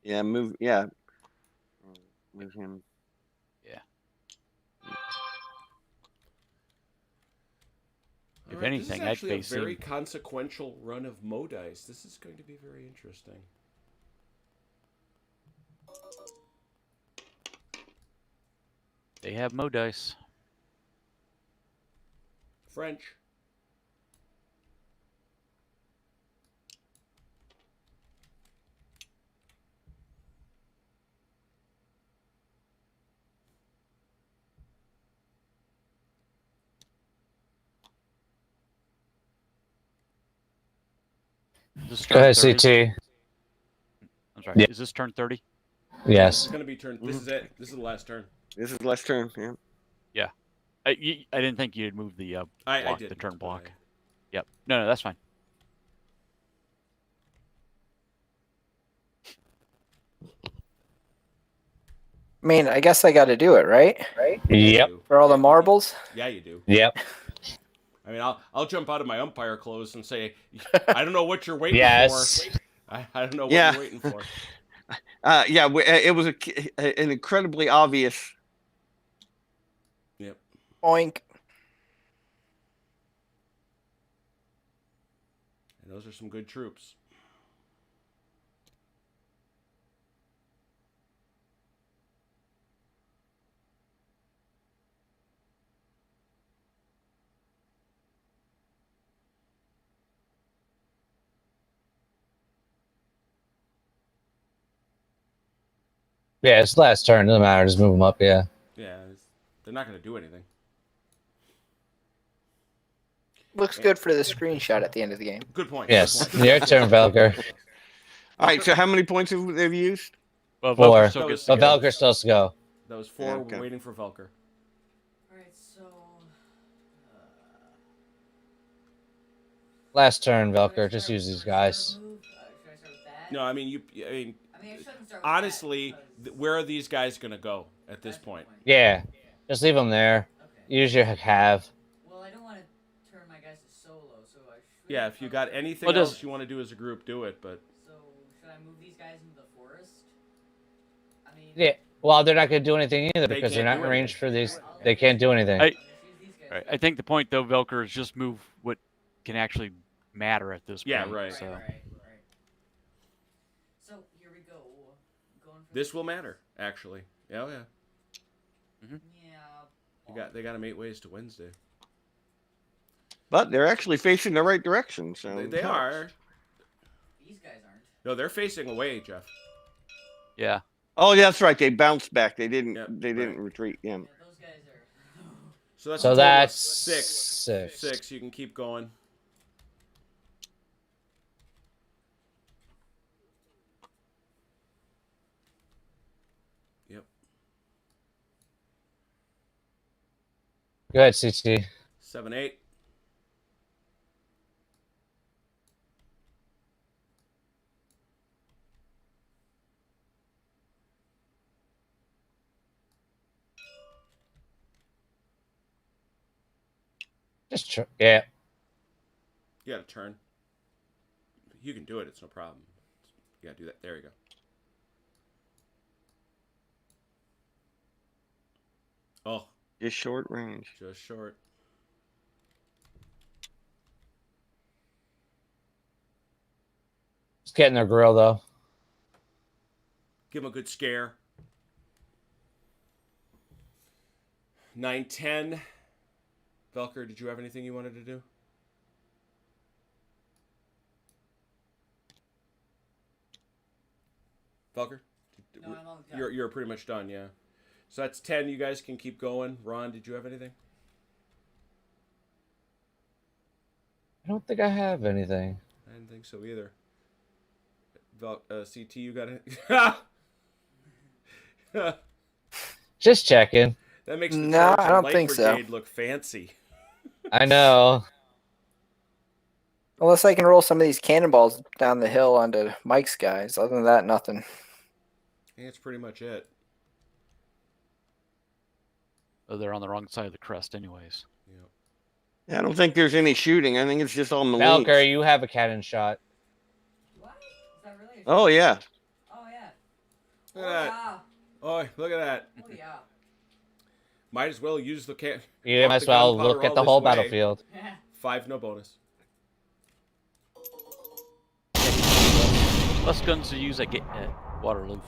[SPEAKER 6] Yeah. Move. Yeah. Move him.
[SPEAKER 3] If
[SPEAKER 1] All right,
[SPEAKER 3] anything,
[SPEAKER 1] this is
[SPEAKER 3] I'd
[SPEAKER 1] actually
[SPEAKER 3] face
[SPEAKER 1] a very
[SPEAKER 3] him.
[SPEAKER 1] consequential run of Mo dice. This is going to be very interesting.
[SPEAKER 3] They have Mo dice.
[SPEAKER 1] French.
[SPEAKER 3] Is this
[SPEAKER 2] Go
[SPEAKER 3] turn
[SPEAKER 2] ahead,
[SPEAKER 3] 30?
[SPEAKER 2] CT.
[SPEAKER 3] I'm sorry.
[SPEAKER 2] Yeah.
[SPEAKER 3] Is this turn 30?
[SPEAKER 2] Yes.
[SPEAKER 1] It's going to be turn. This is it. This is the last turn.
[SPEAKER 6] This is last turn. Yeah.
[SPEAKER 3] I didn't think you'd move the
[SPEAKER 1] I
[SPEAKER 3] block,
[SPEAKER 1] did
[SPEAKER 3] the turn block.
[SPEAKER 1] I-
[SPEAKER 3] Yep. No, that's fine.
[SPEAKER 5] I mean, I guess I got to do it, right?
[SPEAKER 1] Yeah, you
[SPEAKER 2] Yep.
[SPEAKER 1] do.
[SPEAKER 5] For all the marbles?
[SPEAKER 1] Yeah, you do.
[SPEAKER 2] Yep.
[SPEAKER 1] I mean, I'll jump out of my umpire clothes and say, I don't know what you're waiting
[SPEAKER 2] Yes.
[SPEAKER 1] for. I don't know what
[SPEAKER 6] Yeah.
[SPEAKER 1] you're waiting for.
[SPEAKER 6] Yeah. It was an incredibly obvious.
[SPEAKER 1] Yep.
[SPEAKER 5] Oink.
[SPEAKER 1] And those are some good troops.
[SPEAKER 2] Yeah, it's last turn. Doesn't matter. Just move them up. Yeah.
[SPEAKER 1] Yeah, they're not going to do anything.
[SPEAKER 5] Looks good for the screenshot at the end of the game.
[SPEAKER 1] Good point.
[SPEAKER 2] Yes.
[SPEAKER 1] Good point.
[SPEAKER 2] Your turn, Velker.
[SPEAKER 6] All right. So how many points have they used?
[SPEAKER 3] Well,
[SPEAKER 2] 4.
[SPEAKER 3] Velcro still
[SPEAKER 1] That
[SPEAKER 3] gets
[SPEAKER 1] was-
[SPEAKER 3] to
[SPEAKER 2] But
[SPEAKER 3] go.
[SPEAKER 2] Velker still has to go.
[SPEAKER 1] That was 4.
[SPEAKER 6] Okay.
[SPEAKER 1] We're waiting for Velker.
[SPEAKER 7] Alright, so.
[SPEAKER 2] Last turn,
[SPEAKER 7] should I
[SPEAKER 2] Velker. Just
[SPEAKER 7] start
[SPEAKER 2] use
[SPEAKER 7] with
[SPEAKER 2] these
[SPEAKER 7] the
[SPEAKER 2] guys.
[SPEAKER 7] start move? Should I start with that?
[SPEAKER 1] No, I mean, I
[SPEAKER 7] I mean, I shouldn't start with
[SPEAKER 1] honestly,
[SPEAKER 7] that because
[SPEAKER 1] where are these guys going to go at this
[SPEAKER 7] that's the
[SPEAKER 1] point?
[SPEAKER 2] Yeah. Just leave them there.
[SPEAKER 7] Okay.
[SPEAKER 2] Use your have.
[SPEAKER 7] Well, I don't want to turn my guys to solo, so I should.
[SPEAKER 1] Yeah, if you got anything
[SPEAKER 3] Well, does-
[SPEAKER 1] else you want to do as a group, do it. But
[SPEAKER 7] So, should I move these guys into the forest? I mean.
[SPEAKER 2] Yeah. Well, they're not going to do anything either
[SPEAKER 1] They
[SPEAKER 2] because they're
[SPEAKER 1] can't
[SPEAKER 2] not
[SPEAKER 1] do
[SPEAKER 2] in range
[SPEAKER 1] anything.
[SPEAKER 2] for these. They can't do anything.
[SPEAKER 3] I-
[SPEAKER 7] Let's use these guys
[SPEAKER 3] Right.
[SPEAKER 7] too.
[SPEAKER 3] I think the point, though, Velker, is just move what can actually matter at this
[SPEAKER 1] Yeah,
[SPEAKER 3] point.
[SPEAKER 1] right.
[SPEAKER 3] So.
[SPEAKER 7] Right. So here we go. Going for
[SPEAKER 1] this will matter, actually. Yeah, yeah.
[SPEAKER 7] Yeah.
[SPEAKER 1] They got them 8 ways to Wednesday.
[SPEAKER 6] But they're actually facing the right direction. So
[SPEAKER 1] They are.
[SPEAKER 7] These guys aren't.
[SPEAKER 1] No, they're facing away, Jeff.
[SPEAKER 3] Yeah.
[SPEAKER 6] Oh, yeah, that's right. They bounced back. They didn't.
[SPEAKER 1] Yep,
[SPEAKER 6] They didn't
[SPEAKER 1] right.
[SPEAKER 6] retreat. Yeah.
[SPEAKER 7] Yeah, those guys are.
[SPEAKER 1] So that's
[SPEAKER 2] So
[SPEAKER 1] a total of
[SPEAKER 2] that's
[SPEAKER 1] six.
[SPEAKER 2] six.
[SPEAKER 1] 6. You can keep going. Yep.
[SPEAKER 2] Go ahead, CT.
[SPEAKER 1] 7, 8.
[SPEAKER 2] Yeah.
[SPEAKER 1] You got to turn. You can do it. It's no problem. You got to do that. There you go. Oh,
[SPEAKER 6] Just short range.
[SPEAKER 1] just short.
[SPEAKER 2] Just getting their grill though.
[SPEAKER 1] Give him a good scare. 9, 10. Velker, did you have anything you wanted to do? Velker?
[SPEAKER 7] No, I'm all done.
[SPEAKER 1] You're pretty much done, yeah. So that's 10. You guys can keep going. Ron, did you have anything?
[SPEAKER 2] I don't think I have anything.
[SPEAKER 1] I didn't think so either. CT, you got it?
[SPEAKER 2] Just checking.
[SPEAKER 1] That makes the
[SPEAKER 5] No,
[SPEAKER 1] Charge
[SPEAKER 5] I
[SPEAKER 1] and
[SPEAKER 5] don't
[SPEAKER 1] Light
[SPEAKER 5] think so.
[SPEAKER 1] Brigade look fancy.
[SPEAKER 2] I know.
[SPEAKER 5] Unless I can roll some of these cannonballs down the hill onto Mike's guys. Other than that, nothing.
[SPEAKER 1] I think that's pretty much it.
[SPEAKER 3] Oh, they're on the wrong side of the crest, anyways.
[SPEAKER 1] Yeah.
[SPEAKER 6] Yeah, I don't think there's any shooting. I think it's just all Marines.
[SPEAKER 2] Valkyrie, you have a cannon shot.
[SPEAKER 7] What? Is that really?
[SPEAKER 6] Oh yeah.
[SPEAKER 7] Oh yeah.
[SPEAKER 1] Look at that. Oh, look at that.
[SPEAKER 7] Oh yeah.
[SPEAKER 1] Might as well use the can.
[SPEAKER 2] You
[SPEAKER 1] walk
[SPEAKER 2] might as
[SPEAKER 1] the
[SPEAKER 2] well
[SPEAKER 1] gunpowder
[SPEAKER 2] look at
[SPEAKER 1] all
[SPEAKER 2] the
[SPEAKER 1] this
[SPEAKER 2] whole
[SPEAKER 1] way.
[SPEAKER 2] battlefield.
[SPEAKER 7] Yeah.
[SPEAKER 1] 5, no bonus.
[SPEAKER 3] Less guns to use at Waterloo.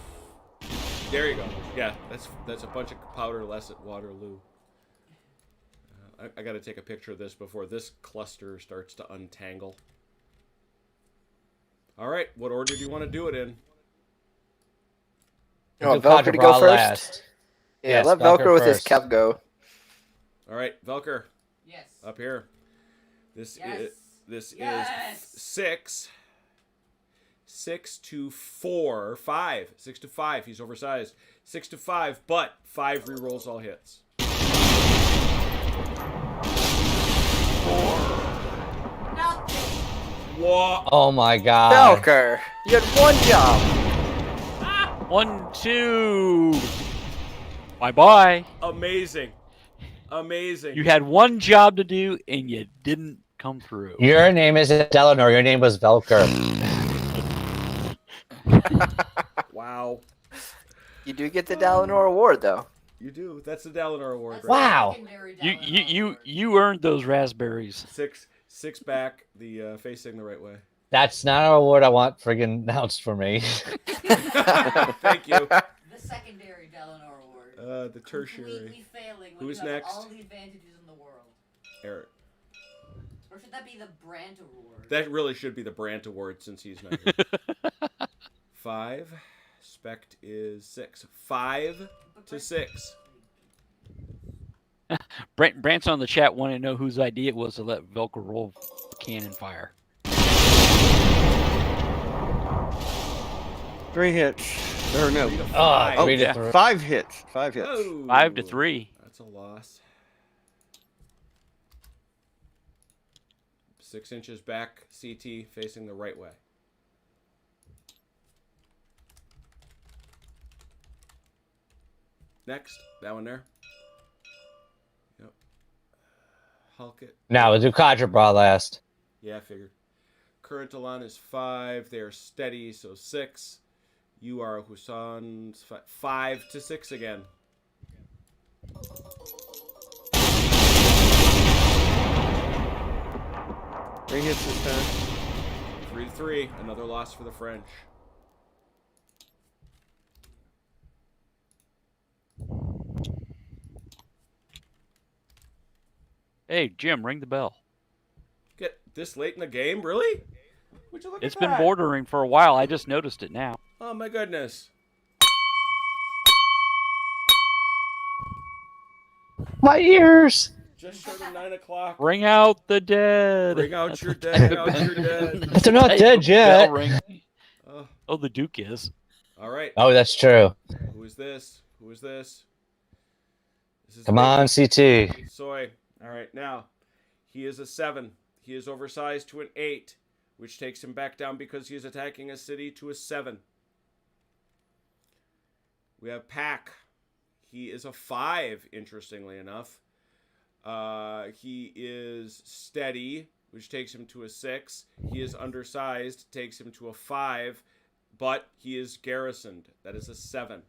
[SPEAKER 1] There you go. Yeah, that's a bunch of powder less at Waterloo. I got to take a picture of this before this cluster starts to untangle. All right, what order do you want to do it in?
[SPEAKER 5] You want
[SPEAKER 2] Do
[SPEAKER 5] Velker to go
[SPEAKER 2] Quadribra
[SPEAKER 5] first?
[SPEAKER 2] last.
[SPEAKER 5] Yeah,
[SPEAKER 2] Yes,
[SPEAKER 5] let
[SPEAKER 2] Velker
[SPEAKER 5] Velker with his
[SPEAKER 2] first.
[SPEAKER 5] Kev go.
[SPEAKER 1] All right, Velker,
[SPEAKER 7] Yes.
[SPEAKER 1] up here. This
[SPEAKER 7] Yes.
[SPEAKER 1] is
[SPEAKER 7] Yes.
[SPEAKER 1] 6. 6 to 4, 5. 6 to 5. He's oversized. 6 to 5, but 5 rerolls all hits.
[SPEAKER 7] Nothing.
[SPEAKER 1] Whoa!
[SPEAKER 2] Oh my god.
[SPEAKER 5] Velker, you had one job.
[SPEAKER 3] 1, 2. Bye-bye.
[SPEAKER 1] Amazing. Amazing.
[SPEAKER 3] You had one job to do, and you didn't come through.
[SPEAKER 2] Your name isn't Eleanor, your name was Velker.
[SPEAKER 1] Wow.
[SPEAKER 5] You do get the Dalinor Award, though.
[SPEAKER 1] You do. That's the Dalinar Award.
[SPEAKER 7] That's
[SPEAKER 1] Right?
[SPEAKER 2] Wow.
[SPEAKER 7] the secondary
[SPEAKER 3] You
[SPEAKER 7] Dalinar
[SPEAKER 3] you
[SPEAKER 7] award.
[SPEAKER 3] you earned those raspberries.
[SPEAKER 1] 6 back, the facing the right way.
[SPEAKER 2] That's not an award I want friggin' announced for me.
[SPEAKER 1] Thank you.
[SPEAKER 7] The secondary Dalinar award.
[SPEAKER 1] The tertiary.
[SPEAKER 7] Completely failing when
[SPEAKER 1] Who's
[SPEAKER 7] you have
[SPEAKER 1] next?
[SPEAKER 7] all the advantages in the world.
[SPEAKER 1] Eric.
[SPEAKER 7] Or should that be the Brandt award?
[SPEAKER 1] That really should be the Brandt Award since he's not here. 5. Spect is 6. 5 to 6.
[SPEAKER 3] Brant's on the chat wanting to know whose idea it was to let Velker roll the cannon fire.
[SPEAKER 6] 3 hits. Or no.
[SPEAKER 1] 3 to 5.
[SPEAKER 2] Oh,
[SPEAKER 6] Oh,
[SPEAKER 2] read
[SPEAKER 3] yeah.
[SPEAKER 2] it through.
[SPEAKER 6] 5 hits. 5 hits.
[SPEAKER 1] Oh,
[SPEAKER 3] 5 to 3.
[SPEAKER 1] That's a loss. 6 inches back, CT facing the right way. Next, that one there. Yep. Hulk it.
[SPEAKER 2] Now we'll do Quadribra last.
[SPEAKER 1] Yeah, I figured. Current Elan is 5. They're steady, so 6. You are Hussein's 5 to 6 again.
[SPEAKER 6] Three hits this time.
[SPEAKER 1] 3 to 3. Another loss for the French.
[SPEAKER 3] Hey, Jim, ring the bell.
[SPEAKER 1] Get this late in the game, really? Would you look
[SPEAKER 3] It's
[SPEAKER 1] at
[SPEAKER 3] been
[SPEAKER 1] that?
[SPEAKER 3] bordering for a while. I just noticed it now.
[SPEAKER 1] Oh my goodness.
[SPEAKER 2] My ears.
[SPEAKER 1] Just short of 9 o'clock.
[SPEAKER 3] Bring out the dead.
[SPEAKER 1] Bring out
[SPEAKER 3] That's
[SPEAKER 1] your
[SPEAKER 3] the
[SPEAKER 1] dead.
[SPEAKER 3] type
[SPEAKER 1] Bring out
[SPEAKER 3] of-
[SPEAKER 1] your dead.
[SPEAKER 3] that's
[SPEAKER 2] They're not
[SPEAKER 3] the type
[SPEAKER 2] dead
[SPEAKER 3] of
[SPEAKER 2] yet.
[SPEAKER 3] bell ring.
[SPEAKER 1] Oh,
[SPEAKER 3] Oh, the Duke is.
[SPEAKER 1] all right.
[SPEAKER 2] Oh, that's true.
[SPEAKER 1] Who is this? Who is this? This is
[SPEAKER 2] Come
[SPEAKER 1] big.
[SPEAKER 2] on, CT.
[SPEAKER 1] Soy. All right, now he is a 7. He is oversized to an 8, which takes him back down because he is attacking a city to a 7. We have Pack. He is a 5, interestingly enough. He is steady, which takes him to a 6. He is undersized, takes him to a 5, but he is garrisoned. That is a 7.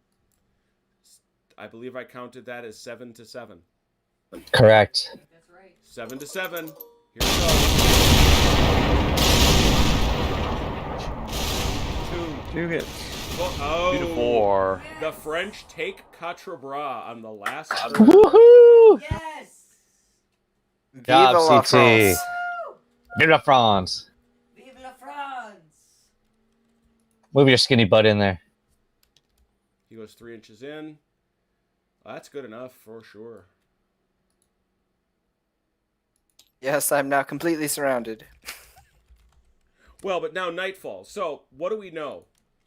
[SPEAKER 1] I believe I counted that as 7 to 7.
[SPEAKER 2] Correct.
[SPEAKER 7] That's right.
[SPEAKER 1] 7 to 7. Here we go. 2.
[SPEAKER 6] 2 hits.
[SPEAKER 1] Oh,
[SPEAKER 3] 2 to 4.
[SPEAKER 1] The French take Quatre on the last turn.
[SPEAKER 2] Woohoo!
[SPEAKER 7] Yes.
[SPEAKER 5] Vive
[SPEAKER 2] Job,
[SPEAKER 5] la
[SPEAKER 2] CT.
[SPEAKER 5] France.
[SPEAKER 2] Vive la France.
[SPEAKER 7] Vive la France.
[SPEAKER 2] Move your skinny butt in there.
[SPEAKER 1] He goes 3 inches in. Well, that's good enough for sure.
[SPEAKER 5] Yes, I'm now completely surrounded.
[SPEAKER 1] Well, but now nightfall. So, what do we know?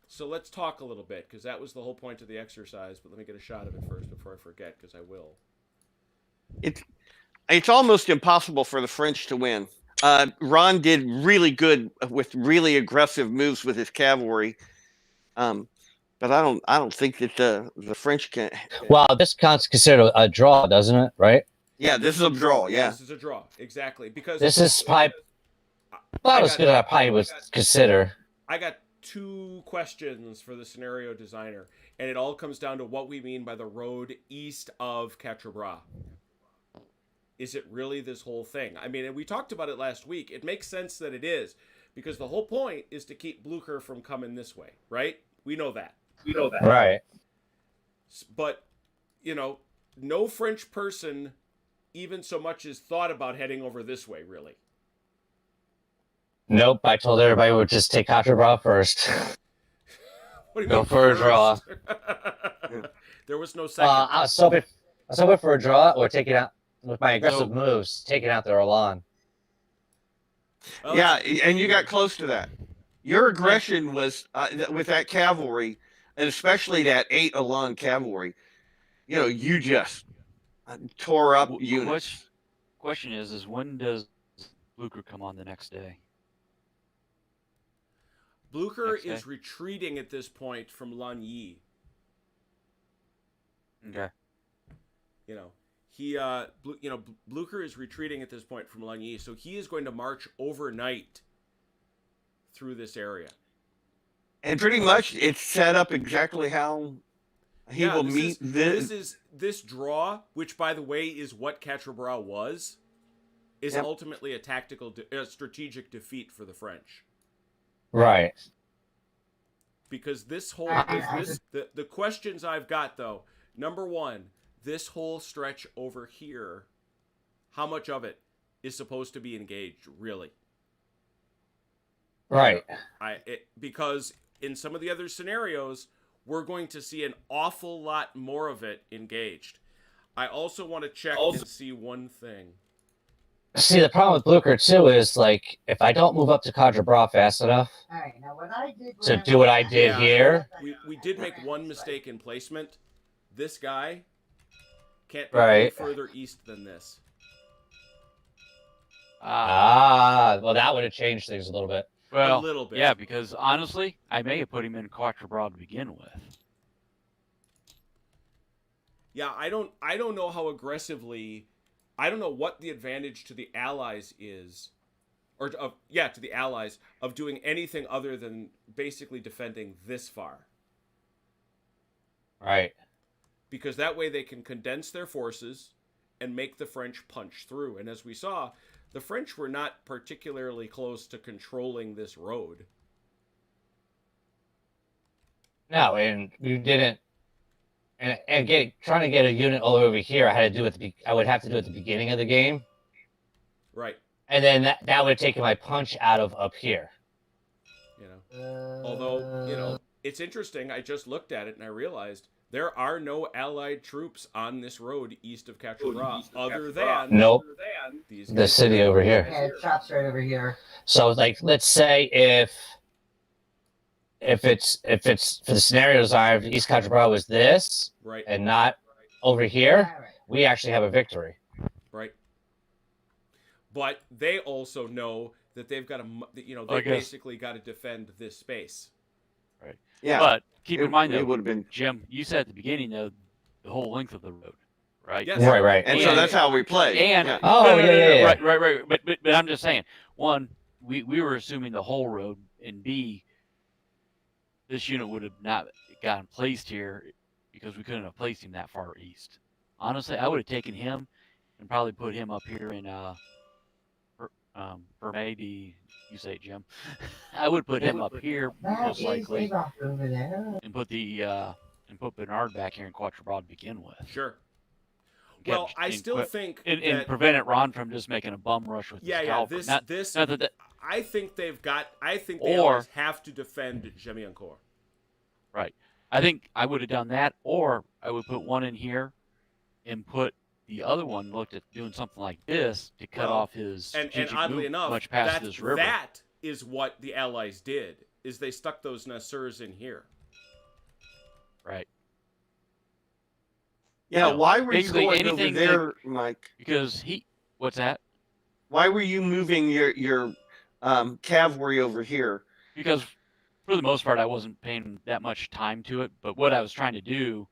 [SPEAKER 1] So let's talk a little bit, because that was the whole point of the exercise. But let me get a shot of it first before I forget, because I will.
[SPEAKER 6] It's almost impossible for the French to win. Ron did really good with really aggressive moves with his cavalry, but I don't think that the French can.
[SPEAKER 2] Well, this counts considered a draw, doesn't it? Right?
[SPEAKER 6] Yeah, this is a draw. Yeah,
[SPEAKER 1] This is a draw, exactly. Because
[SPEAKER 2] This is probably about as good as I probably would consider.
[SPEAKER 1] I got 2 questions for the scenario designer, and it all comes down to what we mean by the road east of Quatre. Is it really this whole thing? I mean, and we talked about it last week. It makes sense that it is, because the whole point is to keep Blucher from coming this way, right? We know that.
[SPEAKER 2] Right.
[SPEAKER 1] But, you know, no French person even so much as thought about heading over this way, really.
[SPEAKER 2] Nope. I told everybody we'd just take Quatre first.
[SPEAKER 1] What do you
[SPEAKER 2] Go
[SPEAKER 1] mean
[SPEAKER 2] for a draw.
[SPEAKER 1] first? There was no second.
[SPEAKER 2] I was hoping for a draw or take it out with my aggressive moves, taking out their Elan.
[SPEAKER 1] Well,
[SPEAKER 6] yeah, and you got close to that. Your aggression was with that cavalry, and especially that 8 Elan cavalry. You know, you just tore up units.
[SPEAKER 3] Question is when does Blucher come on the next day?
[SPEAKER 1] Blucher
[SPEAKER 3] Next
[SPEAKER 1] is
[SPEAKER 3] day.
[SPEAKER 1] retreating at this point from Lagny.
[SPEAKER 3] Okay.
[SPEAKER 1] You know, Blucher is retreating at this point from Lagny, so he is going to march overnight through this area.
[SPEAKER 6] And pretty much it's set up exactly how he will meet
[SPEAKER 1] this draw, which by the way is what Quatre was, is
[SPEAKER 6] Yep.
[SPEAKER 1] ultimately a strategic defeat for the French.
[SPEAKER 2] Right.
[SPEAKER 1] Because this whole
[SPEAKER 4] I-
[SPEAKER 1] the questions I've got though, number 1, this whole stretch over here, how much of it is supposed to be engaged, really?
[SPEAKER 2] Right.
[SPEAKER 1] Because in some of the other scenarios, we're going to see an awful lot more of it engaged. I also want to check and see one thing.
[SPEAKER 2] See, the problem with Blucher too is like if I don't move up to Quatre fast enough
[SPEAKER 4] Alright, now what I did.
[SPEAKER 2] to do what I did
[SPEAKER 1] Yeah.
[SPEAKER 2] here,
[SPEAKER 1] We did make one mistake in placement. This guy can't be
[SPEAKER 2] Right.
[SPEAKER 1] any further east than this.
[SPEAKER 2] well, that would have changed things a little bit.
[SPEAKER 3] Well,
[SPEAKER 1] a little bit.
[SPEAKER 3] Yeah, because honestly, I may have put him in Quatre to begin with.
[SPEAKER 1] Yeah, I don't know how aggressively. I don't know what the advantage to the Allies is, to the Allies of doing anything other than basically defending this far.
[SPEAKER 2] Right.
[SPEAKER 1] Because that way they can condense their forces and make the French punch through. And as we saw, the French were not particularly close to controlling this road.
[SPEAKER 2] No, and you didn't. And trying to get a unit all over here, I had to do it. I would have to do it at the beginning of the game,
[SPEAKER 1] Right.
[SPEAKER 2] and then that would have taken my punch out of up here.
[SPEAKER 1] You know. Although, it's interesting. I just looked at it and I realized there are no Allied troops on this road east of Quatre other than
[SPEAKER 2] Nope.
[SPEAKER 1] these
[SPEAKER 2] The
[SPEAKER 1] guys.
[SPEAKER 2] city over here.
[SPEAKER 4] Yeah, it chops right over here.
[SPEAKER 2] So like, let's say if it's for the scenarios are East Contrabra is this
[SPEAKER 1] Right.
[SPEAKER 2] and not over here,
[SPEAKER 4] Right.
[SPEAKER 2] we actually have a victory.
[SPEAKER 1] Right. But they also know that they've got to, they
[SPEAKER 3] I guess.
[SPEAKER 1] basically got to defend this space.
[SPEAKER 3] Right.
[SPEAKER 6] Yeah.
[SPEAKER 3] But keep in mind,
[SPEAKER 6] it
[SPEAKER 3] though,
[SPEAKER 6] would have been.
[SPEAKER 3] Jim, you said at the beginning, though, the whole length of the road, right?
[SPEAKER 1] Yes.
[SPEAKER 2] Right.
[SPEAKER 6] And so that's how we play.
[SPEAKER 3] And
[SPEAKER 6] Yeah.
[SPEAKER 2] Oh, yeah.
[SPEAKER 3] Right. But I'm just saying, one, we were assuming the whole road, and B, this unit would have not gotten placed here because we couldn't have placed him that far east. Honestly, I would have taken him and probably put him up here in maybe you say it, Jim. I would put him up here
[SPEAKER 4] That
[SPEAKER 3] most
[SPEAKER 4] is
[SPEAKER 3] likely,
[SPEAKER 4] big off over there.
[SPEAKER 3] and put Bernard back here in Quatre Bras to begin with.
[SPEAKER 1] Sure.
[SPEAKER 3] Get-
[SPEAKER 1] Well, I
[SPEAKER 3] and
[SPEAKER 1] still
[SPEAKER 3] quit-
[SPEAKER 1] think
[SPEAKER 3] and
[SPEAKER 1] that
[SPEAKER 3] prevented Ron from just making a bum rush with his cavalry.
[SPEAKER 1] this
[SPEAKER 3] Not that
[SPEAKER 1] I think the
[SPEAKER 3] Or-
[SPEAKER 1] Allies have to defend Jemiancourt.
[SPEAKER 3] Right. I think I would have done that, or I would put one in here and put the other one, looked at doing something like this to cut
[SPEAKER 1] Well,
[SPEAKER 3] off his
[SPEAKER 1] And
[SPEAKER 3] strategic
[SPEAKER 1] oddly
[SPEAKER 3] move
[SPEAKER 1] enough,
[SPEAKER 3] much past this river.
[SPEAKER 1] that is what the Allies did. Is they stuck those Nassurs in here.
[SPEAKER 3] Right.
[SPEAKER 6] Yeah.
[SPEAKER 3] No,
[SPEAKER 6] Why were you
[SPEAKER 3] basically
[SPEAKER 6] going over
[SPEAKER 3] anything
[SPEAKER 6] there, Mike?
[SPEAKER 3] Because what's that?
[SPEAKER 6] Why were you moving your cavalry over here?
[SPEAKER 3] Because for the most part, I wasn't paying that much time to it. But what I was trying to do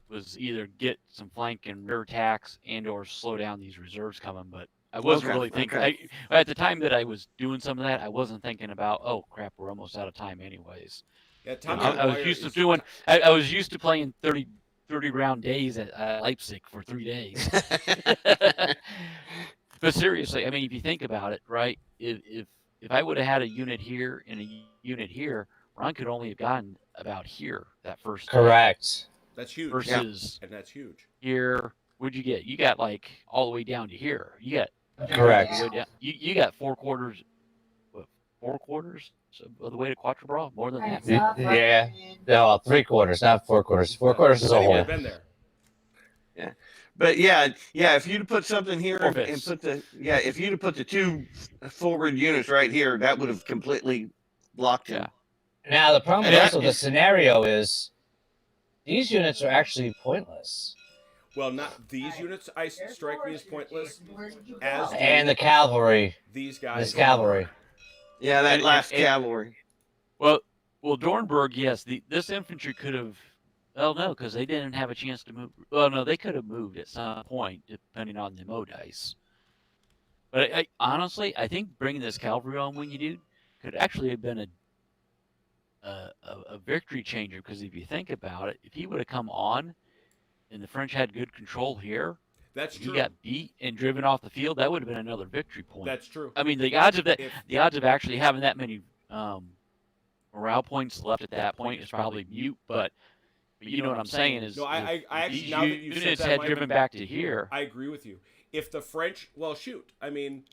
[SPEAKER 3] was either get some flank and rear attacks and or slow down these reserves coming. But I wasn't
[SPEAKER 6] Okay,
[SPEAKER 3] really thinking.
[SPEAKER 6] okay.
[SPEAKER 3] At the time that I was doing some of that, I wasn't thinking about, oh crap, we're almost out of time anyways.
[SPEAKER 1] Yeah, Tommy
[SPEAKER 3] I was
[SPEAKER 1] McGuire
[SPEAKER 3] used to
[SPEAKER 1] is-
[SPEAKER 3] doing. I was used to playing 30 round days at Leipzig for 3 days. But seriously, I mean, if you think about it, right? If I would have had a unit here and a unit here, Ron could only have gotten about here that first day.
[SPEAKER 2] Correct.
[SPEAKER 1] That's huge.
[SPEAKER 3] Versus
[SPEAKER 1] And that's huge.
[SPEAKER 3] here, what'd you get? You got like all the way down to here. You got
[SPEAKER 2] Correct.
[SPEAKER 3] all the way down- You got 4 quarters. What, 4 quarters of the way to Quatre Bras? More than that.
[SPEAKER 2] Yeah. No, 3/4, not 4/4. 4/4 is a
[SPEAKER 1] I think
[SPEAKER 2] whole.
[SPEAKER 1] I've been there.
[SPEAKER 6] But yeah, if you'd put something here and
[SPEAKER 3] Four-fifths.
[SPEAKER 6] put if you'd have put the 2 forward units right here, that would have completely blocked him.
[SPEAKER 3] Yeah.
[SPEAKER 2] Now the problem
[SPEAKER 3] And
[SPEAKER 2] is
[SPEAKER 3] that-
[SPEAKER 2] also the scenario is these units are actually pointless,
[SPEAKER 1] Well, not these units. Strike me as pointless.
[SPEAKER 4] Where did you
[SPEAKER 1] As
[SPEAKER 4] go?
[SPEAKER 2] and the cavalry,
[SPEAKER 1] These guys.
[SPEAKER 2] this cavalry.
[SPEAKER 6] Yeah, that
[SPEAKER 3] And-
[SPEAKER 6] last
[SPEAKER 3] and-
[SPEAKER 6] cavalry.
[SPEAKER 3] Well, Dornberg, yes. This infantry could have. Well, no, because they didn't have a chance to move. Well, no, they could have moved at some point, depending on the mo dice. But honestly, I think bringing this cavalry on when you do could actually have been a victory changer. Because if you think about it, if he would have come on, and the French had good control here,
[SPEAKER 1] That's
[SPEAKER 3] he
[SPEAKER 1] true.
[SPEAKER 3] got beat and driven off the field, that would have been another victory point.
[SPEAKER 1] That's true.
[SPEAKER 3] I mean, the odds of that,
[SPEAKER 1] If-
[SPEAKER 3] the odds of actually having that many morale points left at that point is probably mute. But you know what I'm saying is,
[SPEAKER 1] No, I
[SPEAKER 3] if
[SPEAKER 1] actually,
[SPEAKER 3] these
[SPEAKER 1] now that you said
[SPEAKER 3] units
[SPEAKER 1] that,
[SPEAKER 3] had
[SPEAKER 1] Mike,
[SPEAKER 3] driven back to here.
[SPEAKER 1] I agree with you. If the French, well, shoot, I mean,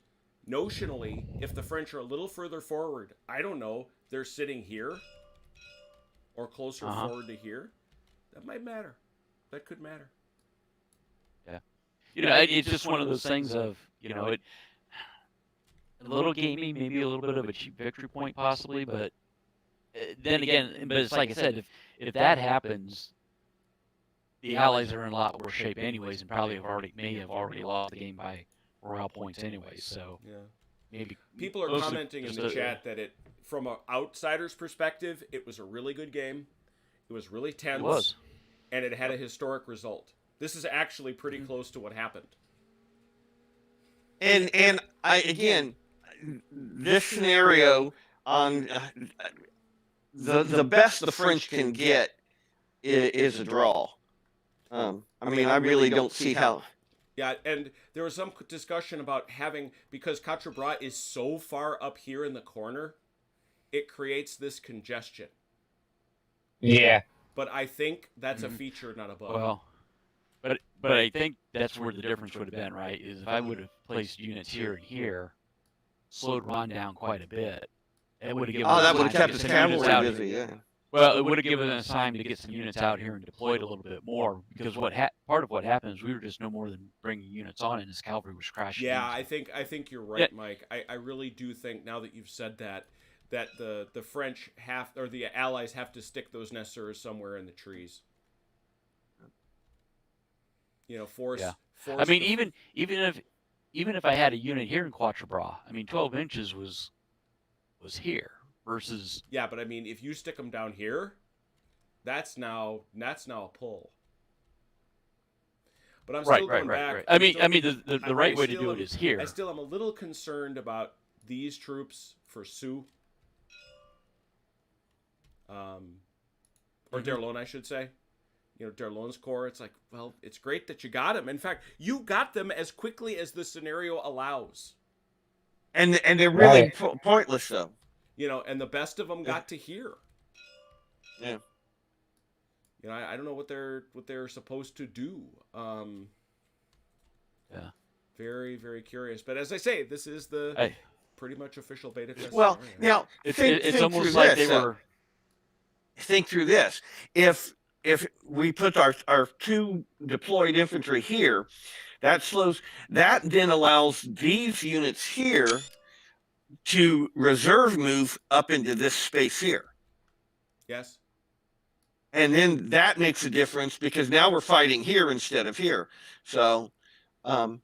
[SPEAKER 1] notionally, if the French are a little further forward, I don't know, they're sitting here or closer
[SPEAKER 3] Uh-huh.
[SPEAKER 1] forward to here, that might matter. That could matter.
[SPEAKER 3] You know, it's just one of those things of, you know, it a little gamey, maybe a little bit of a cheap victory point possibly, but then again, but it's like I said, if that happens, the Allies are in a lot worse shape anyways, and probably may have already lost the game by morale points anyways. So
[SPEAKER 1] Yeah.
[SPEAKER 3] maybe
[SPEAKER 1] People are
[SPEAKER 3] mostly
[SPEAKER 1] commenting in
[SPEAKER 3] just
[SPEAKER 1] the chat that from an outsider's perspective, it was a really good game. It was really tense.
[SPEAKER 3] It was.
[SPEAKER 1] And it had a historic result. This is actually pretty close to what happened.
[SPEAKER 6] And I again, this scenario on the best the French can get is a draw. I mean, I really don't see how.
[SPEAKER 1] Yeah, and there was some discussion about having, because Quatre Bras is so far up here in the corner, it creates this congestion.
[SPEAKER 2] Yeah.
[SPEAKER 1] But I think that's a feature, not a bug.
[SPEAKER 3] Well, but I think that's where the difference would have been, right? Is if I would have placed units here and here, slowed Ron down quite a bit, it would have given.
[SPEAKER 6] Oh,
[SPEAKER 3] us
[SPEAKER 6] that would have
[SPEAKER 3] time to
[SPEAKER 6] kept
[SPEAKER 3] get
[SPEAKER 6] his
[SPEAKER 3] some units
[SPEAKER 6] cavalry
[SPEAKER 3] out
[SPEAKER 6] busy.
[SPEAKER 3] here. Well, it would have given us time to get some units out here and deployed a little bit more, because part of what happened is we were just no more than bringing units on, and this cavalry was crashing.
[SPEAKER 1] Yeah,
[SPEAKER 3] into.
[SPEAKER 1] I think you're right, Mike. I really do think, now that you've said that the French have, or the Allies have to stick those Necessars somewhere in the trees. You know, force.
[SPEAKER 3] I mean, even if I had a unit here in Quatre Bras, I mean, 12 inches was here versus.
[SPEAKER 1] Yeah, but I mean, if you stick them down here, that's now a pull. But I'm still going back.
[SPEAKER 3] Right. I mean, the right way to do it is here.
[SPEAKER 1] I still am a little concerned about these troops for Sioux, or Derlone, I should say. You know, Derlone's corps. It's like, well, it's great that you got them. In fact, you got them as quickly as the scenario allows.
[SPEAKER 6] And they're really pointless, though.
[SPEAKER 1] You know, and the best of them got to here.
[SPEAKER 6] Yeah.
[SPEAKER 1] You know, I don't know what they're supposed to do.
[SPEAKER 3] Yeah.
[SPEAKER 1] Very, very curious. But as I say, this is the pretty much official beta test.
[SPEAKER 6] Well, now
[SPEAKER 3] it's almost like they were.
[SPEAKER 6] Think through this. If we put our 2 deployed infantry here, that then allows these units here to reserve move up into this space here.
[SPEAKER 1] Yes.
[SPEAKER 6] And then that makes a difference, because now we're fighting here instead of here. So, then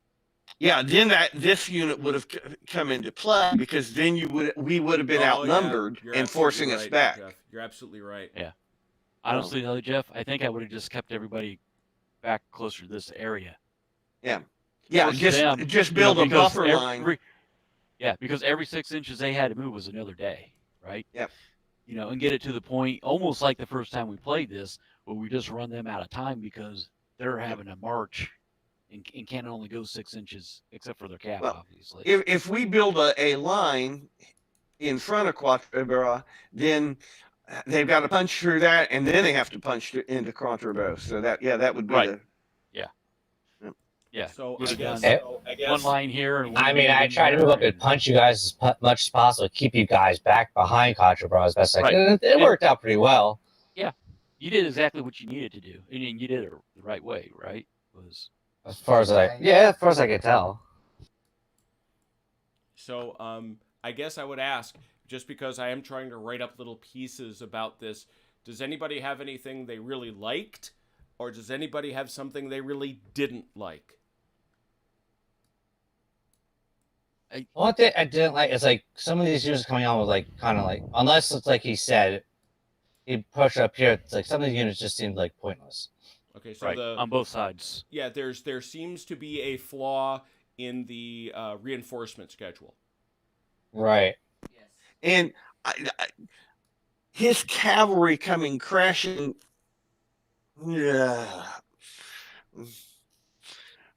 [SPEAKER 6] this unit would have come into play, because then we would have been outnumbered and forcing us back.
[SPEAKER 1] Jeff. You're absolutely right.
[SPEAKER 3] Yeah. Honestly, though, Jeff, I think I would have just kept everybody back closer to this area.
[SPEAKER 6] Yeah. Yeah. Just build a buffer line.
[SPEAKER 3] Because every 6 inches they had to move was another day, right?
[SPEAKER 6] Yep.
[SPEAKER 3] You know, and get it to the point, almost like the first time we played this, where we just run them out of time because they're having a march and can only go 6 inches, except for their cap, obviously.
[SPEAKER 6] If we build a line in front of Quatre Bras, then they've got to punch through that, and then they have to punch into Quatre Bras. So that would be
[SPEAKER 3] right. Yeah.
[SPEAKER 1] So
[SPEAKER 3] I guess
[SPEAKER 2] one
[SPEAKER 3] line here. And
[SPEAKER 2] I try to move up and punch you guys as much as possible, keep you guys back behind Quatre Bras as best I can. It worked out pretty well.
[SPEAKER 3] Yeah, you did exactly what you needed to do, and you did it the right way, right?
[SPEAKER 2] As far as I could tell.
[SPEAKER 1] So I guess I would ask, just because I am trying to write up little pieces about this, does anybody have anything they really liked, or does anybody have something they really didn't like?
[SPEAKER 2] One thing I didn't like is like some of these units coming on with like kind of like, unless it's like he said, he pushed up here. It's like some of the units just seemed like pointless.
[SPEAKER 1] Okay, so
[SPEAKER 3] on both sides.
[SPEAKER 1] Yeah, there seems to be a flaw in the reinforcement schedule.
[SPEAKER 2] Right.
[SPEAKER 7] Yes.
[SPEAKER 6] And his cavalry coming crashing. Yeah.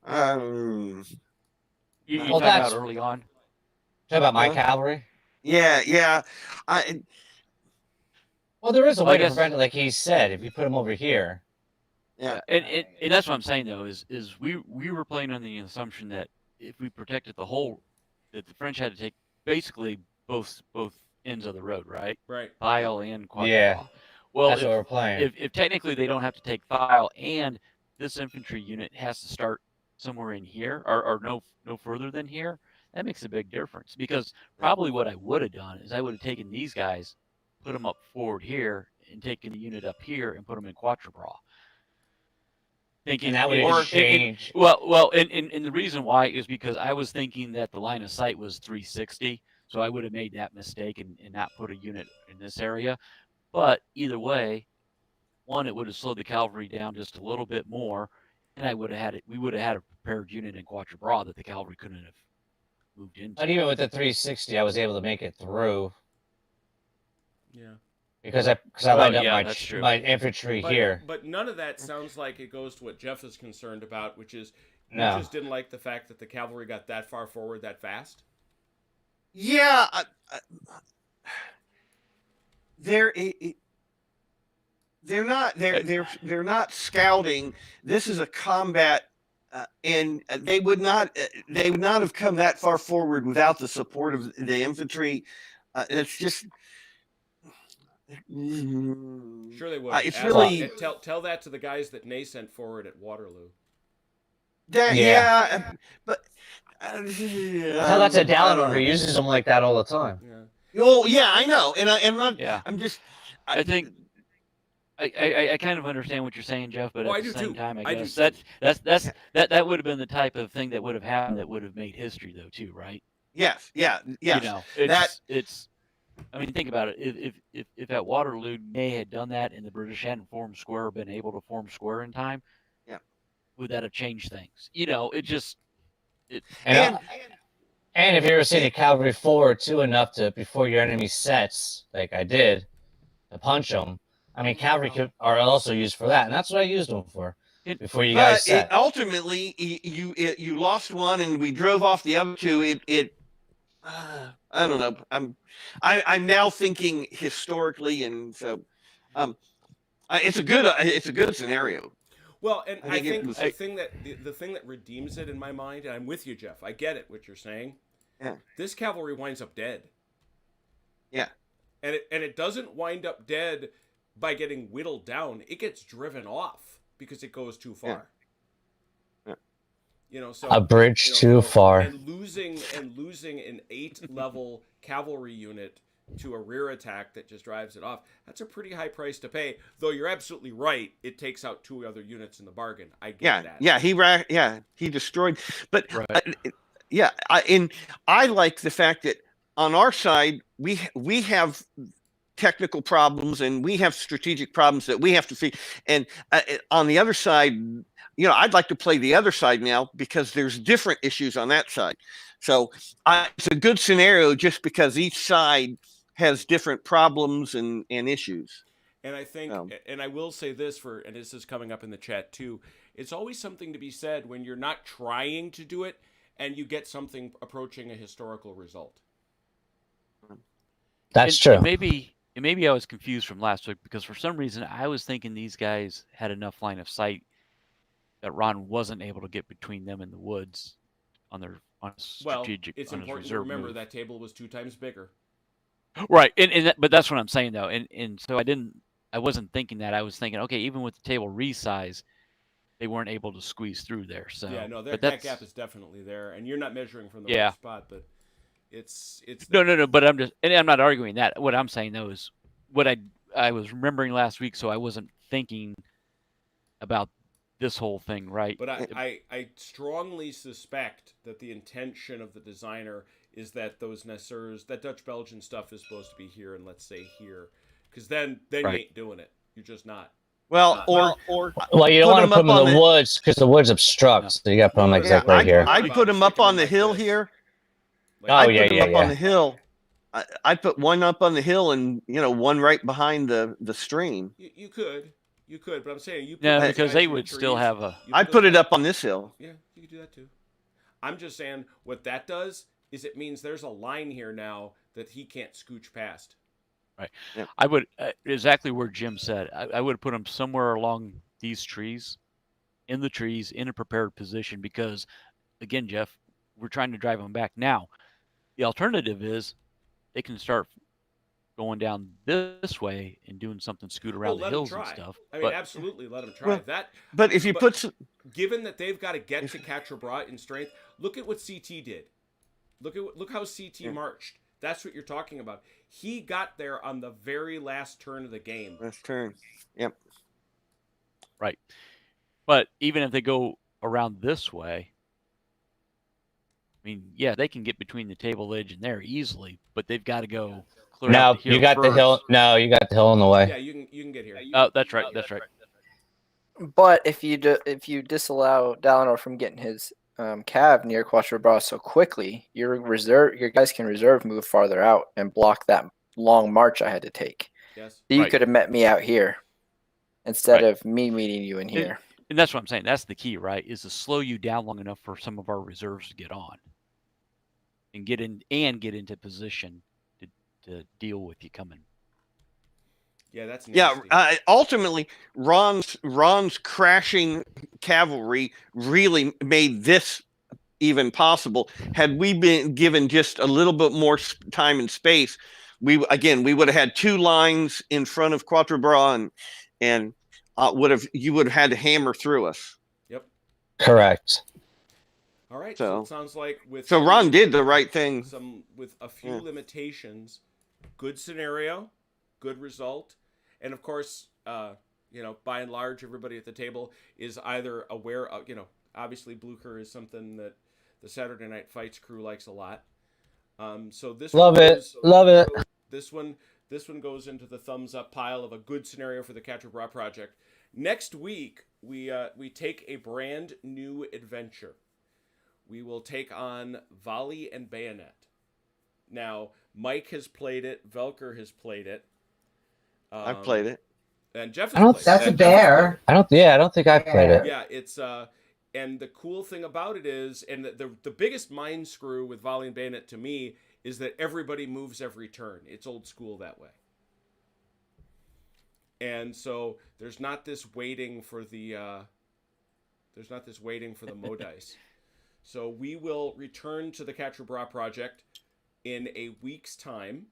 [SPEAKER 3] You talking about early on?
[SPEAKER 2] Talking about my cavalry?
[SPEAKER 6] Yeah.
[SPEAKER 2] Well, there is a way to prevent it, like he said, if you put them over here.
[SPEAKER 6] Yeah.
[SPEAKER 3] And that's what I'm saying, though, is we were playing on the assumption that if we protected the whole, that the French had to take basically both ends of the road, right?
[SPEAKER 1] Right.
[SPEAKER 3] File and Quatre.
[SPEAKER 2] Yeah.
[SPEAKER 3] Well,
[SPEAKER 2] that's what we're playing.
[SPEAKER 3] If technically they don't have to take file, and this infantry unit has to start somewhere in here, or no further than here, that makes a big difference. Because probably what I would have done is I would have taken these guys, put them up forward here, and taken the unit up here and put them in Quatre Bras. Thinking
[SPEAKER 2] and that would change.
[SPEAKER 3] Well, and the reason why is because I was thinking that the line of sight was 360, so I would have made that mistake and not put a unit in this area. But either way, one, it would have slowed the cavalry down just a little bit more, and we would have had a prepared unit in Quatre Bras that the cavalry couldn't have moved into.
[SPEAKER 2] But even with the 360, I was able to make it through.
[SPEAKER 1] Yeah.
[SPEAKER 2] Because I lined up my infantry here.
[SPEAKER 1] But none of that sounds like it goes to what Jeff is concerned about, which is you just didn't like the fact that the cavalry got that far forward that fast.
[SPEAKER 6] Yeah, they're not scouting. This is a combat, and they would not have come that far forward without the support of the infantry. It's just
[SPEAKER 1] Sure, they would.
[SPEAKER 6] It's
[SPEAKER 1] Ask-
[SPEAKER 6] really
[SPEAKER 1] tell that to the guys that Ney sent forward at Waterloo.
[SPEAKER 6] that.
[SPEAKER 2] Yeah.
[SPEAKER 6] Yeah, but
[SPEAKER 2] Tell that to Dallin, who uses them like that all the time.
[SPEAKER 1] Yeah.
[SPEAKER 6] Oh yeah, I know, and
[SPEAKER 3] Yeah.
[SPEAKER 6] I'm just.
[SPEAKER 3] I think I kind of understand what you're saying, Jeff, but
[SPEAKER 1] Oh, I
[SPEAKER 3] at the
[SPEAKER 1] do
[SPEAKER 3] same
[SPEAKER 1] too.
[SPEAKER 3] time,
[SPEAKER 1] I
[SPEAKER 3] I
[SPEAKER 1] do
[SPEAKER 3] guess
[SPEAKER 1] too.
[SPEAKER 3] that would have been the type of thing that would have happened that would have made history, though, too, right?
[SPEAKER 6] Yes.
[SPEAKER 3] You know, it's
[SPEAKER 6] That-
[SPEAKER 3] I mean, think about it. If at Waterloo Ney had done that and the British hadn't formed square or been able to form square in time,
[SPEAKER 6] Yeah.
[SPEAKER 3] would that have changed things? You know, it just
[SPEAKER 2] And if you ever seen a cavalry forward too enough to before your enemy sets, like I did, to punch them. I mean, cavalry are also used for that, and that's what I used them for before you guys set.
[SPEAKER 6] Ultimately, you lost one, and we drove off the other two. I don't know. I'm now thinking historically, and so it's a good scenario.
[SPEAKER 1] Well, and I think
[SPEAKER 6] was-
[SPEAKER 1] the thing that redeems it in my mind, and I'm with you, Jeff. I get it what you're saying.
[SPEAKER 6] Yeah.
[SPEAKER 1] This cavalry winds up dead.
[SPEAKER 6] Yeah.
[SPEAKER 1] And it doesn't wind up dead by getting whittled down. It gets driven off because it goes too far.
[SPEAKER 6] Yeah.
[SPEAKER 1] You know, so
[SPEAKER 2] A bridge too far.
[SPEAKER 1] And losing an 8-level cavalry unit to a rear attack that just drives it off. That's a pretty high price to pay. Though you're absolutely right, it takes out 2 other units in the bargain. I get that.
[SPEAKER 6] Yeah, he destroyed. But I like the fact that on our side we have technical problems and we have strategic problems that we have to fix. And on the other side, I'd like to play the other side now because there's different issues on that side. So it's a good scenario just because each side has different problems and issues.
[SPEAKER 1] And I think, and I will say this and this is coming up in the chat too, it's always something to be said when you're not trying to do it and you get something approaching a historical result.
[SPEAKER 2] That's true.
[SPEAKER 3] Maybe I was confused from last week because for some reason I was thinking these guys had enough line of sight that Ron wasn't able to get between them and the woods on strategic.
[SPEAKER 1] It's
[SPEAKER 3] on his
[SPEAKER 1] important to
[SPEAKER 3] reserve
[SPEAKER 1] remember
[SPEAKER 3] move.
[SPEAKER 1] that table was 2 times bigger.
[SPEAKER 3] Right, but that's what I'm saying though, and so I wasn't thinking that. I was thinking, okay, even with the table resize, they weren't able to squeeze through there. So
[SPEAKER 1] yeah, no, that gap is definitely there, and you're not measuring from the right spot, but it's
[SPEAKER 3] no. But I'm not arguing that. What I'm saying though is what I was remembering last week, so I wasn't thinking about this whole thing, right?
[SPEAKER 1] But I strongly suspect that the intention of the designer is that those Nassers, that Dutch-Belgian stuff is supposed to be here and let's say here. Because then you ain't doing it. You're just not.
[SPEAKER 6] Well, or
[SPEAKER 2] you don't want to put them in the woods because the woods obstruct, so you got to put them exactly right here.
[SPEAKER 6] I'd put them up on the hill here.
[SPEAKER 2] On
[SPEAKER 6] the hill. I'd put one up on the hill and one right behind the stream.
[SPEAKER 1] You could, but I'm saying
[SPEAKER 3] because they would still have a.
[SPEAKER 6] I'd put it up on this hill.
[SPEAKER 1] Yeah, you could do that too. I'm just saying what that does is it means there's a line here now that he can't scooch past.
[SPEAKER 3] Right. Yeah. I would exactly where Jim said. I would put them somewhere along these trees, in a prepared position because, again, Jeff, we're trying to drive them back now. The alternative is they can start going down this way and doing something, scoot around the hills and stuff.
[SPEAKER 1] I mean, absolutely, let them try that.
[SPEAKER 6] But if you
[SPEAKER 1] given that they've got to get to Quatre in strength, look at what CT did. Look how CT marched. That's what you're talking about. He got there on the very last turn of the game.
[SPEAKER 6] Last turn. Yep.
[SPEAKER 3] Right. But even if they go around this way, I mean, yeah, they can get between the table edge and there easily, but they've got to go clear out the hill.
[SPEAKER 2] You got the hill. No, you got the hill in the way.
[SPEAKER 1] Yeah, you can get here.
[SPEAKER 3] Oh, that's right. That's right.
[SPEAKER 5] But if you disallow Dalinor from getting his cav near Quatre Bras so quickly, your guys can reserve move farther out and block that long march I had to take.
[SPEAKER 1] Yes.
[SPEAKER 5] So you could have met me out here instead of me meeting you in here.
[SPEAKER 3] And that's what I'm saying. That's the key, right? Is to slow you down long enough for some of our reserves to get on and get into position to deal with you coming.
[SPEAKER 1] Yeah, that's nasty.
[SPEAKER 6] Ultimately, Ron's crashing cavalry really made this even possible. Had we been given just a little bit more time and space, we would have had 2 lines in front of Quatre Bras, and you would have had to hammer through us.
[SPEAKER 1] Yep.
[SPEAKER 2] Correct.
[SPEAKER 1] All right.
[SPEAKER 6] So-
[SPEAKER 1] So it sounds like with
[SPEAKER 6] So Ron did the right thing.
[SPEAKER 1] with a few
[SPEAKER 6] Yeah.
[SPEAKER 1] limitations, good scenario, good result, and of course, by and large, everybody at the table is either aware of, obviously Blucher is something that the Saturday Night Fights crew likes a lot. So this
[SPEAKER 2] Love
[SPEAKER 1] one
[SPEAKER 2] it.
[SPEAKER 1] goes-
[SPEAKER 2] Love it.
[SPEAKER 1] This one goes into the thumbs up pile of a good scenario for the Quatre Bras project. Next week, we take a brand new adventure. We will take on Volley and Bayonet. Now, Mike has played it. Velker has played it.
[SPEAKER 6] I've played it.
[SPEAKER 1] And Jeff
[SPEAKER 2] I don't-
[SPEAKER 1] has played
[SPEAKER 4] That's
[SPEAKER 1] it.
[SPEAKER 4] a
[SPEAKER 1] And Jeff has played
[SPEAKER 4] bear.
[SPEAKER 1] it.
[SPEAKER 2] I don't think I've played it.
[SPEAKER 1] Yeah, it's and the cool thing about it is, and the biggest mind screw with Volley and Bayonet to me is that everybody moves every turn. It's old school that way. And so there's not this waiting for the Mo dice. So we will return to the Quatre Bras project in a week's time.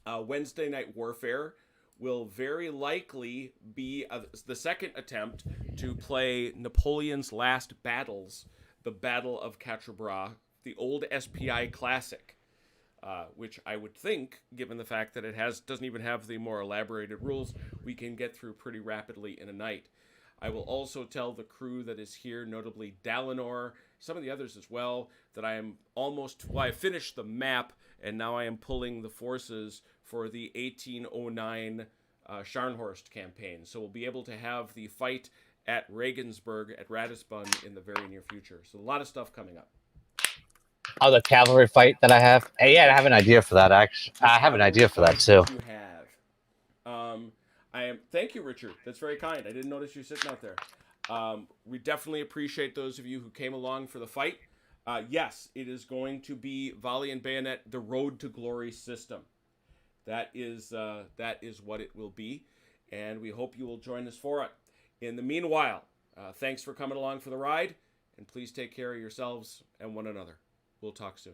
[SPEAKER 1] Wednesday Night Warfare will very likely be the second attempt to play Napoleon's Last Battles, the Battle of Quatre Bras, the old SPI classic, which I would think, given the fact that it doesn't even have the more elaborated rules, we can get through pretty rapidly in a night. I will also tell the crew that is here, notably Dalinor, some of the others as well, that I finished the map, and now I am pulling the forces for the 1809 Scharnhorst campaign. So we'll be able to have the fight at Regensburg at Ratisbon in the very near future. So a lot of stuff coming up.
[SPEAKER 2] Oh, the cavalry fight that I have. Hey, yeah, I have an idea for that. Actually, I have an idea for that too.
[SPEAKER 1] You have. Thank you, Richard. That's very kind. I didn't notice you sitting out there. We definitely appreciate those of you who came along for the fight. Yes, it is going to be Volley and Bayonet, the Road to Glory system. That is what it will be, and we hope you will join us for it. In the meanwhile, thanks for coming along for the ride, and please take care of yourselves and one another. We'll talk soon.